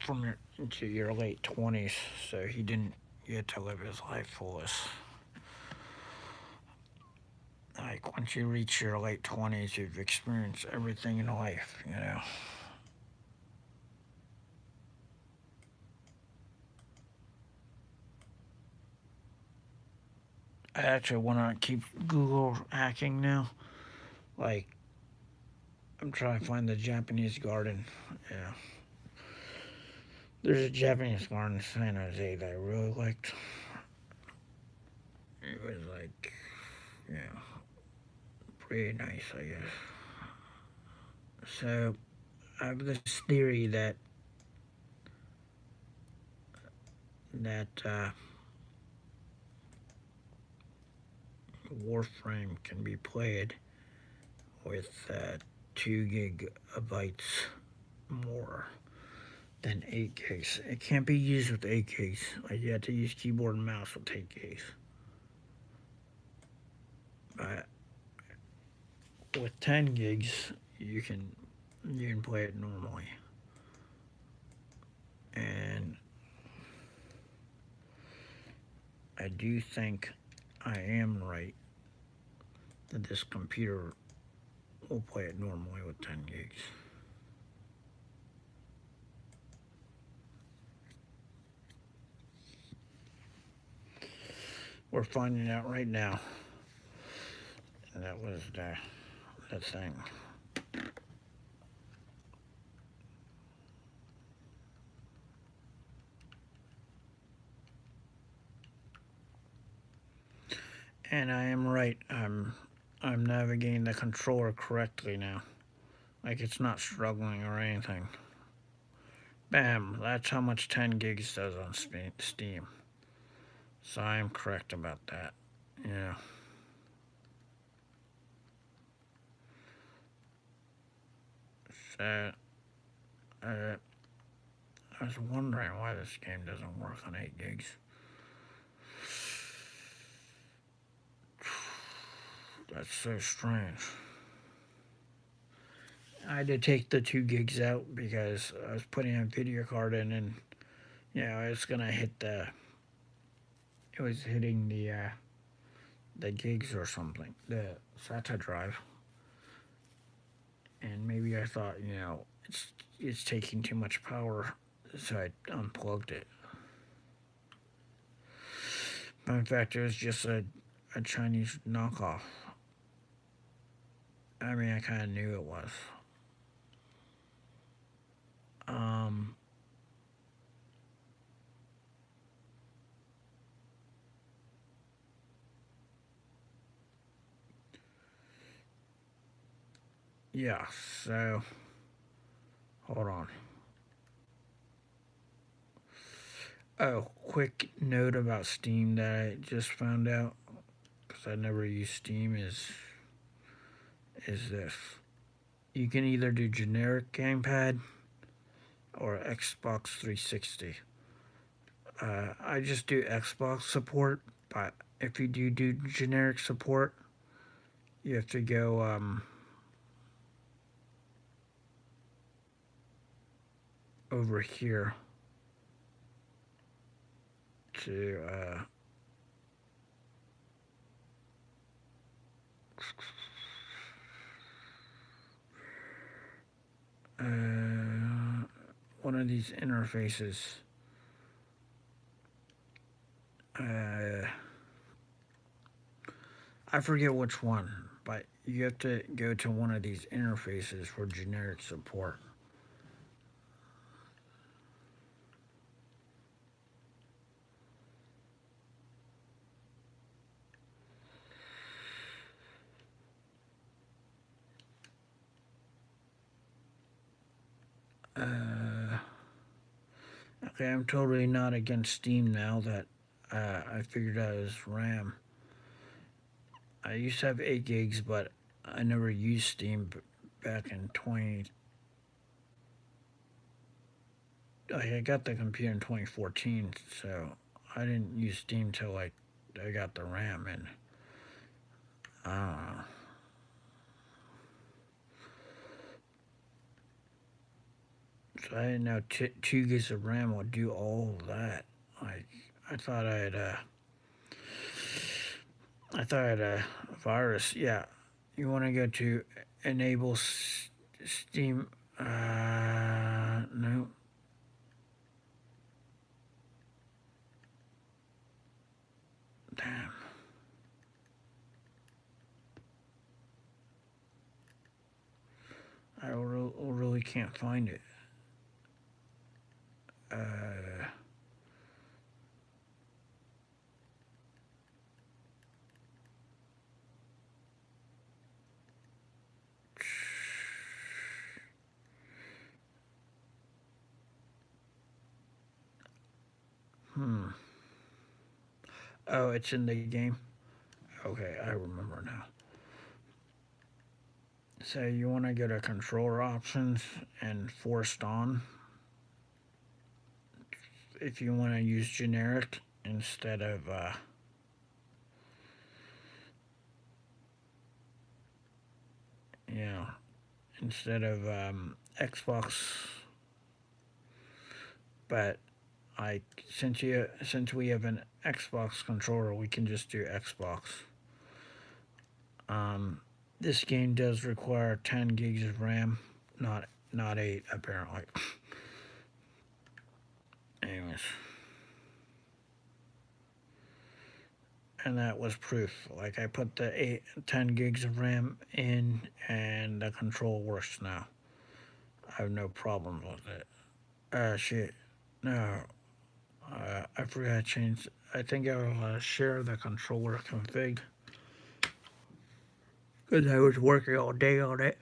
from into your late 20s, so he didn't get to live his life fullest. Like once you reach your late 20s, you've experienced everything in life. I actually want to keep Google hacking now. Like, I'm trying to find the Japanese garden. Yeah. There's a Japanese garden in San Jose that I really liked. It was like, yeah, pretty nice, I guess. So, I have this theory that Warframe can be played with 2 gigabytes more than 8 gigs. It can't be used with 8 gigs. Like you have to use keyboard and mouse with 8 gigs. But with 10 gigs, you can play it normally. And I do think I am right that this computer will play it normally with 10 gigs. We're finding out right now. And that was the thing. And I am right. I'm navigating the controller correctly now. Like it's not struggling or anything. Bam, that's how much 10 gigs does on Steam. So I am correct about that. Yeah. So, uh, I was wondering why this game doesn't work on 8 gigs. That's so strange. I had to take the 2 gigs out because I was putting a video card in and, it's gonna hit it was hitting the gigs or something, the SATA drive. And maybe I thought, it's taking too much power, so I unplugged it. But in fact, it was just a Chinese knockoff. I mean, I kind of knew it was. Um, yeah, so hold on. Oh, quick note about Steam that I just found out because I never used Steam is this. You can either do generic gamepad or Xbox 360. I just do Xbox support, but if you do generic support, you have to go over here to one of these interfaces. I forget which one, but you have to go to one of these interfaces for generic support. Okay, I'm totally not against Steam now that I figured out its RAM. I used to have 8 gigs, but I never used Steam back in 20. I got the computer in 2014, so I didn't use Steam till like I got the RAM, and I don't know. So I didn't know 2 gigs of RAM would do all of that. Like I thought I thought I had a virus. Yeah, you want to go to enable Steam. No. Damn. I really can't find it. Hmm. Oh, it's in the game? Okay, I remember now. So you want to go to controller options and forced on if you want to use generic instead of instead of Xbox. But since we have an Xbox controller, we can just do Xbox. This game does require 10 gigs of RAM, not 8 apparently. Anyways, and that was proof. Like I put the 10 gigs of RAM in, and the control works now. I have no problems with it. Shit, no, I forgot to change. I think I'll share the controller config. because I was working all day on it.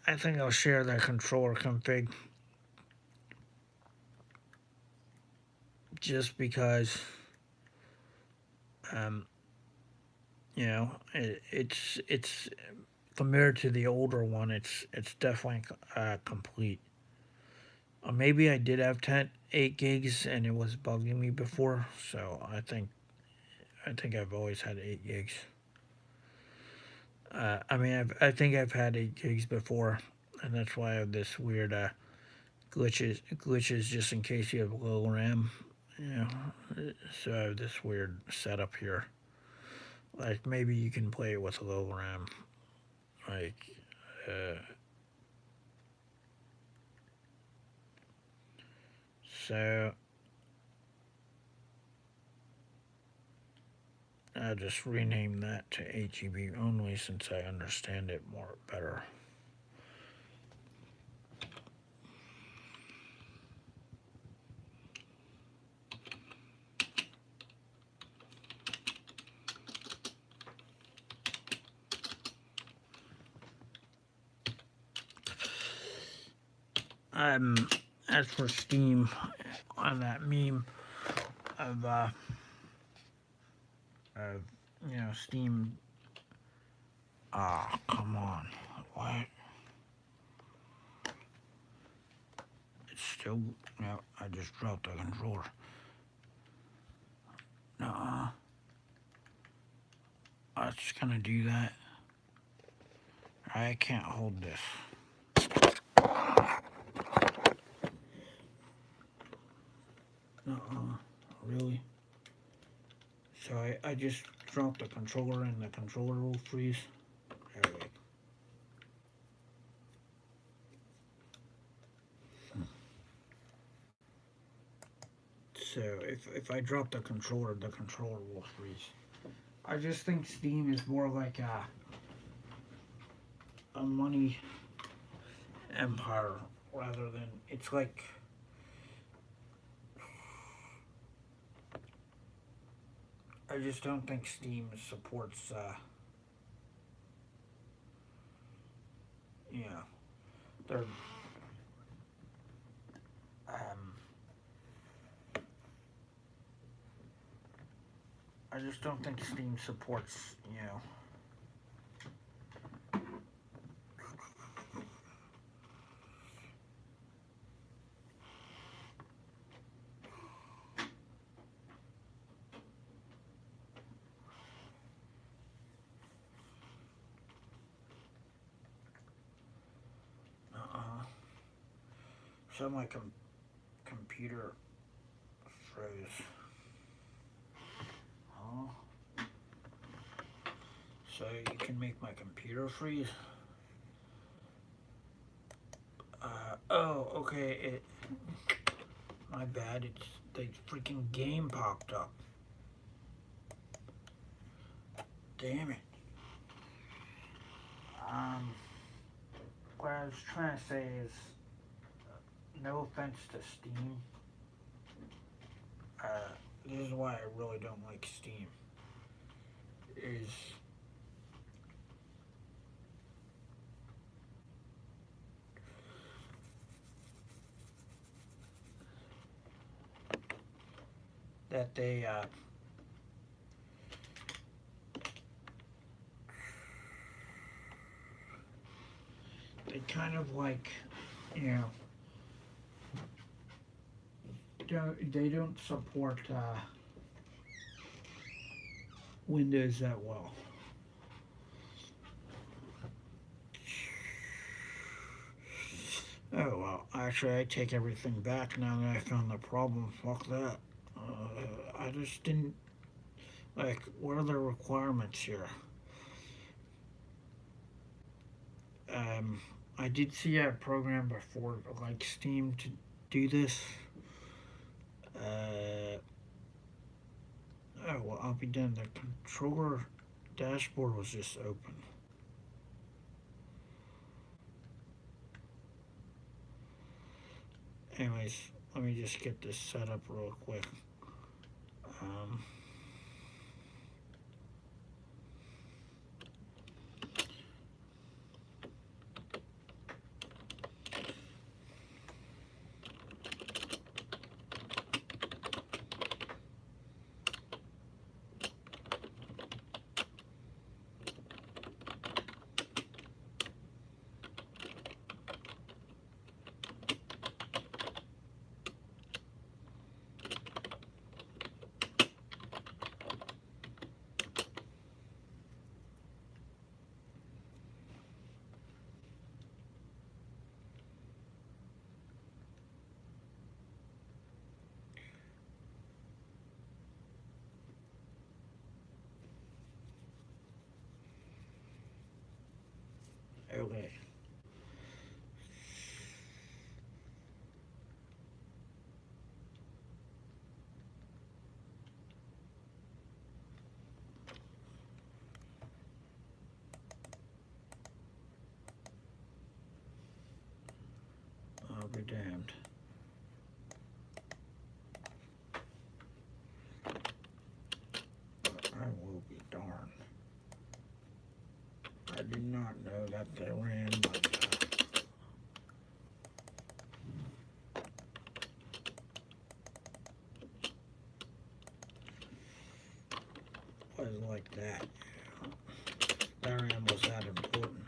I think I'll share the controller config just because, um, it's compared to the older one, it's definitely complete. Maybe I did have 8 gigs and it was bugging me before, so I think I've always had 8 gigs. I think I've had 8 gigs before, and that's why I have this weird glitches just in case you have low RAM. You know, so I have this weird setup here. Like maybe you can play it with low RAM. Like, uh, so I'll just rename that to 8 GB only since I understand it more better. As for Steam, on that meme of of Steam. Ah, come on, what? It's still no. I just dropped the controller. No, I was just gonna do that. I can't hold this. Really? So I just dropped the controller and the controller will freeze. There we go. So if I drop the controller will freeze. I just think Steam is more like a money empire rather than it's like I just don't think Steam supports you know their um I just don't think Steam supports so my computer froze. Huh? So you can make my computer freeze? Oh, okay. My bad. It's the freaking game popped up. Damn it. What I was trying to say is, no offense to Steam. This is why I really don't like Steam. Is that they kind of like they don't support Windows that well. Oh well, actually I take everything back now that I found the problem. Fuck that. I just didn't like. What are the requirements here? I did see a program before like Steam to do this. Oh well, I'll be done. The controller dashboard was just open. Anyways, let me just get this set up real quick. Um, Okay. I'll be damned. I will be darned. I did not know that they ran, but was like that. That RAM was that important.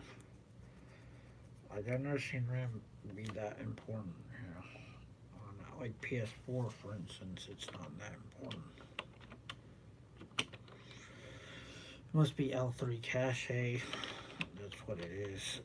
Like, I've never seen RAM be that important. On like PS4, for instance, it's not that important. It must be L3 cache. That's what it is.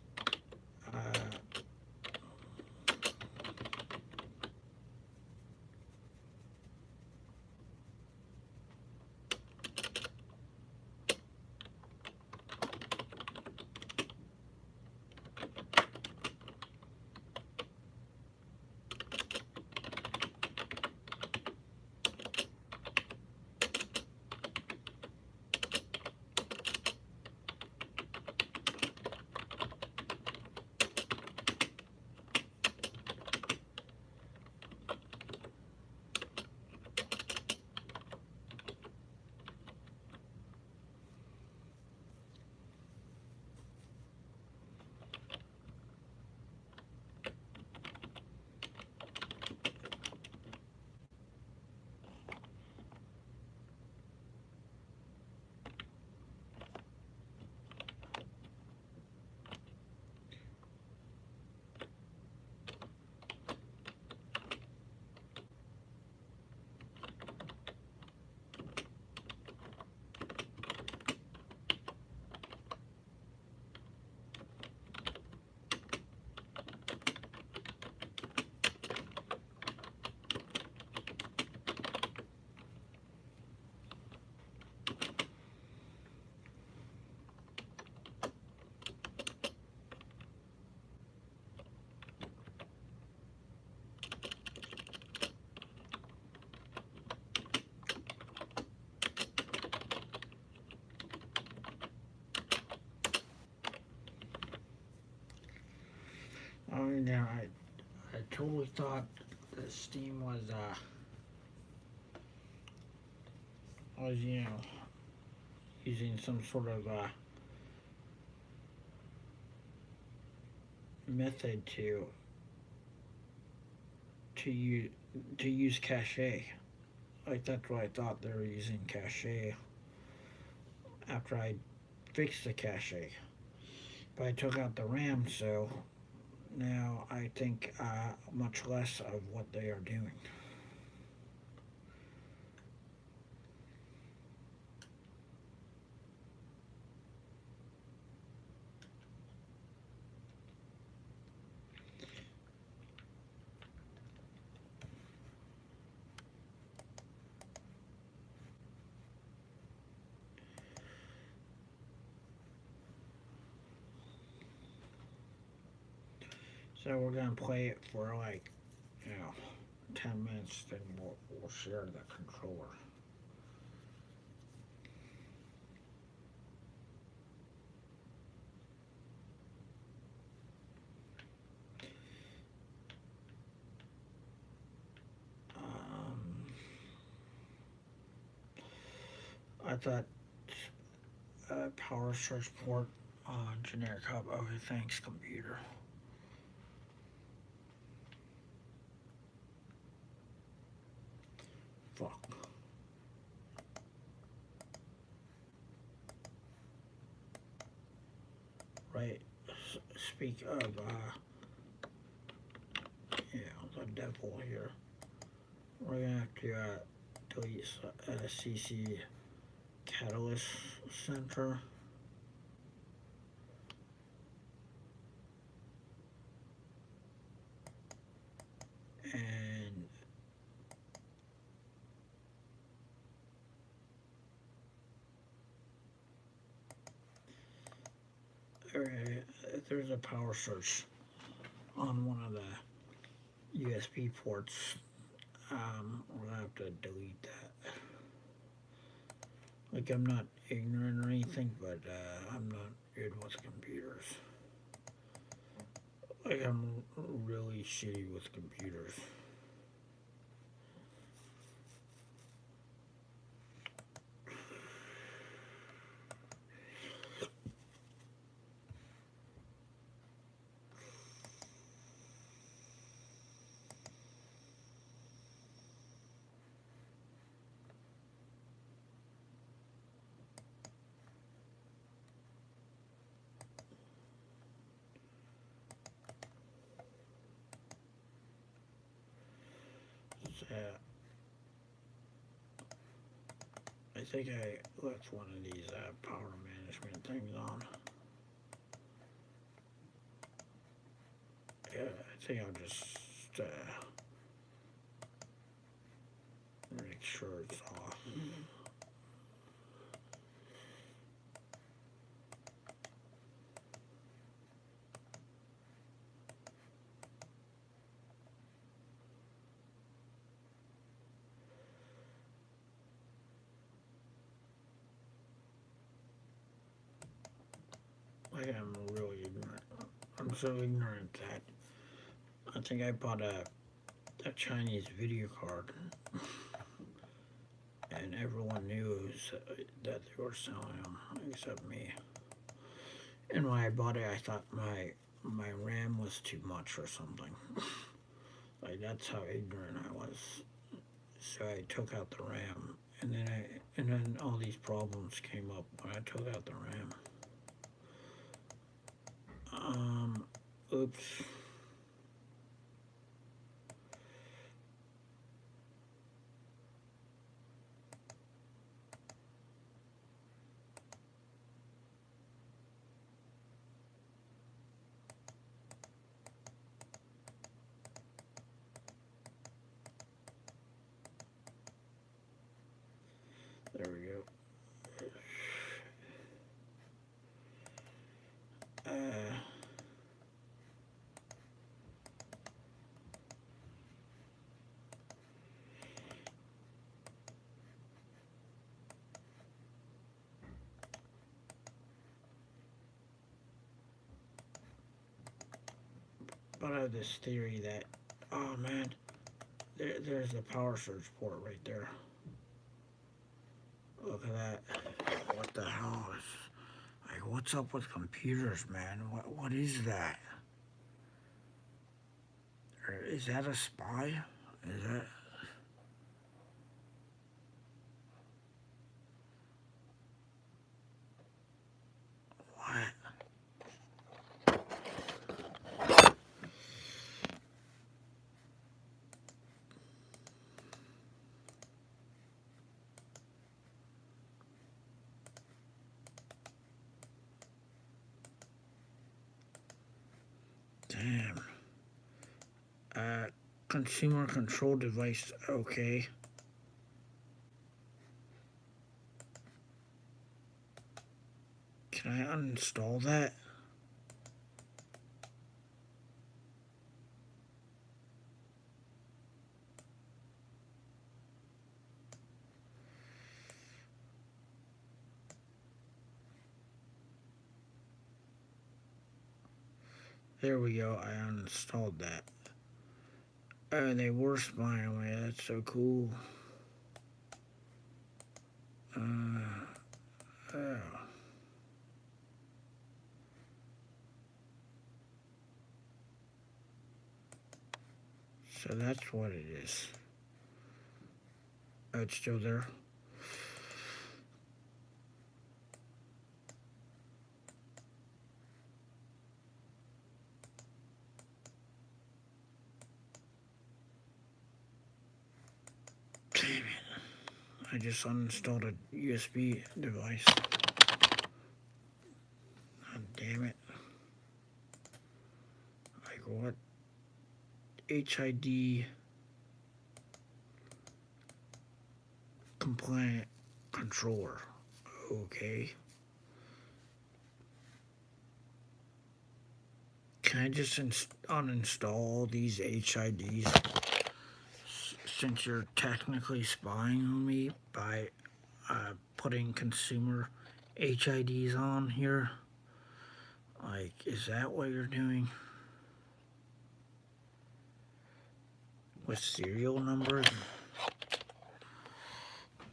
I mean, yeah, I totally thought that Steam was using some sort of method to use cache. Like, that's what I thought, they were using cache after I fixed the cache. But I took out the RAM, so now I think much less of what they are doing. So we're gonna play it for like, 10 minutes, then we'll share the controller. I thought power source port on generic hub. Okay, thanks, computer. Fuck. Right. Speak of the devil here. We're gonna have to delete CC Catalyst Center. And there's a power surge on one of the USB ports. We're gonna have to delete that. Like, I'm not ignorant or anything, but I'm not good with computers. Like, I'm really shitty with computers. So, I think I left one of these power management things on. Yeah, I think I'll just make sure it's off. I am really ignorant. I'm so ignorant that I think I bought a Chinese video card, and everyone knew that they were selling them except me. And when I bought it, I thought my RAM was too much or something. Like, that's how ignorant I was. So I took out the RAM, and then all these problems came up when I took out the RAM. Oops. There we go. But I have this theory that, oh man, there's the power surge port right there. Look at that. What the hell is, like, what's up with computers, man? What is that? Or is that a spy? Is that? What? Damn. Consumer control device, okay. Can I uninstall that? There we go, I uninstalled that. Oh, they were spying on me, that's so cool. Oh. So that's what it is. Oh, it's still there? Damn it. I just uninstalled a USB device. God damn it. Like, what? HID compliant controller. Okay. Can I just uninstall all these HIDs since you're technically spying on me by putting consumer HIDs on here? Like, is that what you're doing? With serial numbers?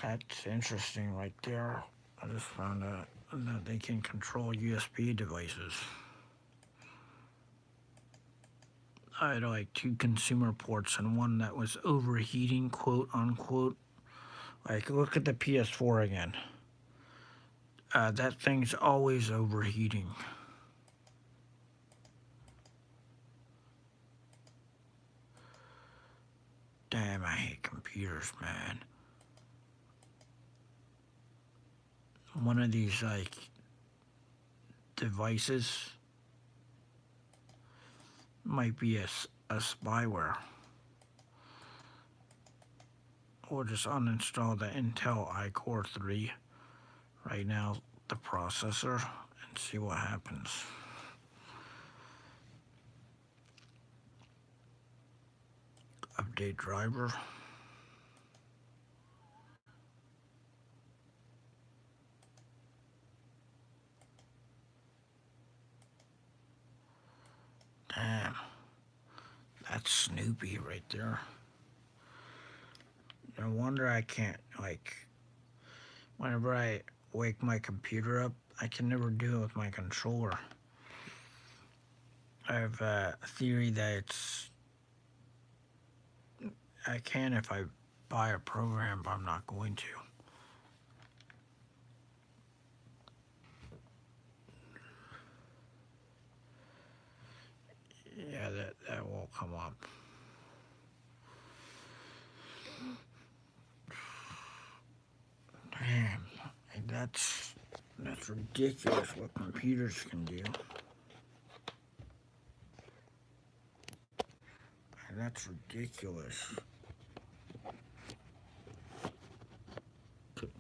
That's interesting right there. I just found out that they can control USB devices. I had like 2 consumer ports and one that was overheating, quote unquote. Like, look at the PS4 again. That thing's always overheating. Damn, I hate computers, man. One of these, like, devices might be a spyware. Or just uninstall the Intel iCore 3 right now, the processor, and see what happens. Update driver. Damn. That's Snoopy right there. No wonder I can't, like, whenever I wake my computer up, I can never do it with my controller. I have a theory that I can if I buy a program, but I'm not going to. Yeah, that will come up. Damn, that's ridiculous what computers can do. That's ridiculous.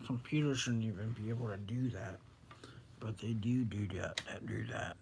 Computers shouldn't even be able to do that, but they do that.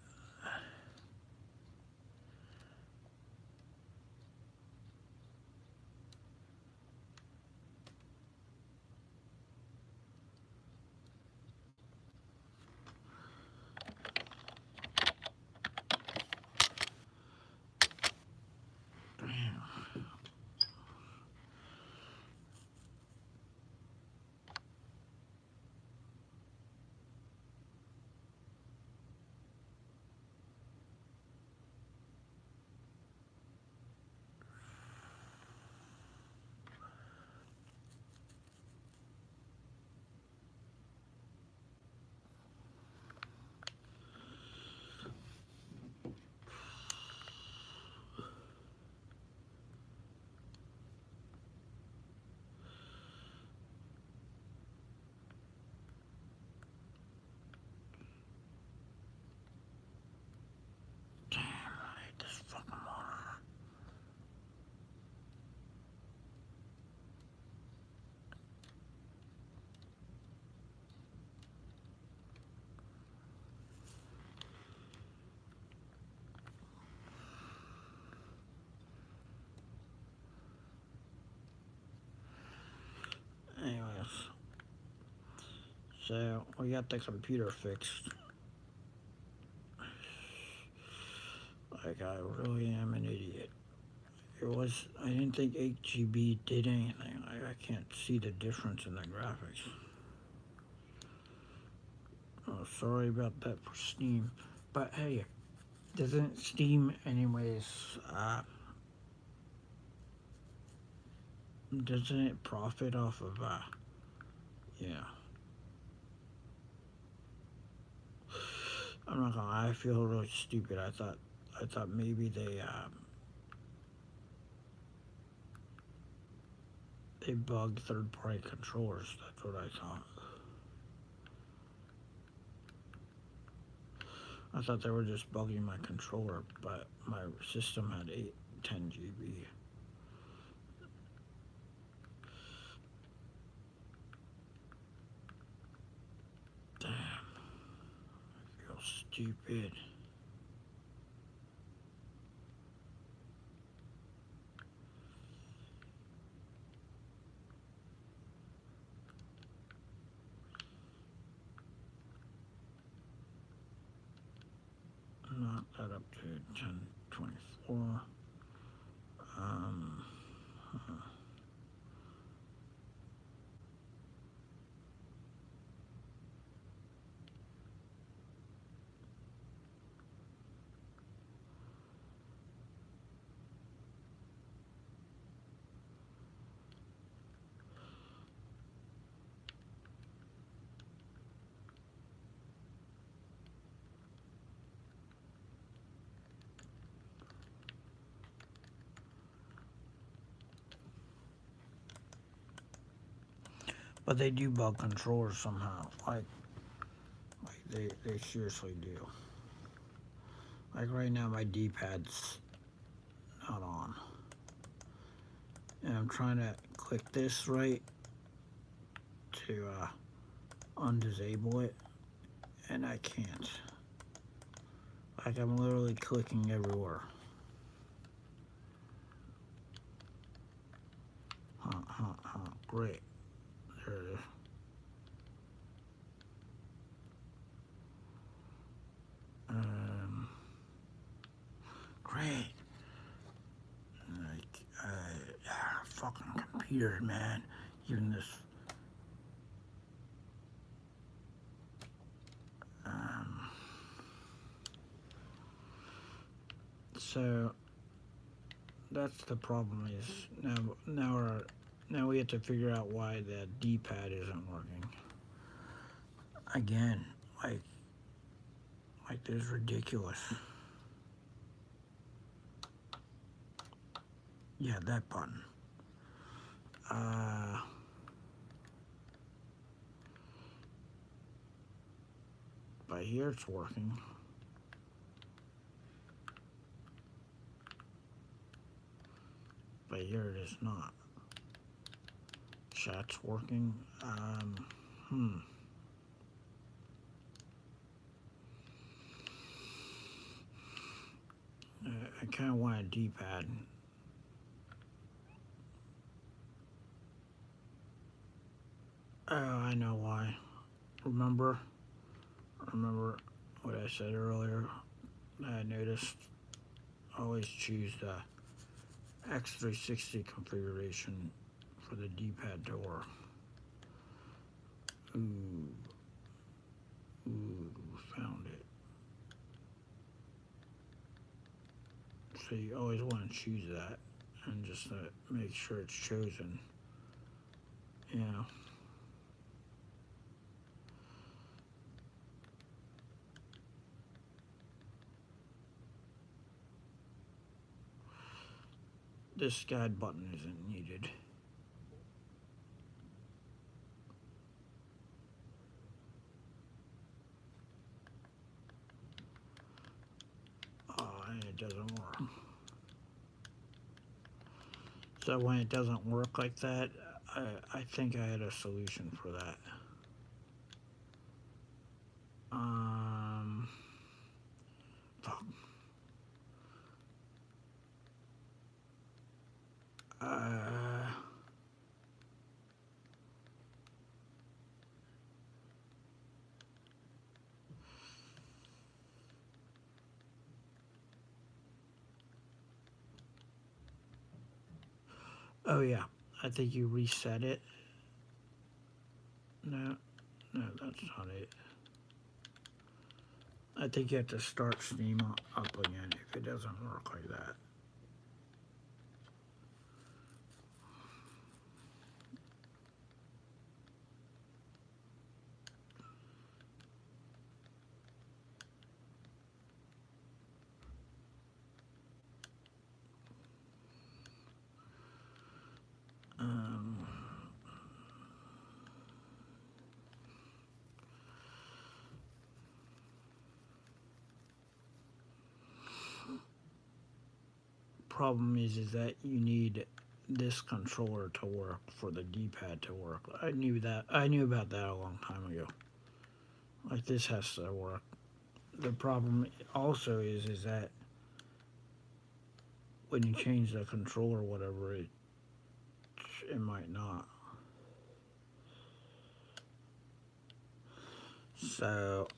Anyways, so we got the computer fixed. Like, I really am an idiot. I didn't think 8GB did anything. I can't see the difference in the graphics. Oh, sorry about that for Steam. But hey, doesn't Steam anyways, doesn't it profit off of, yeah. I'm not gonna lie, I feel really stupid. I thought maybe they bugged third-party controllers. That's what I thought. I thought they were just bugging my controller, but my system had 10 GB. Damn, I feel stupid. 1024. Um, but they do bug controllers somehow. Like they seriously do. Like right now, my D-pad's not on, and I'm trying to click this right to undisable it, and I can't. Like I'm literally clicking everywhere. Great. There it is. Great. Like, fucking computer, man. Even this. So that's the problem. Is now we have to figure out why the D-pad isn't working. Again, like this is ridiculous. Yeah, that button. But here it's working. But here it is not. Chat's working. I kind of want a D-pad. Oh, I know why. Remember what I said earlier? I noticed always choose the X360 configuration for the D-pad to work. Ooh, found it. So you always want to choose that and just make sure it's chosen. Yeah. This guide button isn't needed. And it doesn't work. So when it doesn't work like that, I think I had a solution for that. Fuck. Oh yeah, I think you reset it. No, that's not it. I think you have to start Steam up again if it doesn't work like that. Problem is that you need this controller to work for the D-pad to work. I knew about that a long time ago. Like this has to work. The problem also is that when you change the controller or whatever, it might not. So,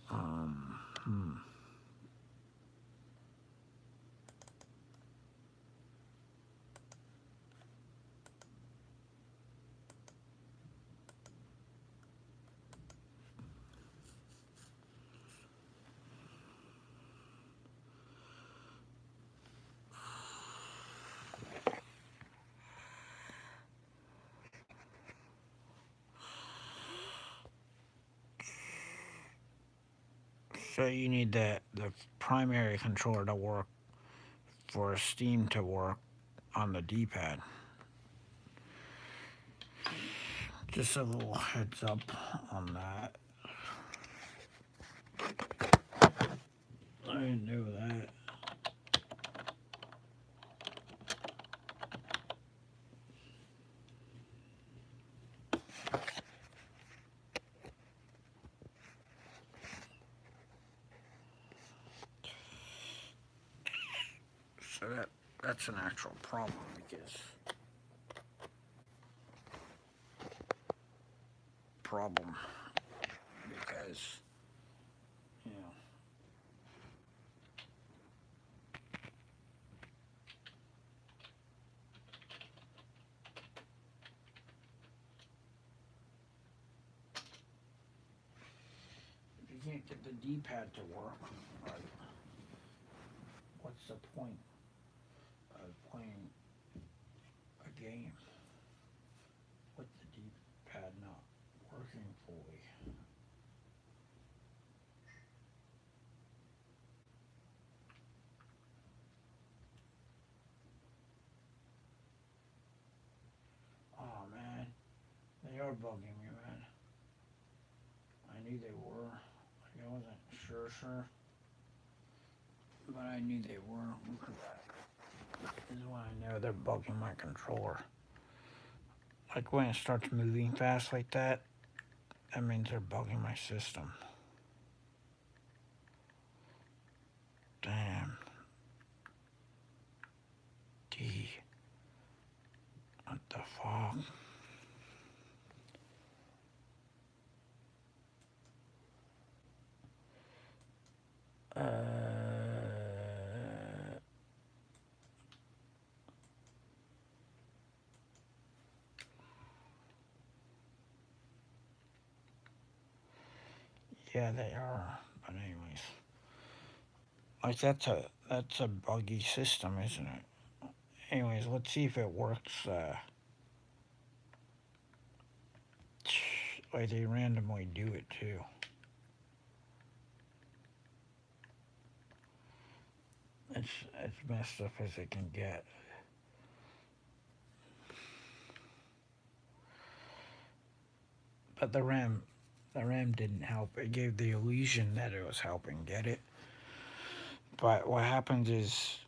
So you need the primary controller to work for Steam to work on the D-pad. Just a little heads up on that. I didn't know that. So that's an actual problem because you know if you can't get the D-pad to work right, what's the point of playing a game with the D-pad not working fully? Oh man, they are bugging me, man. I knew they were. Like, I wasn't sure, but I knew they were. Look at that. This is when I know they're bugging my controller. Like when it starts moving fast like that, that means they're bugging my system. Damn. D. What the fuck? Yeah, they are. But anyways, like that's a buggy system, isn't it? Anyways, let's see if it works. Like they randomly do it too. It's messed up as it can get. But the RAM didn't help. It gave the illusion that it was helping. Get it? But what happens is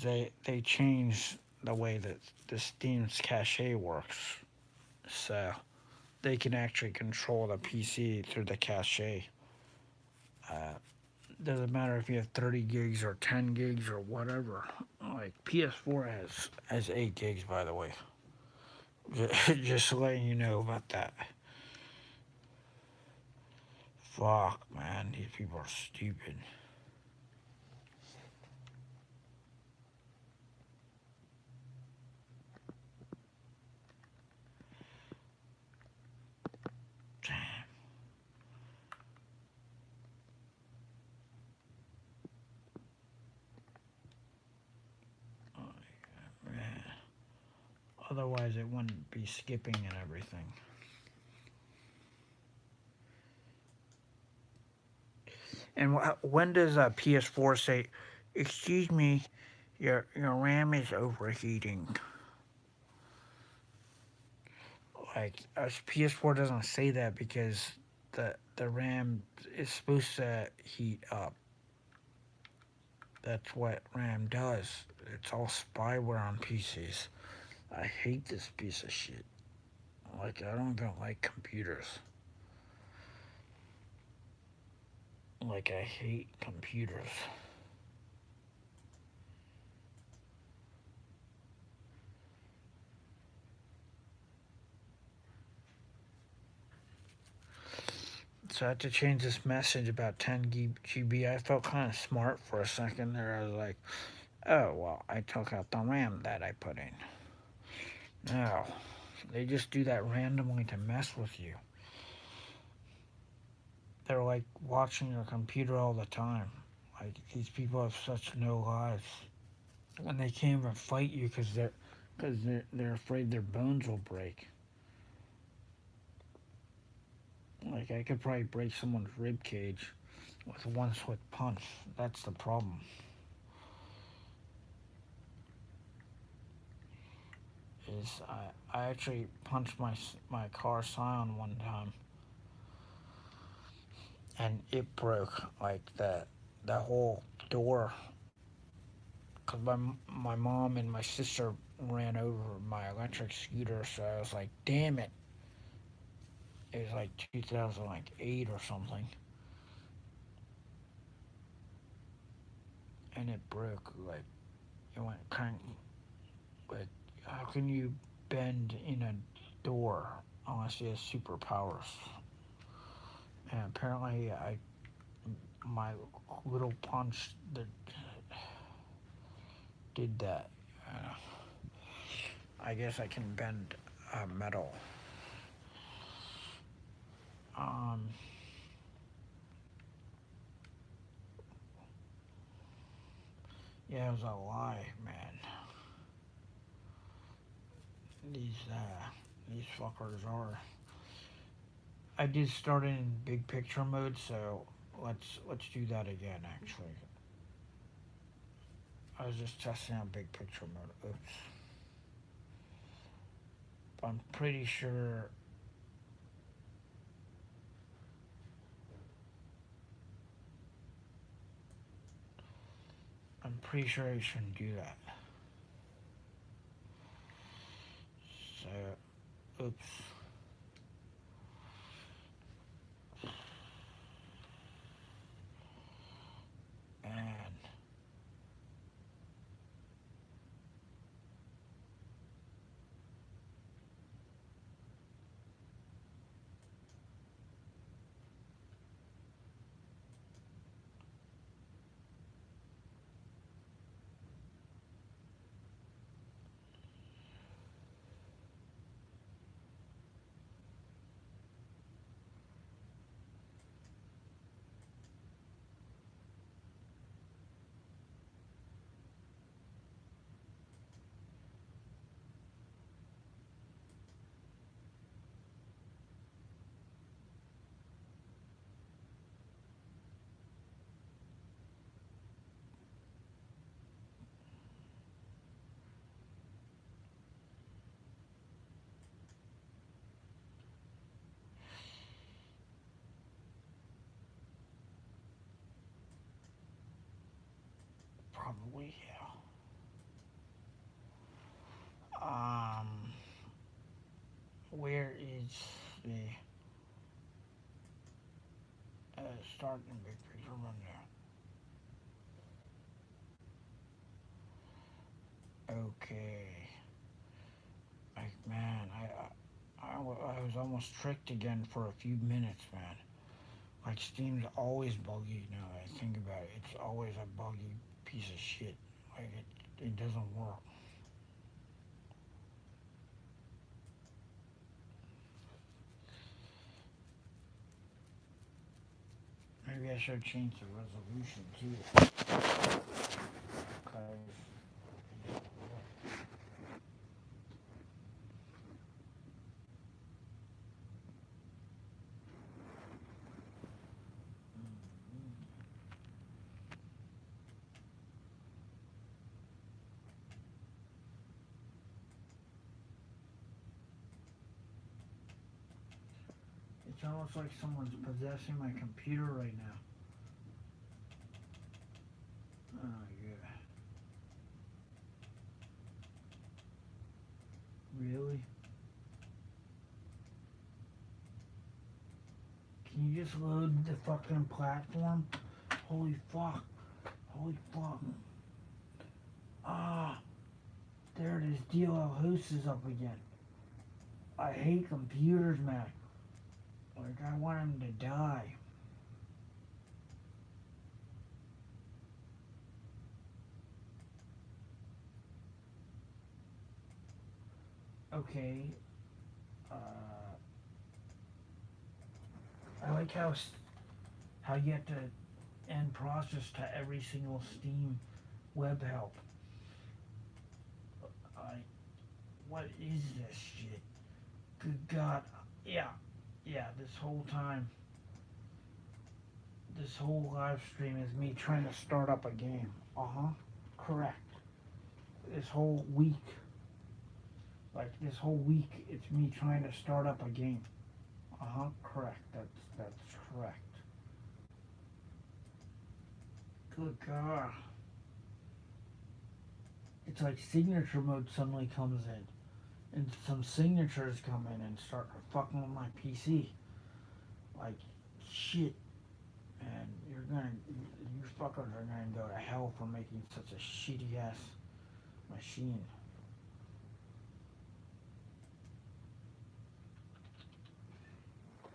they change the way that the Steam's cache works, so they can actually control the PC through the cache. Uh, doesn't matter if you have 30 gigs or 10 gigs or whatever. Like PS4 has 8 gigs, by the way. Just letting you know about that. Fuck, man, these people are stupid. Man. Otherwise, it wouldn't be skipping and everything. And when does a PS4 say, "Excuse me, your RAM is overheating"? Like PS4 doesn't say that because the RAM is supposed to heat up. That's what RAM does. It's all spyware on PCs. I hate this piece of shit. Like I don't even like computers. Like I hate computers. So I had to change this message about 10 GB. I felt kind of smart for a second there. I was like, oh, well, I took out the RAM that I put in. No, they just do that randomly to mess with you. They're like watching your computer all the time. Like, these people have such no lives. And they can't even fight you because they're afraid their bones will break. Like, I could probably break someone's rib cage with one swift punch. That's the problem. Is I actually punched my car Scion one time, and it broke like the whole door. Cause my mom and my sister ran over my electric scooter, so I was like, damn it. It was like 2008 or something, and it broke. Like it went kind of like, how can you bend in a door unless you have superpowers? And apparently, I my little punch that did that. Uh, I guess I can bend metal. Um, yeah, it was a lie, man. These fuckers are. I did start in big picture mode, so let's do that again. Actually, I was just testing out big picture mode. Oops. I'm pretty sure. I'm pretty sure I shouldn't do that. So, oops. And probably yeah. Um, where is the start in big picture run there? Okay. Like man, I was almost tricked again for a few minutes, man. Like Steam's always buggy now that I think about it. It's always a buggy piece of shit. Like it doesn't work. Maybe I should change the resolution too. Cause it's almost like someone's possessing my computer right now. Oh yeah. Really? Can you just load the fucking platform? Holy fuck. Holy fuck. Ah, there it is. DLL host is up again. I hate computers, man. Like, I want him to die. Okay. Uh, I like how you have to end process to every single Steam web help. I what is this shit? Good God. Yeah. Yeah, this whole time. This whole live stream is me trying to start up a game. Uh-huh. Correct. This whole week, this whole week, it's me trying to start up a game. Uh-huh. Correct. That's correct. Good God. It's like signature mode suddenly comes in. And some signatures come in and start fucking with my PC. Like, shit. And you fuckers are gonna go to hell for making such a shitty ass machine.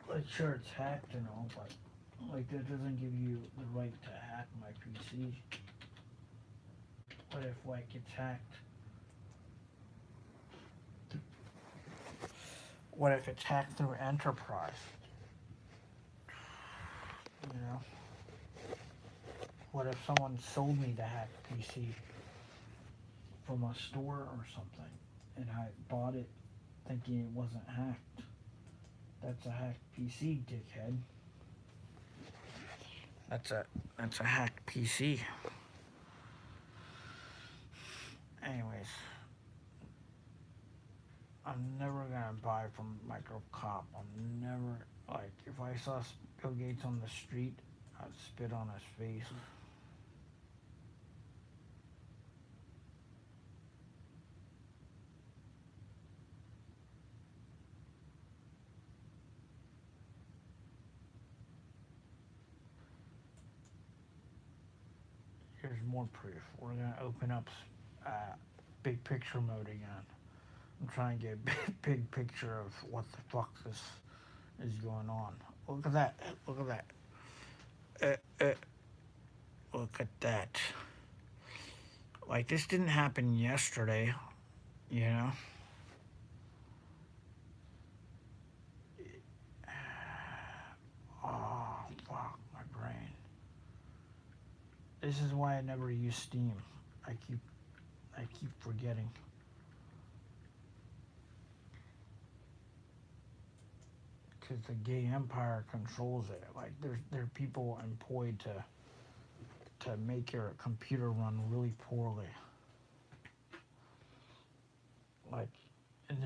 Like, sure, it's hacked and all, but like that doesn't give you the right to hack my PC. What if like it's hacked? What if it's hacked through enterprise? You know? What if someone sold me the hacked PC from a store or something, and I bought it thinking it wasn't hacked? That's a hacked PC, dickhead. That's a hacked PC. Anyways, I'm never gonna buy from Microcop. I'm never like if I saw Bill Gates on the street, I'd spit on his face. Here's more proof. We're gonna open up big picture mode again. I'm trying to get a big picture of what the fuck this is going on. Look at that. Look at that. Look at that. Like this didn't happen yesterday, you know. Oh fuck my brain. This is why I never use Steam. I keep forgetting. Because the gay empire controls it. Like there are people employed to make your computer run really poorly. Like, and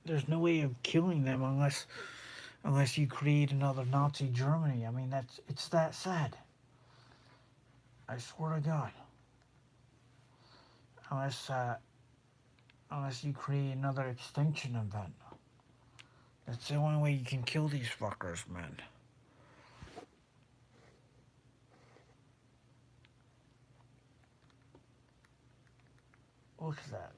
there's no way of killing them unless you create another Nazi Germany. I mean it's that sad. I swear to God. Unless unless you create another extinction event. That's the only way you can kill these fuckers, man. Look at that.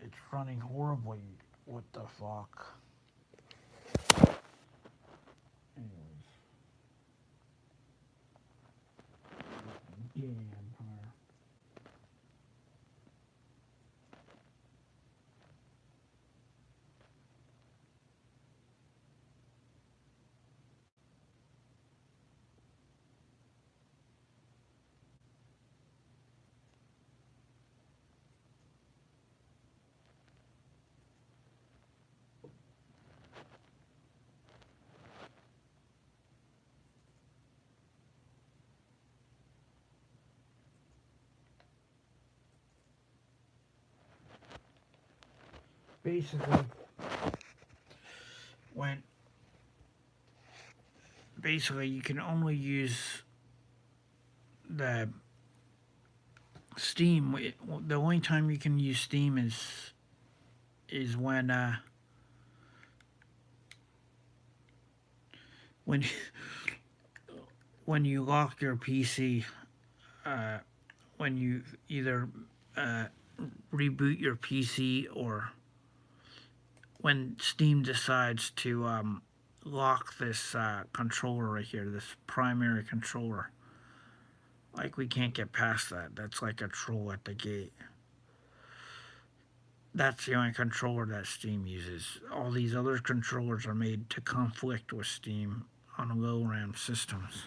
It's running horribly. What the fuck? Anyways. Gay empire. Basically, when basically you can only use the Steam. The only time you can use Steam is when when you lock your PC. When you either uh, reboot your PC or when Steam decides to lock this controller right here, this primary controller. Like, we can't get past that. That's like a troll at the gate. That's the only controller that Steam uses. All these other controllers are made to conflict with Steam on low RAM systems.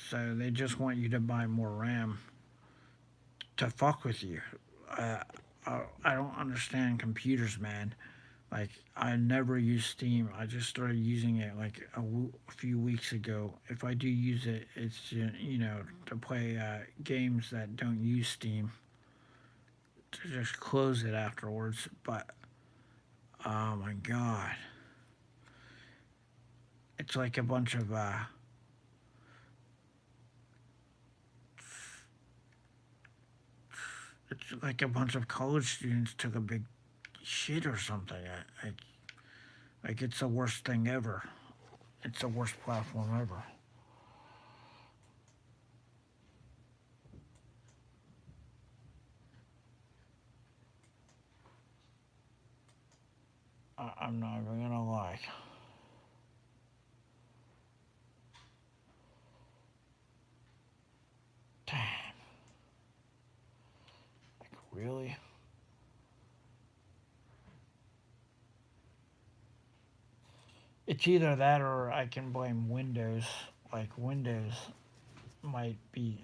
So they just want you to buy more RAM to fuck with you. I don't understand computers, man. Like I never use Steam. I just started using it like a few weeks ago. If I do use it, it's to play games that don't use Steam. To just close it afterwards. But oh my god, it's like a bunch of college students took a big shit or something. Like it's the worst thing ever. It's the worst platform ever. I'm not even gonna lie. Damn, like really? It's either that or I can blame Windows. Like Windows might be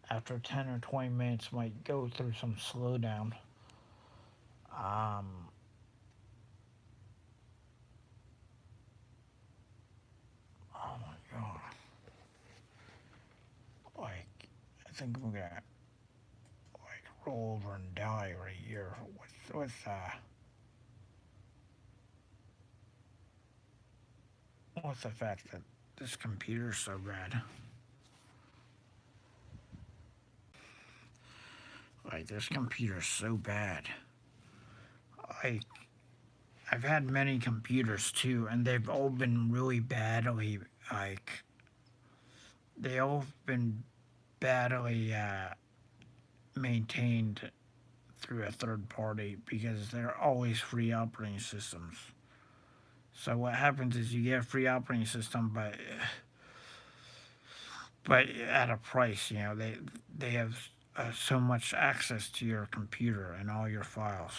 after 10 or 20 minutes might go through some slowdown. Um, oh my god. Like I think I'm gonna like roll over and die right here with the fact that this computer's so bad. Like this computer's so bad. Like I've had many computers too, and they've all been really badly like they all been badly maintained through a third party because they're always free operating systems. So what happens is you get a free operating system, but at a price. They have so much access to your computer and all your files.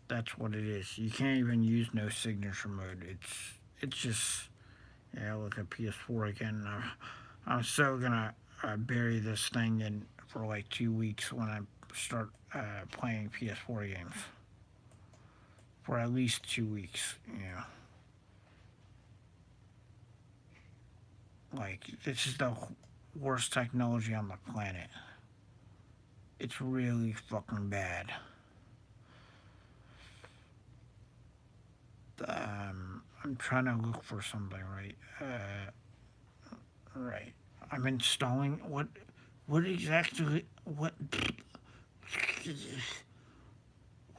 That's what it is. You can't even use no signature mode. It's just look at PS4 again. I'm so gonna bury this thing in for like 2 weeks when I start playing PS4 games for at least 2 weeks. Like this is the worst technology on the planet. It's really fucking bad. I'm trying to look for something right. Right. I'm installing what? What exactly? What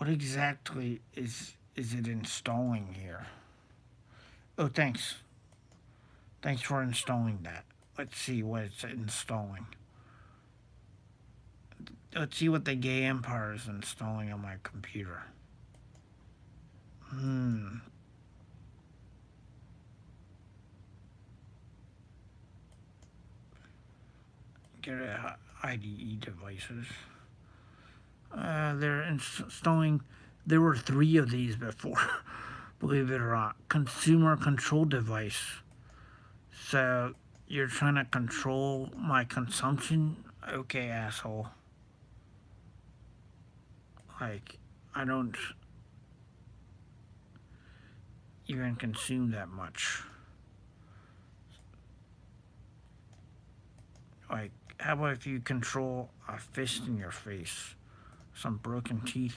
exactly is it installing here? Oh, thanks. Thanks for installing that. Let's see what it's installing. Let's see what the Gay Empire is installing on my computer. Hmm. Get IDE devices. They're installing. There were 3 of these before. Believe it or not, consumer control device. So you're trying to control my consumption? Okay, asshole. Like I don't even consume that much. Like, how about if you control a fist in your face, some broken teeth,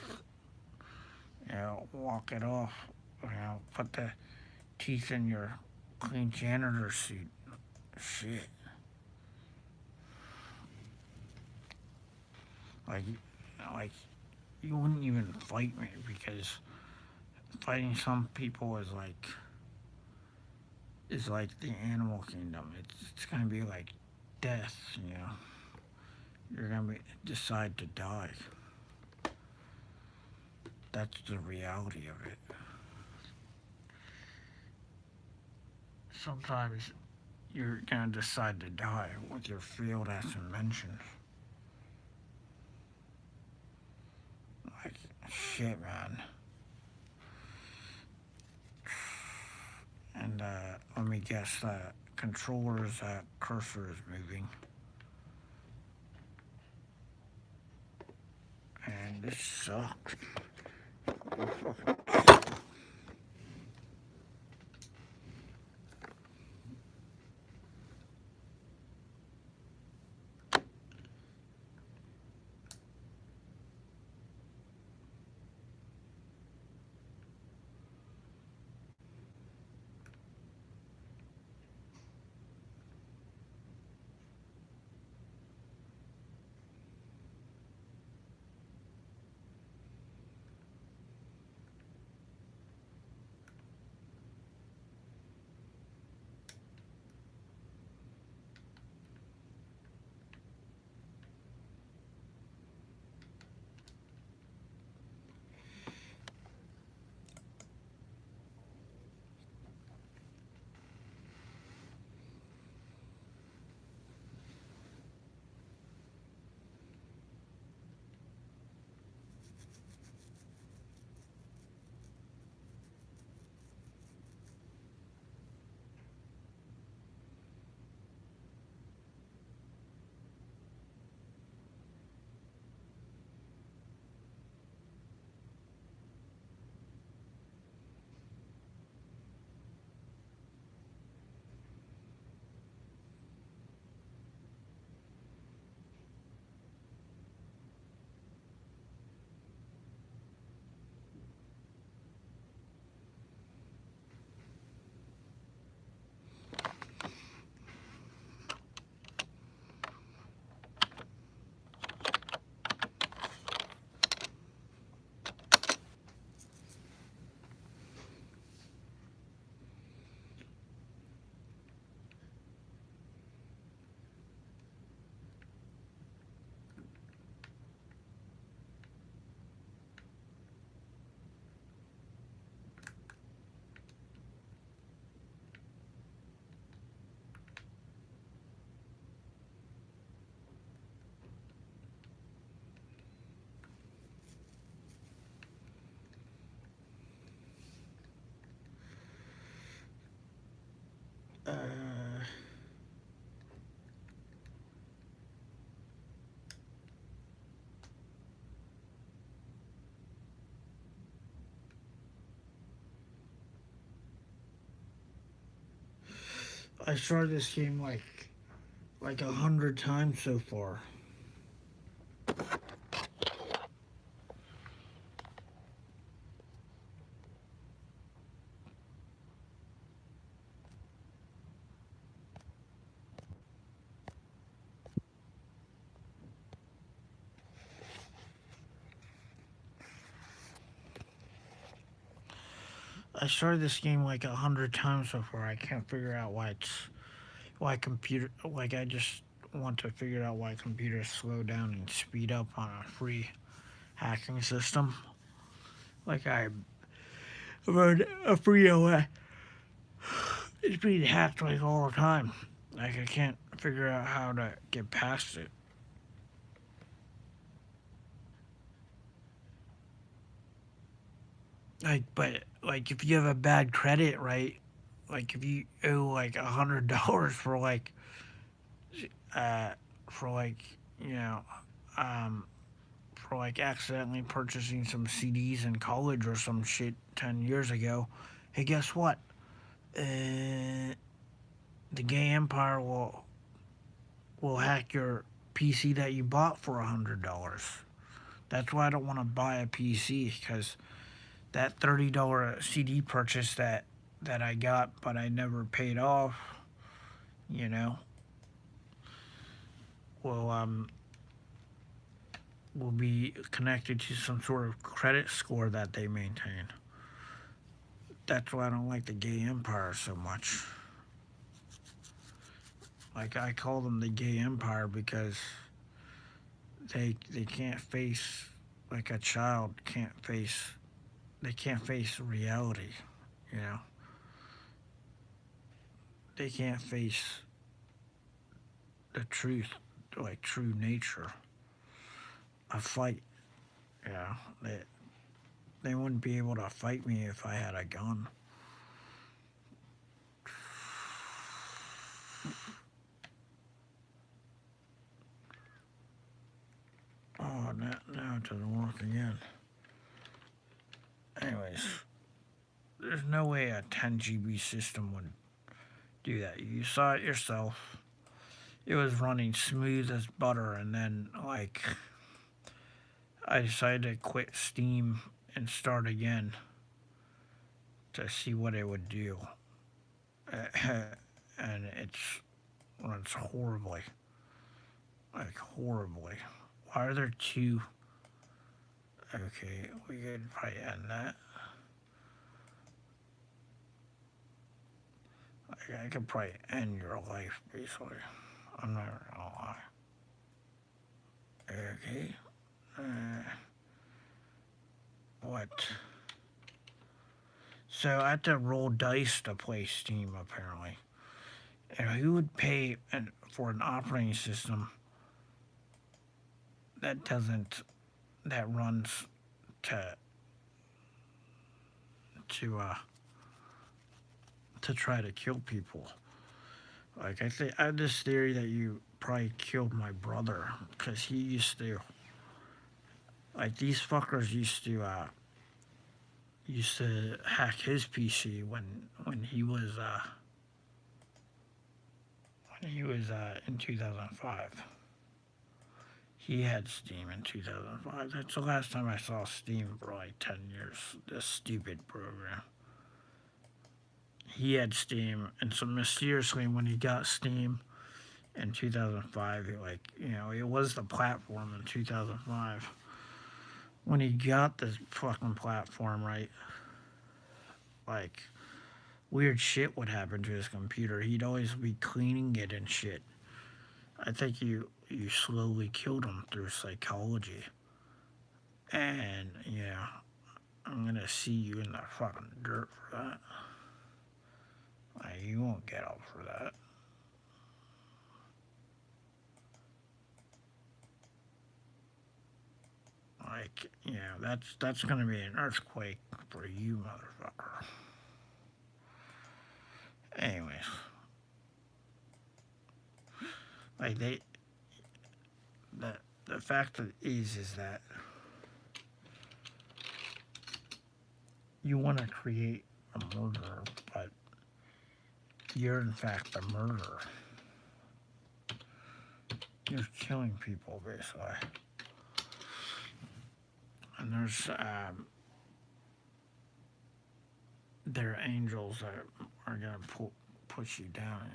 walk it off, put the teeth in your clean janitor suit. Shit. Like, like you wouldn't even fight me because fighting some people is like the animal kingdom. It's gonna be like death. You're gonna decide to die. That's the reality of it. Sometimes you're gonna decide to die with your failed ass inventions. Like shit, man. And let me guess, the controller's cursor is moving. And this sucks. I started this game like 100 times so far. I started this game like 100 times so far. I can't figure out why computer like I just want to figure out why computers slow down and speed up on a free hacking system. Like I run a free OS. It's being hacked like all the time. Like I can't figure out how to get past it. But if you have a bad credit, right? Like if you owe like $100 uh for you know um for accidentally purchasing some CDs in college or some shit 10 years ago, hey, guess what? The gay empire will hack your PC that you bought for $100. That's why I don't want to buy a PC because that $30 CD purchase that I got but I never paid off, you know, will will be connected to some sort of credit score that they maintain. That's why I don't like the gay empire so much. Like I call them the gay empire because they can't face like a child can't face they can't face reality, you know. They can't face the truth, like true nature. A fight, you know. They wouldn't be able to fight me if I had a gun. Oh, now it doesn't work again. anyways, there's no way a 10 GB system would do that. You saw it yourself. It was running smooth as butter, and then, like, I decided to quit Steam and start again to see what it would do. And it's runs horribly. Like, horribly. Why are there two? Okay, we could probably end that. I could probably end your life, basically. I'm not gonna lie. Okay. What? So I had to roll dice to play Steam, apparently. And who would pay for an operating system that doesn't, that runs to to uh to try to kill people? Like, I have this theory that you probably killed my brother, because he used to, like, these fuckers used to hack his PC when he was in 2005. He had Steam in 2005. That's the last time I saw Steam for like 10 years. This stupid program. He had Steam, and so mysteriously, when he got Steam in 2005, it was the platform in 2005. When he got this fucking platform, right, like, weird shit would happen to his computer. He'd always be cleaning it and shit. I think you slowly killed him through psychology. And, yeah, I'm gonna see you in the fucking dirt for that. Like, you won't get up for that. Like, yeah, that's gonna be an earthquake for you, motherfucker. Anyways, like, the fact is that you want to create a murderer, but you're in fact a murderer. You're killing people, basically. And there are angels that are gonna push you down.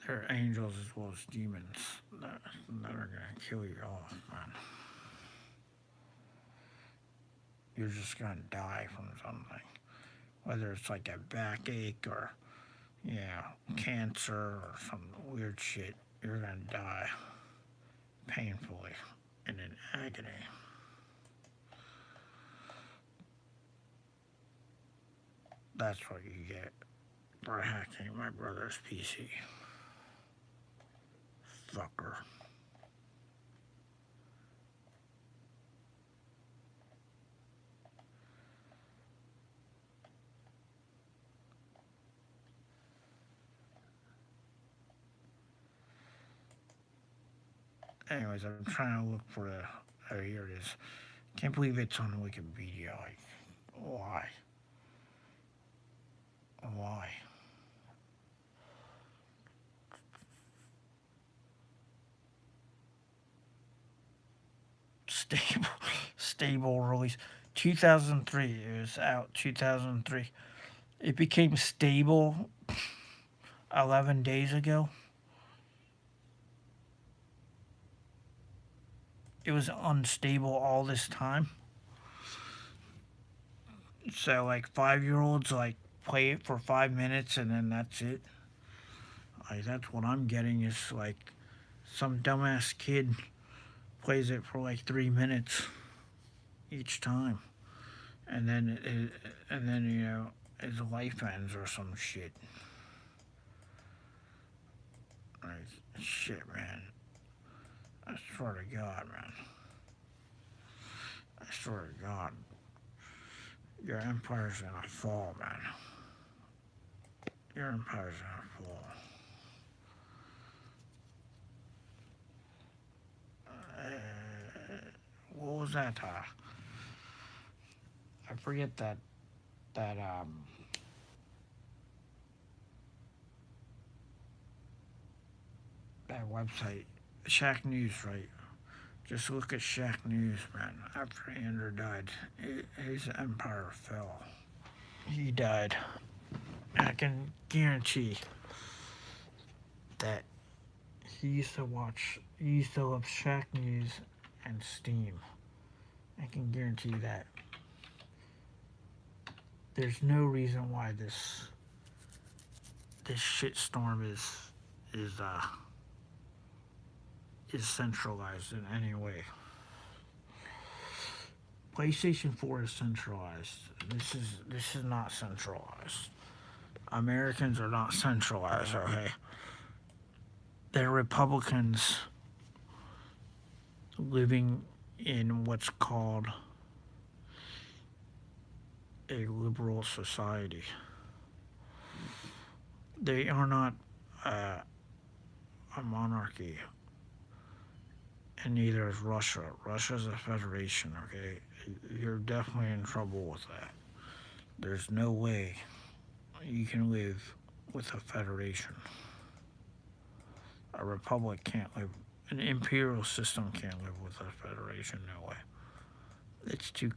There are angels as well as demons that are gonna kill you off, man. You're just gonna die from something, whether it's like a backache or cancer or some weird shit. You're gonna die painfully and in agony. That's what you get for hacking my brother's PC. Fucker. Anyways, I'm trying to look for the. Oh, here it is. Can't believe it's on Wikipedia. Like, why? Why? Stable release. 2003. It was out 2003. It became stable 11 days ago. It was unstable all this time. So, like, 5-year-olds, like, play it for 5 minutes and then that's it. Like, that's what I'm getting is, like, some dumbass kid plays it for like 3 minutes each time. And then his life ends or some shit. Like, shit, man. I swear to God, man. I swear to God. Your empire's gonna fall, man. Your empire's gonna fall. what was that? I forget that that website, Shack News, right? Just look at Shack News, man. After Andrew died, his empire fell. He died. I can guarantee that he used to love Shack News and Steam. I can guarantee that. There's no reason why this shitstorm is uh is centralized in any way. PlayStation 4 is centralized. This is not centralized. Americans are not centralized, okay? They're Republicans living in what's called a liberal society. They are not uh, a monarchy, and neither is Russia. Russia's a federation, okay? You're definitely in trouble with that. There's no way you can live with a federation. A republic can't live, an imperial system can't live with a federation, no way. It's too